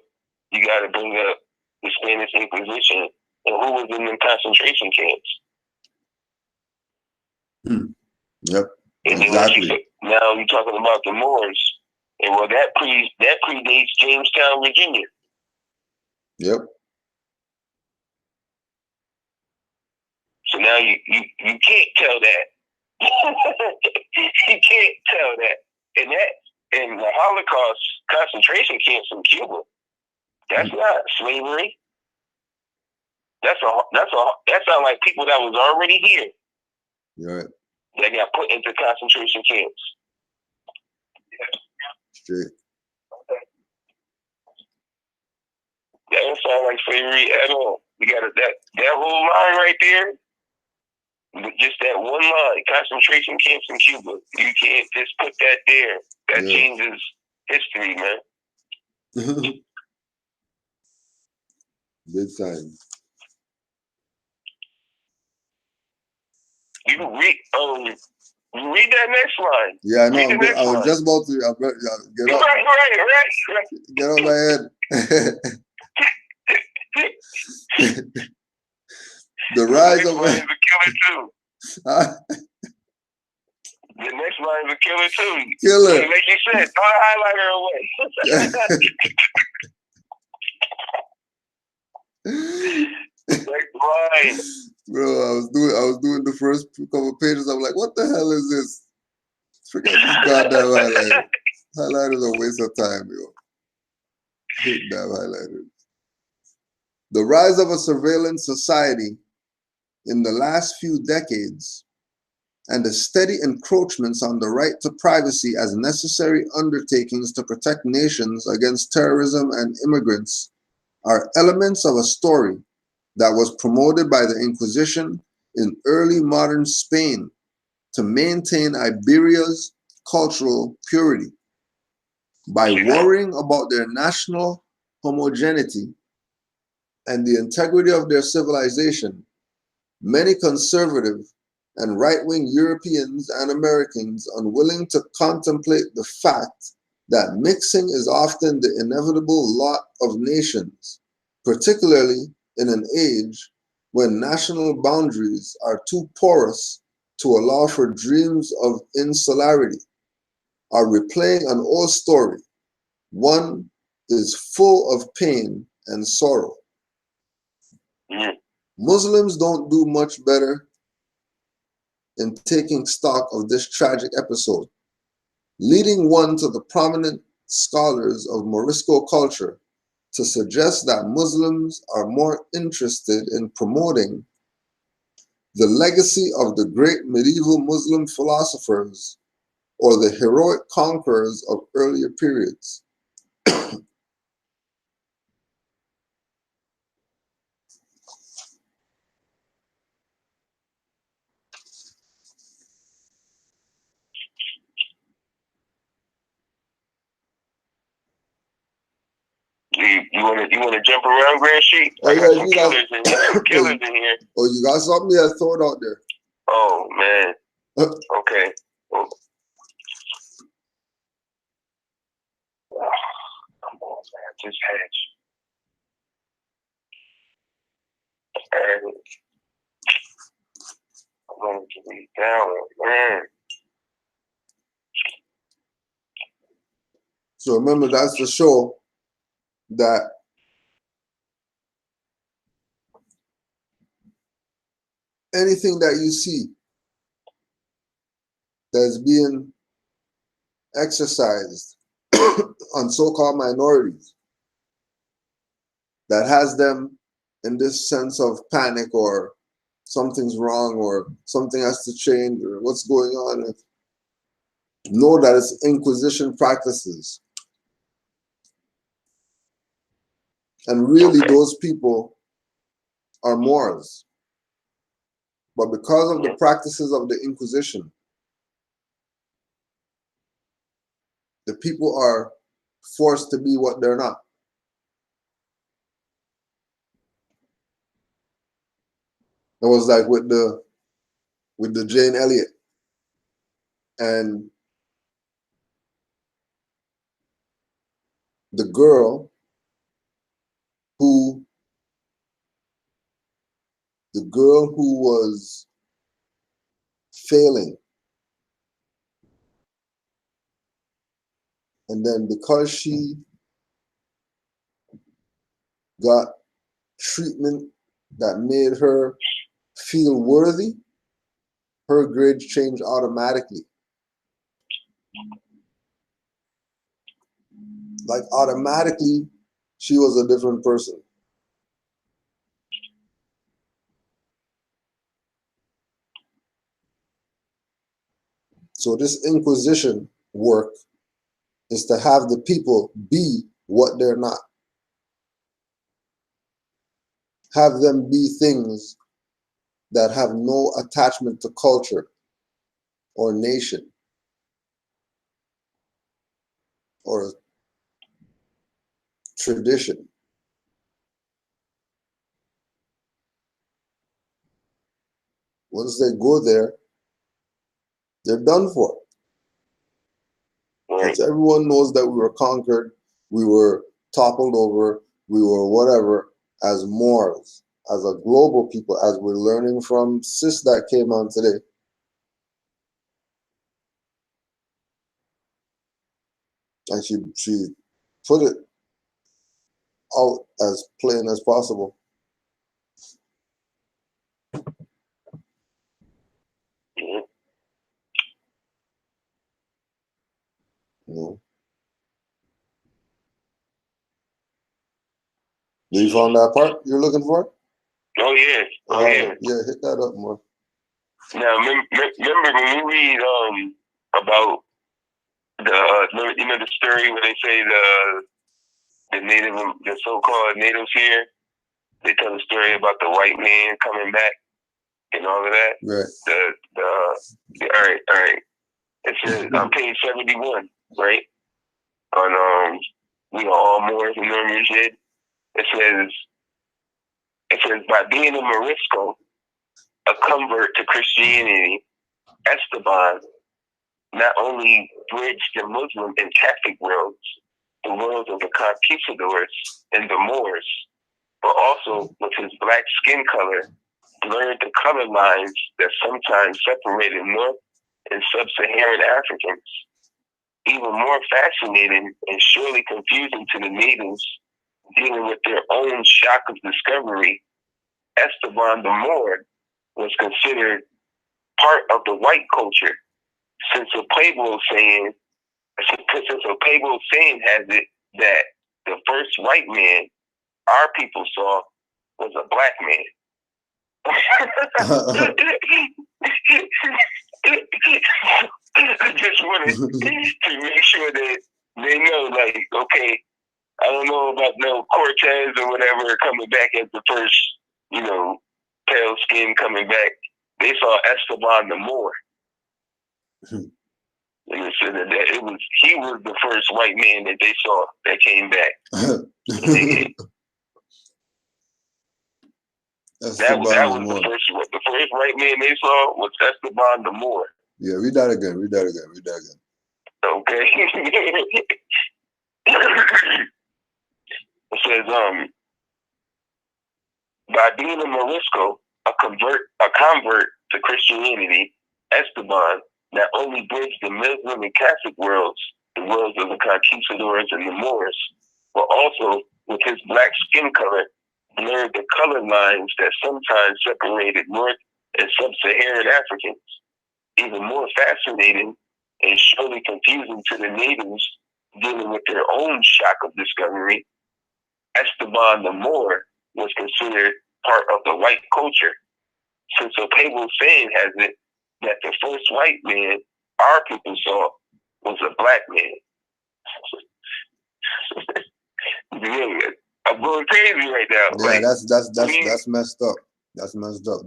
you got to bring up the Spanish Inquisition and who was in the concentration camps. Yep. And Exactly. now you're talking about the Moors. And well, that predates Jamestown, Virginia. Yep. So now you can't tell that. You can't tell that. And the Holocaust concentration camps in Cuba, that's not slavery. That sounds like people that was already here. Right. That got put into concentration camps. Straight. That don't sound like slavery at all. You got that whole line right there. Just that one line, concentration camps in Cuba. You can't just put that there. That changes history, man. Big time. You read that next line. Yeah, I know. I was just about to get up. Right. Get on my head. The rise of line is a killer too. The next line is a killer too. Killer. Like you said, throw the highlighter away. Right. Bro, I was doing the first couple pages. I'm like, what the hell is this? Forget this goddamn highlighter. Highlighters are a waste of time, yo. Hate damn highlighters. The rise of a surveillance society in the last few decades and the steady encroachments on the right to privacy as necessary undertakings to protect nations against terrorism and immigrants are elements of a story that was promoted by the Inquisition in early modern Spain to maintain Iberia's cultural purity. By worrying about their national homogeneity and the integrity of their civilization, many conservative and right-wing Europeans and Americans unwilling to contemplate the fact that mixing is often the inevitable lot of nations, particularly in an age when national boundaries are too porous to allow for dreams of insularity, are replaying an old story. One is full of pain and sorrow. Muslims don't do much better in taking stock of this tragic episode, leading one to the prominent scholars of Morisco culture to suggest that Muslims are more interested in promoting the legacy of the great medieval Muslim philosophers or the heroic conquerors of earlier periods. You wanna jump around, Grand Sheet? Oh, I got yeah, some you killers got, in here. Some killers in here. Oh, you got something you had thrown out there. Oh man. Okay. Oh. Come on, man. Just hedge. And I'm going to be down, man. So remember, that's the show that anything that you see that's being exercised on so-called minorities that has them in this sense of panic or something's wrong or something has to change or what's going on, know that it's Inquisition practices. And really, those people are Moors. But because of the practices of the Inquisition, the people are forced to be what they're not. It was like with the Jane Elliott and the girl who was failing. And then because she got treatment that made her feel worthy, her grades changed automatically. Like automatically, she was a different person. So this Inquisition work is to have the people be what they're not. Have them be things that have no attachment to culture or nation or tradition. Once they go there, they're done for. Because everyone knows that we were conquered, we were toppled over, we were whatever as Moors, as a global people, as we're learning from Sis that came on today. And she put it out as plain as possible. You found that part you're looking for? Oh yeah, Yeah, hit that up more. Now remember when we read about the story where they say the so-called natives here, they tell the story about the white man coming back and all of that. Right. All right. It says on page 71, right? On we are all Moors and Moorish. It says by being a Morisco, a convert to Christianity, Esteban not only bridged the Muslim and Catholic worlds, the worlds of the conquistadors and the Moors, but also with his black skin color, blurred the color lines that sometimes separated North and Sub-Saharan Africans. Even more fascinating and surely confusing to the natives dealing with their own shock of discovery, Esteban the Moor was considered part of the white culture, since a Pueblo saying has it that the first white man our people saw was a black man. I just wanted to make sure that they know, like, okay, I don't know about no Cortez or whatever coming back as the first, pale skin coming back. They saw Esteban the Moor. And it said that he was the first white man that they saw that came back. That was the first white man they saw was Esteban the Moor. Yeah, read that again. Okay. It says, by being a Morisco, a convert to Christianity, Esteban not only bridged the Muslim and Catholic worlds, the worlds of the conquistadors and the Moors, but also, with his black skin color, blurred the color lines that sometimes separated North and Sub-Saharan Africans. Even more fascinating and surely confusing to the natives dealing with their own shock of discovery, Esteban the Moor was considered part of the white culture, since a Pueblo saying has it that the first white man our people saw was a black man. Yeah, I'm going crazy right now. Yeah, like, that's messed up. That's messed up.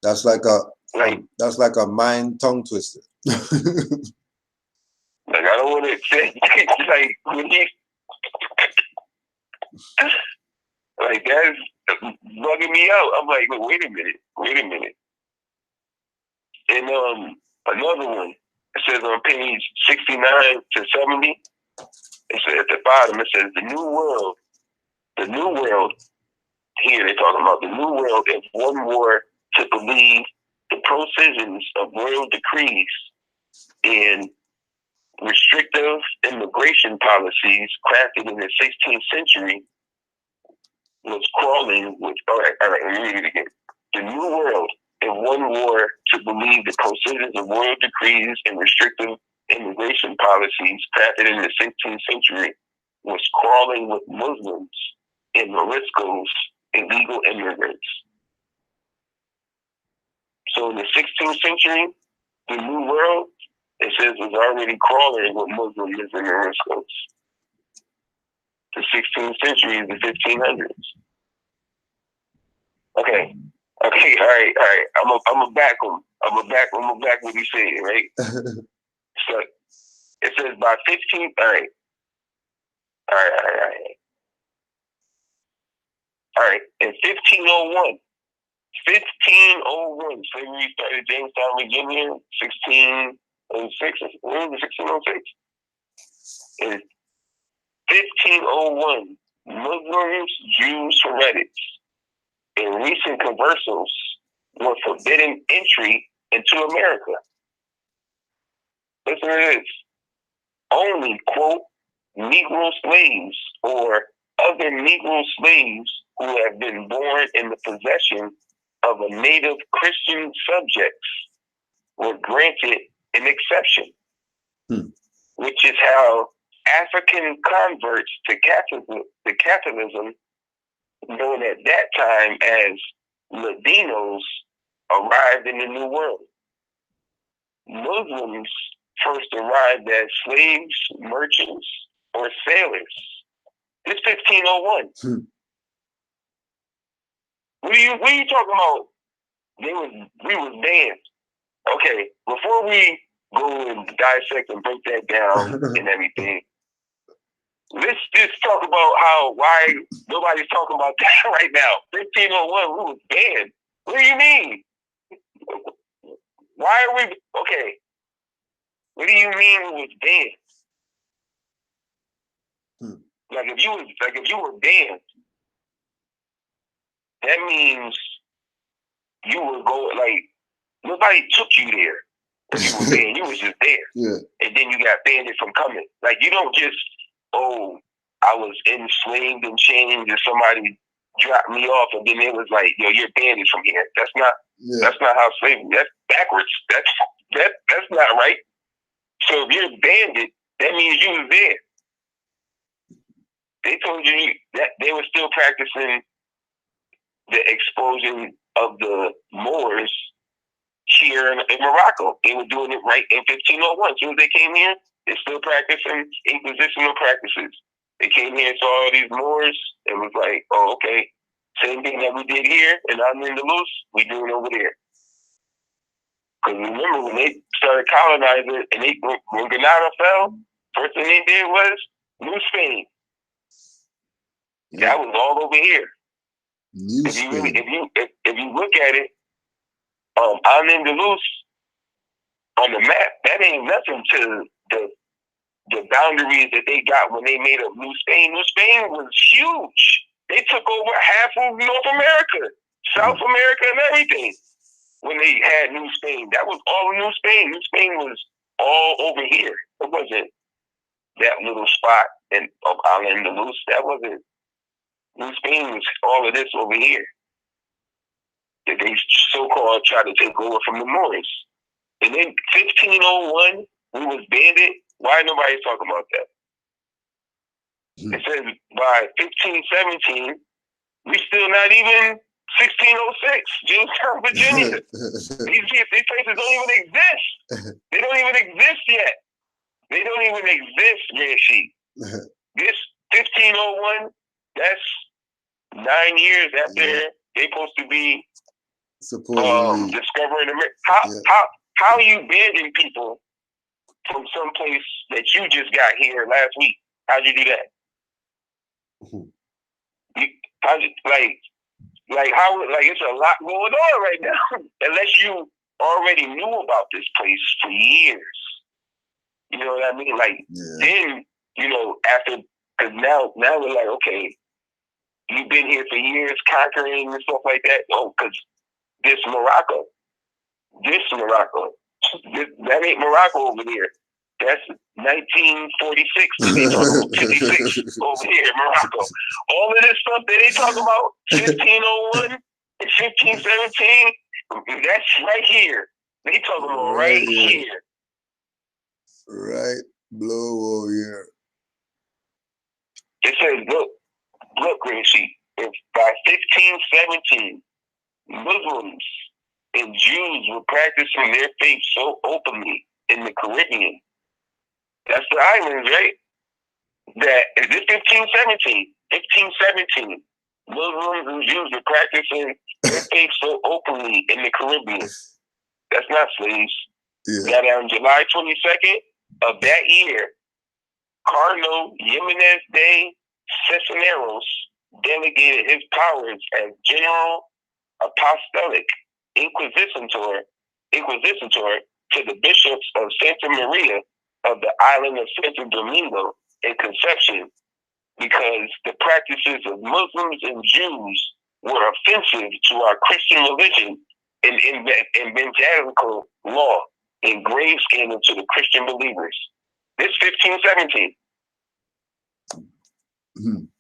That's like a mind tongue twister. Like, I don't want to say, like, when he, like, that's bugging me out. I'm like, wait a minute. And another one, it says on page 69 to 70, it says at the bottom, it says the new world, here they're talking about the new world if one were to believe the provisions of royal decrees and restrictive immigration policies crafted in the 16th century was crawling with, all right, let me read it again. The new world, if one were to believe the provisions of royal decrees and restrictive immigration policies crafted in the 16th century, was crawling with Muslims and Moriscos, illegal immigrants. So in the 16th century, the new world, it says, was already crawling with Muslims and Moriscos. The 16th century is the 1500s. Okay, all right. I'm a back what he said, right? So it says by 15. All right. In 1501, slavery started Jamestown, Virginia. 1606. When was it? 1606. In 1501, Muslims, Jews, heretics, and recent conversos were forbidden entry into America. Listen to this. Only, quote, Negro slaves or other Negro slaves who have been born in the possession of a native Christian subjects were granted an exception. which is how African converts to Catholicism, known at that time as Ladinos, arrived in the New World. Muslims first arrived as slaves, merchants, or sailors. It's 1501. What are you talking about? We was banned. Okay, before we go and dissect and break that down and everything, let's just talk about why nobody's talking about that right now. 1501, we was banned. What do you mean? Why are we okay? What do you mean we was banned? Like if you were banned, that means you were going like nobody took you there. If you were banned, you was just there. Yeah. And then you got banned from coming. Like you don't just, I was enslaved and chained and somebody dropped me off and then it was like, you're banned from here. That's not how slavery, that's backwards. That's not right. So if you're banded, that means you was there. They told you that they were still practicing the expulsion of the Moors here in Morocco. They were doing it right in 1501. As soon as they came here, they're still practicing Inquisitional practices. They came here and saw all these Moors and was like, oh, okay, same thing that we did here in Al-Andalus, we doing over there. Because remember, when they started colonizing, and when Granada fell, first thing they did was New Spain. Yeah. That was all over here. If you look at it, Al-Andalus on the map, that ain't nothing to the boundaries that they got when they made up New Spain. New Spain was huge. They took over half of North America, South America, and everything. When they had New Spain, that was all of New Spain. New Spain was all over here. It wasn't that little spot of Al-Andalus. That wasn't. New Spain was all of this over here that they so-called tried to take over from the Moors. And then 1501, we was banded. Why nobody talking about that? It says by 1517, we still not even 1606, Jamestown, Virginia. These places don't even exist. They don't even exist yet. They don't even exist, Red Sheep. This 1501, that's 9 years after they're supposed to be discovering America. How are you banning people from some place that you just got here last week? How'd you do that? It's a lot going on right now. Unless you already knew about this place for years. You know what I mean? Then, after, because now we're like, okay, you've been here for years conquering and stuff like that. Oh, because this Morocco, that ain't Morocco over there. That's 1946. They talking about 56 over here in Morocco. All of this stuff that they talking about, 1501 and 1517, that's right here. They talking about right here. Right below over here. It says, look, Green Sheep, if by 1517, Muslims and Jews were practicing their faith so openly in the Caribbean. That's the islands, right? That is this 1517. 1517. Muslims and Jews were practicing their faith so openly in the Caribbean. That's not slaves. Yeah. That on July 22nd of that year, Cardinal Jimenez de Cisneros delegated his powers as General Apostolic Inquisitor to the bishops of Santa Maria of the island of Santo Domingo in Conception, because the practices of Muslims and Jews were offensive to our Christian religion and evangelical law, and grave scandal to the Christian believers. This 1517.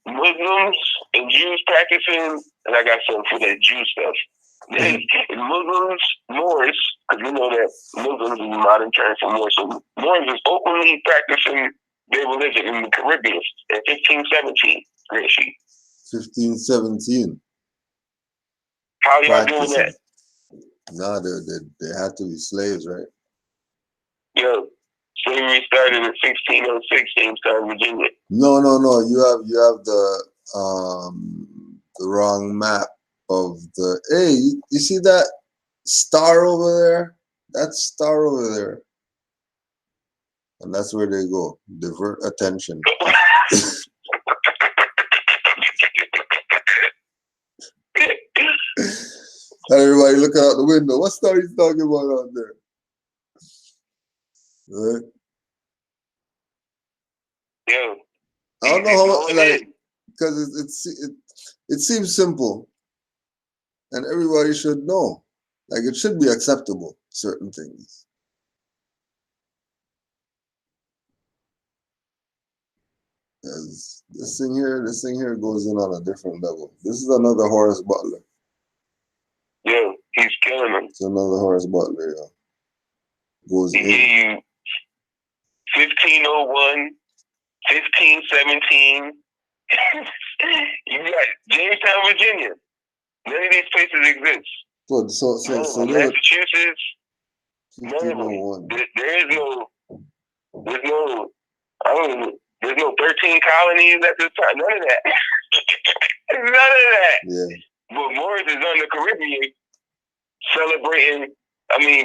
Muslims and Jews practicing, and I got something for that Jew stuff. Muslims, Moors, because you know that Muslims is a modern term for Moors. So Moors is openly practicing their religion in the Caribbean in 1517. 1517. How y'all doing that? No, they had to be slaves, right? Yeah. Slavery started in 1606 Jamestown, Virginia. No. You have the wrong map of the. Hey, you see that star over there? That star over there, and that's where they go. Divert attention. Everybody looking out the window. What star you talking about out there? Right? Yeah. I don't know how, like, because it seems simple, and everybody should know. Like, it should be acceptable, certain things. As this thing here goes in on a different level. This is another Horace Butler. Yeah, he's killing them. It's another Horace Butler, yeah. Goes he in. gave you 1501, 1517. You got Jamestown, Virginia. None of these places exist. So Massachusetts. None of them. There's no 13 colonies at this time. None of that. None of that. Yeah. But Moors is on the Caribbean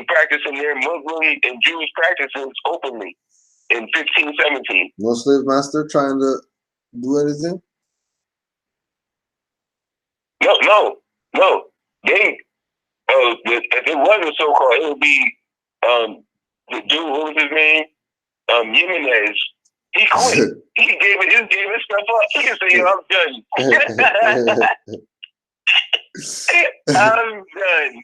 practicing their Muslim and Jewish practices openly in 1517. No slave master trying to do anything? No. They, if it wasn't so-called, it would be the dude, what was his name? Jimenez. He quit. He gave his stuff up. He said, "Yo, I'm done. I'm done.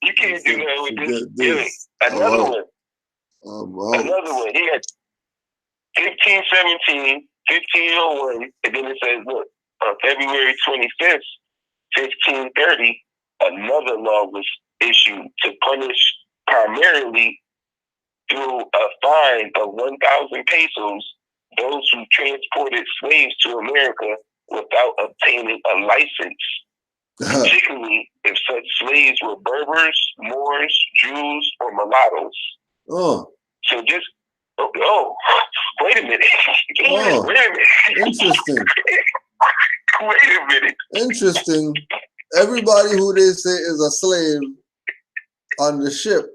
You can't do that with this." Another one. Another one. He had 1517, 1501, and then it says, look, on February 25th, 1530, another law was issued to punish primarily through a fine of 1,000 pesos those who transported slaves to America without obtaining a license, particularly if such slaves were Berbers, Moors, Jews, or mulattoes. Oh. So just, wait a minute. Oh, wait a minute. Interesting. Wait a minute. Interesting. Everybody who they say is a slave on the ship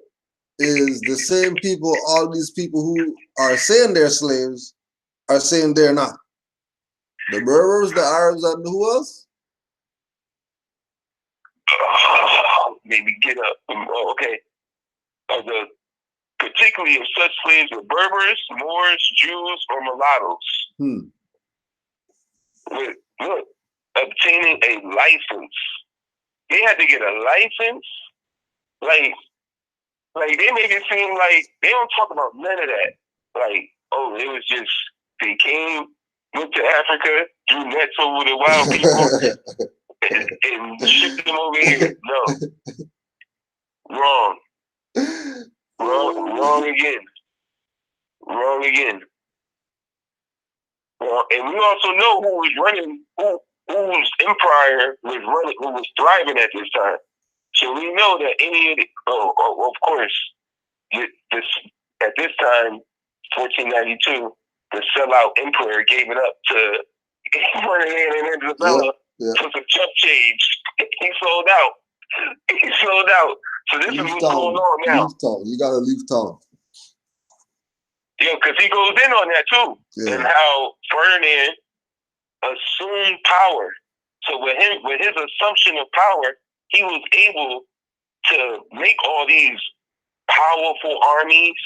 is the same people, all these people who are saying they're slaves are saying they're not. The Berbers, the Arabs, and who else? Maybe get up. Okay. Particularly if such slaves were Berbers, Moors, Jews, or mulattoes. Look, obtaining a license. They had to get a license. Like they make it seem like they don't talk about none of that. Like, it was just they came, went to Africa, threw nets over the wild people, and shipped them over here. No. Wrong again. And we also know who was running, whose empire was running, who was thriving at this time. So we know that of course, at this time, 1492, the sellout emperor gave it up to Ferdinand and Isabella for some chump change. He sold out. So this is what's going on now. Leave town. You gotta leave town. Yeah, because he goes in on that too. Yeah. And how Ferdinand assumed power. So with his assumption of power, he was able to make all these powerful armies.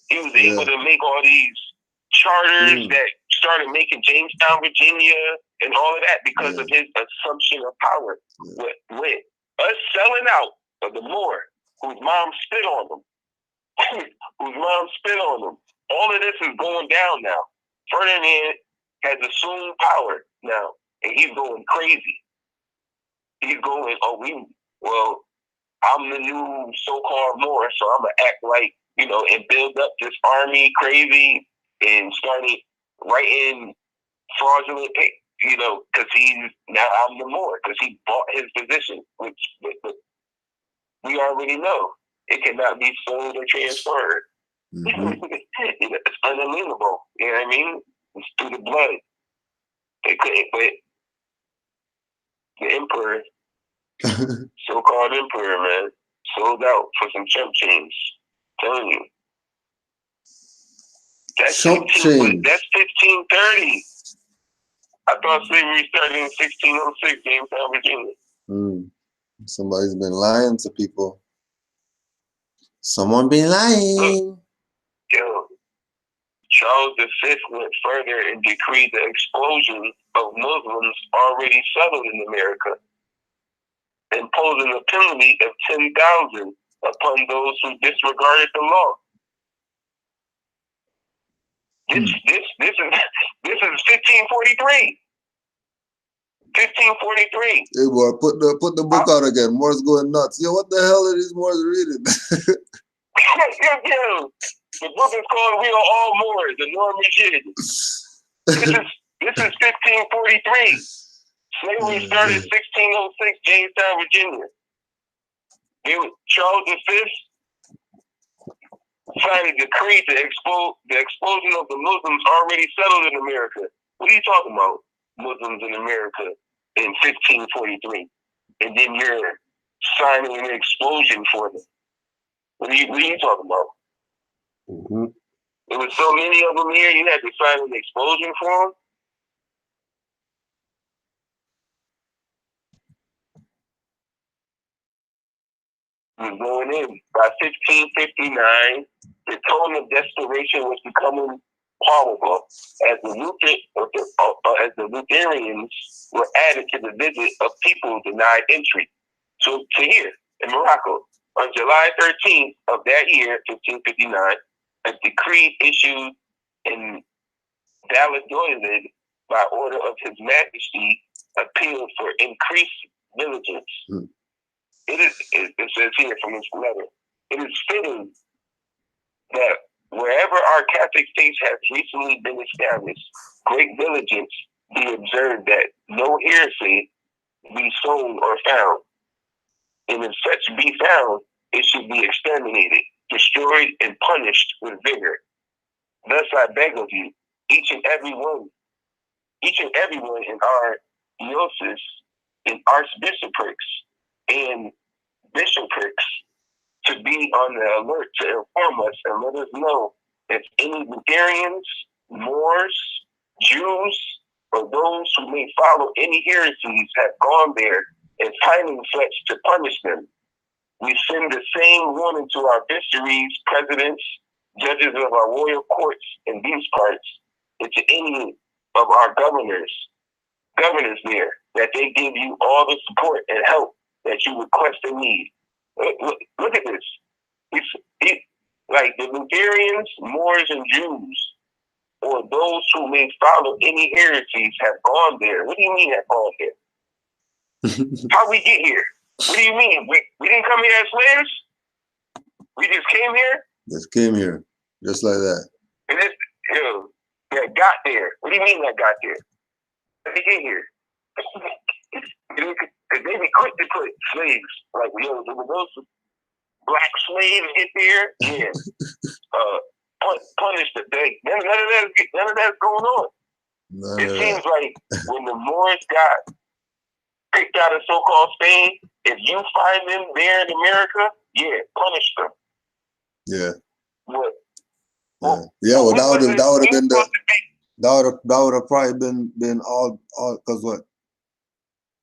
He was able to make all these charters that started making Jamestown, Virginia, and all of that because of his assumption of power. With us selling out of the Moor, whose mom spit on them. All of this is going down now. Ferdinand has assumed power now, and he's going crazy. He's going, well, I'm the new so-called Moor, so I'm gonna act like, you know, and build up this army crazy and started writing fraudulent, you know, because now I'm the Moor because he bought his position, which we already know it cannot be sold or transferred. Mm-hmm. It's unalienable. You know what I mean? It's through the blood. They couldn't, but the emperor, so-called emperor, man, sold out for some chump change. Telling you. That's Chump change. That's 1530. I thought slavery started in 1606, Jamestown, Virginia. Somebody's been lying to people. Someone been lying. Yo, Charles V went further and decreed the expulsion of Muslims already settled in America, imposing a penalty of 10,000 upon those who disregarded the law. This is 1543. 1543. Hey boy, put the book out again. Moors going nuts. Yo, what the hell are these Moors reading? Yo, the book is called "We Are All Moors," the Norman shit. This is 1543. Slavery started 1606, Jamestown, Virginia. Charles V signed a decree to the expulsion of the Muslims already settled in America. What are you talking about? Muslims in America in 1543. And then you're signing an explosion for them. What are you talking about? Mm-hmm. There was so many of them here, you had to sign an explosion for them? Was going in. By 1559, the tone of desperation was becoming palpable as the Lutherans were added to the visit of people denied entry to here in Morocco. On July 13th of that year, 1559, a decree issued in Valladolid by order of His Majesty appealed for increased diligence. It says here from this letter, it is fitting that wherever our Catholic states have recently been established, great diligence be observed that no heresy be sown or found. And if such be found, it should be exterminated, destroyed, and punished with vigor. Thus I beg of you, each and every one in our diocese, in archbishoprics, and bishoprics, to be on the alert to inform us and let us know if any Bulgarians, Moors, Jews, or those who may follow any heresies have gone there and finding such to punish them. We send the same warning to our viceroys, presidents, judges of our royal courts in these parts, and to any of our governors there, that they give you all the support and help that you request and need. Look at this. It's like the Bulgarians, Moors, and Jews, or those who may follow any heresies have gone there. What do you mean have gone there? How we get here? What do you mean? We didn't come here as slaves? We just came here? Just came here. Just like that. And this, that got there. What do you mean that got there? Let me get here. Because they be quick to put slaves, like, when those black slaves get there, yeah, punish the day. None of that's going on. It seems like when the Moors got picked out of so-called Spain, if you find them there in America, yeah, punish them. Yeah. What? That would have probably been all because what?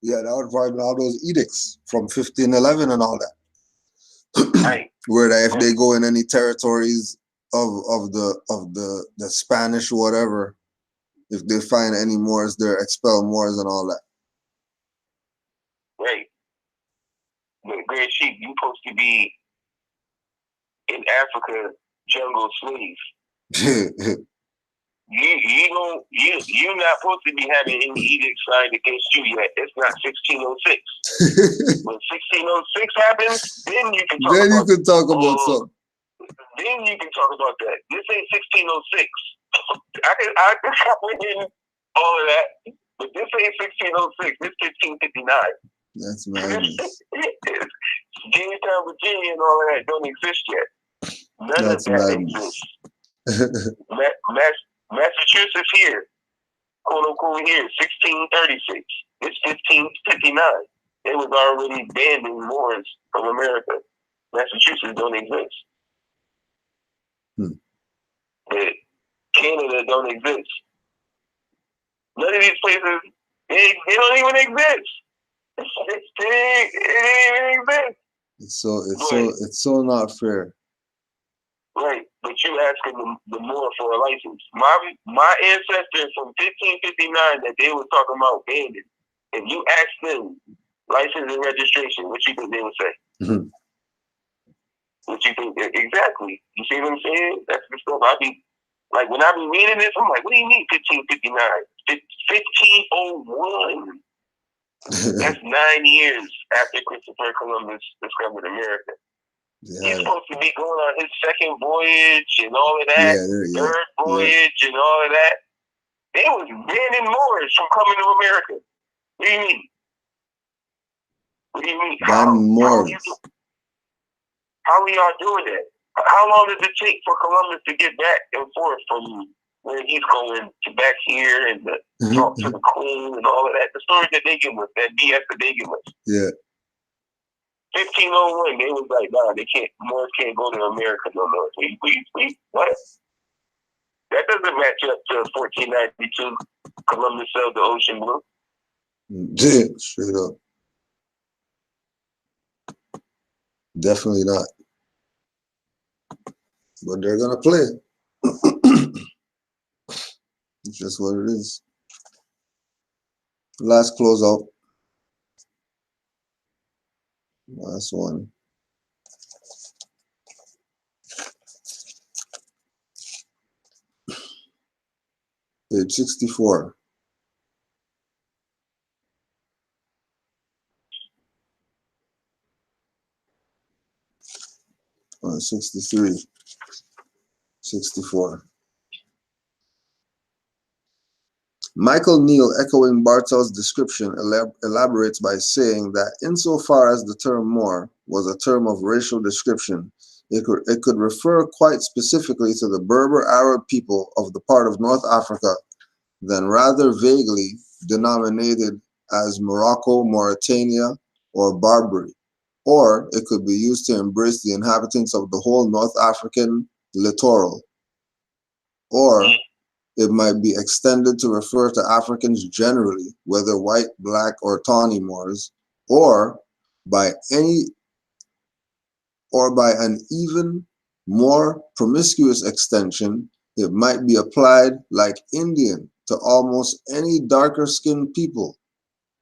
Yeah, that would have probably been all those edicts from 1511 and all that. Right. Where that if they go in any territories of the Spanish or whatever, if they find any Moors, they're expel Moors and all that. Right. But Great Sheep, you supposed to be in Africa jungle slave. you're not supposed to be having any edict signed against you yet. It's not 1606. When 1606 happens, then you can talk about something. Then you can talk about that. This ain't 1606. I can comprehend all of that, but this ain't 1606. This 1559. That's madness. Jamestown, Virginia, and all of that don't exist yet. None of that exists. Massachusetts here, quote unquote here, 1636. It's 1559. They was already banning Moors from America. Massachusetts don't exist. But Canada don't exist. None of these places, they don't even exist. It ain't even exist. It's so not fair. Right, but you asking the Moor for a license. My ancestors from 1559 that they were talking about banning. If you ask them license and registration, what you think they would say? What you think? Exactly. You see what I'm saying? That's the stuff I be like when I be reading this. I'm like, what do you mean 1559? 1501. That's 9 years after Christopher Columbus discovered America. Yeah. He's supposed to be going on his second voyage and all of that, third voyage and all of that. They was banning Moors from coming to America. What do you mean? What do you mean? How are y'all doing that? How long does it take for Columbus to get back and forth from where he's going to back here and talk to the Queen and all of that? The story that they give us, that BS that they give us. Yeah. 1501, they was like, nah, Moors can't go to America no more. What? That doesn't match up to 1492. Columbus sailed the ocean blue. Yeah, straight up. Definitely not. But they're gonna play. It's just what it is. Last closeout. Last one. Page 64. Oh, 63. 64. Michael Neal, echoing Bartel's description, elaborates by saying that insofar as the term Moor was a term of racial description, it could refer quite specifically to the Berber Arab people of the part of North Africa, then rather vaguely denominated as Morocco, Mauritania, or Barbary. Or it could be used to embrace the inhabitants of the whole North African littoral. Or it might be extended to refer to Africans generally, whether white, black, or tawny Moors, or by an even more promiscuous extension, it might be applied like Indian to almost any darker-skinned people,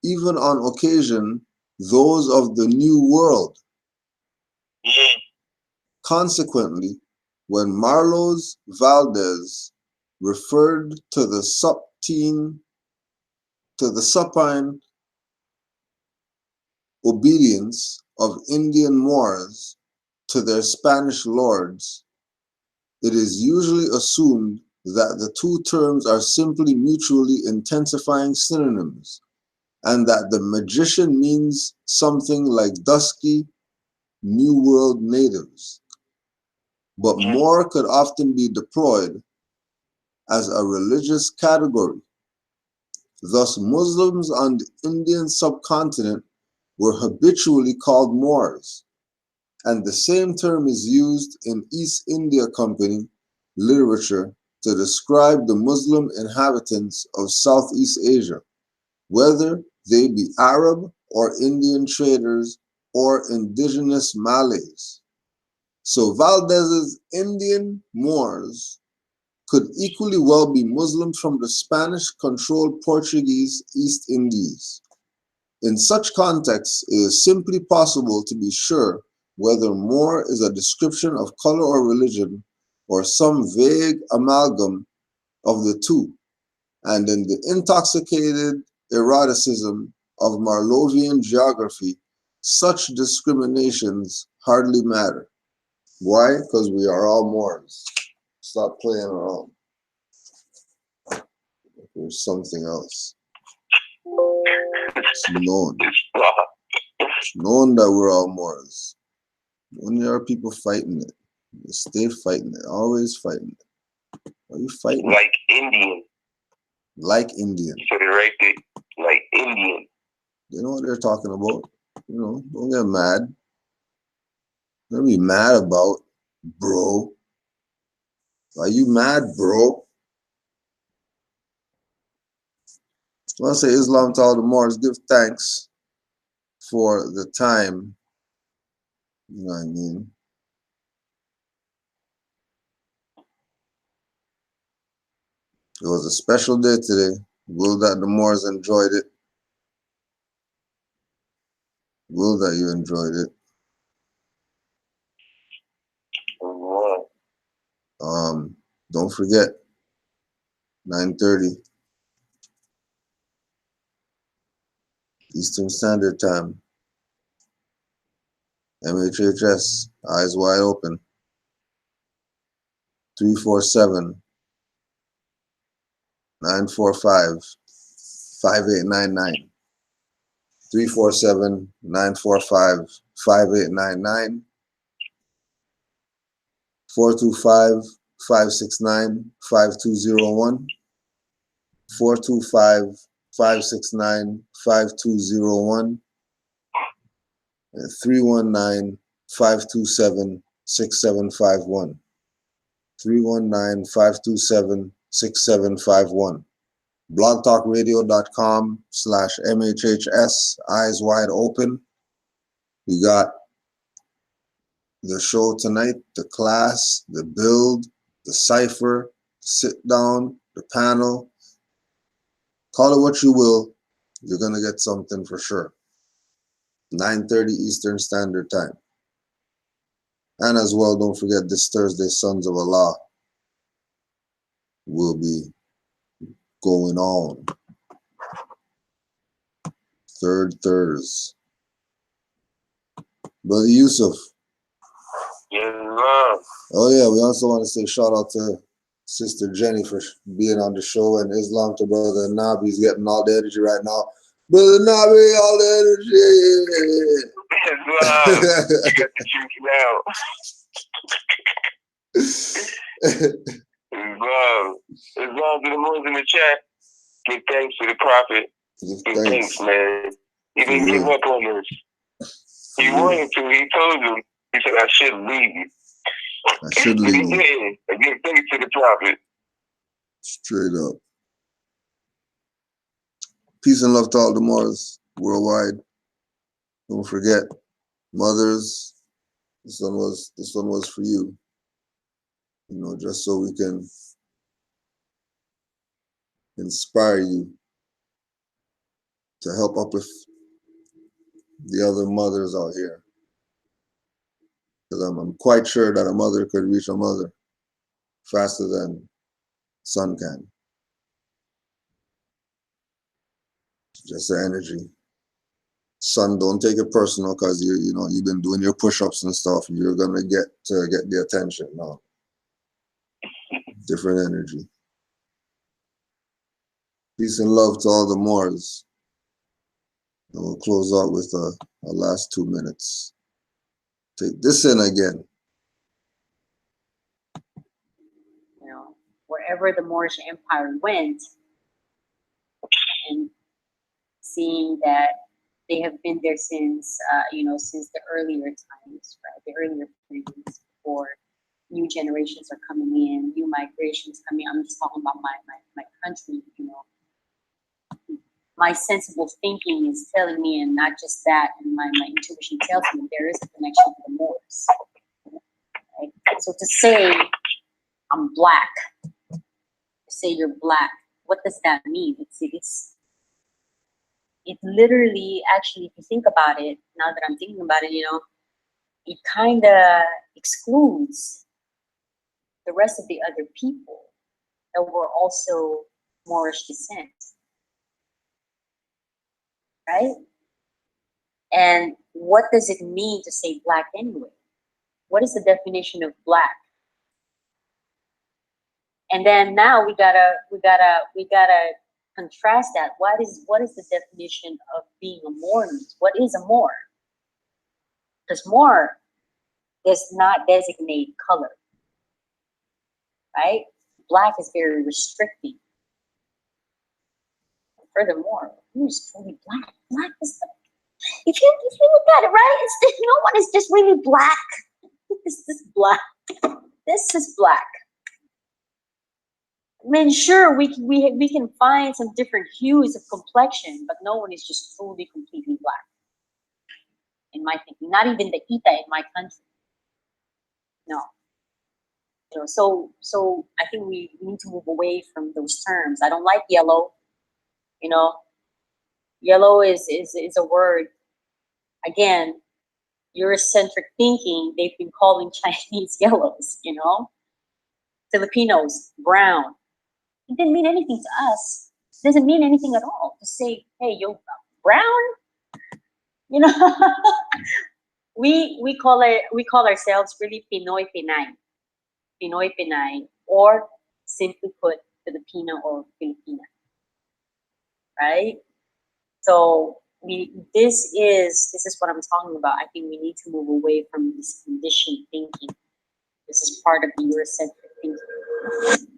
even on occasion, those of the New World. Consequently, when Marlos Valdez referred to the supine obedience of Indian Moors to their Spanish lords, it is usually assumed that the two terms are simply mutually intensifying synonyms, and that the magician means something like dusky New World natives. But Moor could often be deployed as a religious category. Thus, Muslims on the Indian subcontinent were habitually called Moors, and the same term is used in East India Company literature to describe the Muslim inhabitants of Southeast Asia, whether they be Arab or Indian traders or indigenous Malays. So Valdez's Indian Moors could equally well be Muslims from the Spanish-controlled Portuguese East Indies. In such contexts, it is simply possible to be sure whether Moor is a description of color or religion, or some vague amalgam of the two, and in the intoxicated eroticism of Marlovian geography, such discriminations hardly matter. Why? Because we are all Moors. Stop playing around. There's something else. It's known. It's known that we're all Moors. When there are people fighting it, they stay fighting it, always fighting it. Are you fighting? Like Indian. Like Indian. So they right there, like Indian. They know what they're talking about. You know, don't get mad. Don't be mad about, bro. Are you mad, bro? When I say Islam to all the Moors, give thanks for the time. You know what I mean? It was a special day today. Will that the Moors enjoyed it. Will that you enjoyed it. Don't forget, 9:30 Eastern Standard Time. MHHS, eyes wide open. 347-945-5899. 347-945-5899. 425-569-5201. 425-569-5201. And 319-527-6751. 319-527-6751. blogtalkradio.com/MHHS, eyes wide open. We got the show tonight, the class, the build, the cipher, sit down, the panel. Call it what you will. You're going to get something for sure. 9:30 Eastern Standard Time. And as well, don't forget this Thursday, Sons of Allah will be going on. Third Thursday. Brother Yusuf. Yes, love. Oh yeah, we also want to say shout out to Sister Geny for being on the show, and Islam to Brother Nabi. He's getting all the energy right now. Brother Nabi, all the energy. Yes, love. You got the juice now. Islam. Islam to the Moors in the chat. Give thanks to the Prophet. Give thanks, man. He didn't give up on us. He wanted to. He told him. He said, I should leave you. I should leave you. I give thanks to the Prophet. Straight up. Peace and love to all the Moors worldwide. Don't forget, mothers, this one was for you. You know, just so we can inspire you to help uplift the other mothers out here. Because I'm quite sure that a mother could reach a mother faster than son can. Just the energy. Son, don't take it personal because you've been doing your push-ups and stuff. You're gonna get the attention. No. Different energy. Peace and love to all the Moors. And we'll close out with our last 2 minutes. Take this in again. You know, wherever the Moorish Empire went, and seeing that they have been there since, since the earlier times, right? The earlier periods before new generations are coming in, new migrations coming. I'm just talking about my country, My sensible thinking is telling me, and not just that, and my intuition tells me there is a connection to the Moors. Right? So to say I'm black, to say you're black, what does that mean? It literally, actually, if you think about it, now that I'm thinking about it, it kind of excludes the rest of the other people, that were also Moorish descent, right? And what does it mean to say black anyway? What is the definition of black? And then now we gotta contrast that. What is the definition of being a Moor? What is a Moor? Because Moor does not designate color, right? Black is very restricting. Furthermore, who's truly black? Black is the, if you look at it, right? No one is just really black. This is black. This is black. I mean, sure, we can find some different hues of complexion, but no one is just truly completely black. In my thinking, not even the Ita in my country. No. You know, so I think we need to move away from those terms. I don't like yellow. You know, yellow is a word. Again, Eurocentric thinking. They've been calling Chinese yellows. You know, Filipinos brown. It didn't mean anything to us. It doesn't mean anything at all to say, hey, yo, brown. You know, we call ourselves really Pinoy Pinay, or simply put, Filipino or Filipina, right? So this is what I'm talking about. I think we need to move away from this conditioned thinking. This is part of the Eurocentric thinking.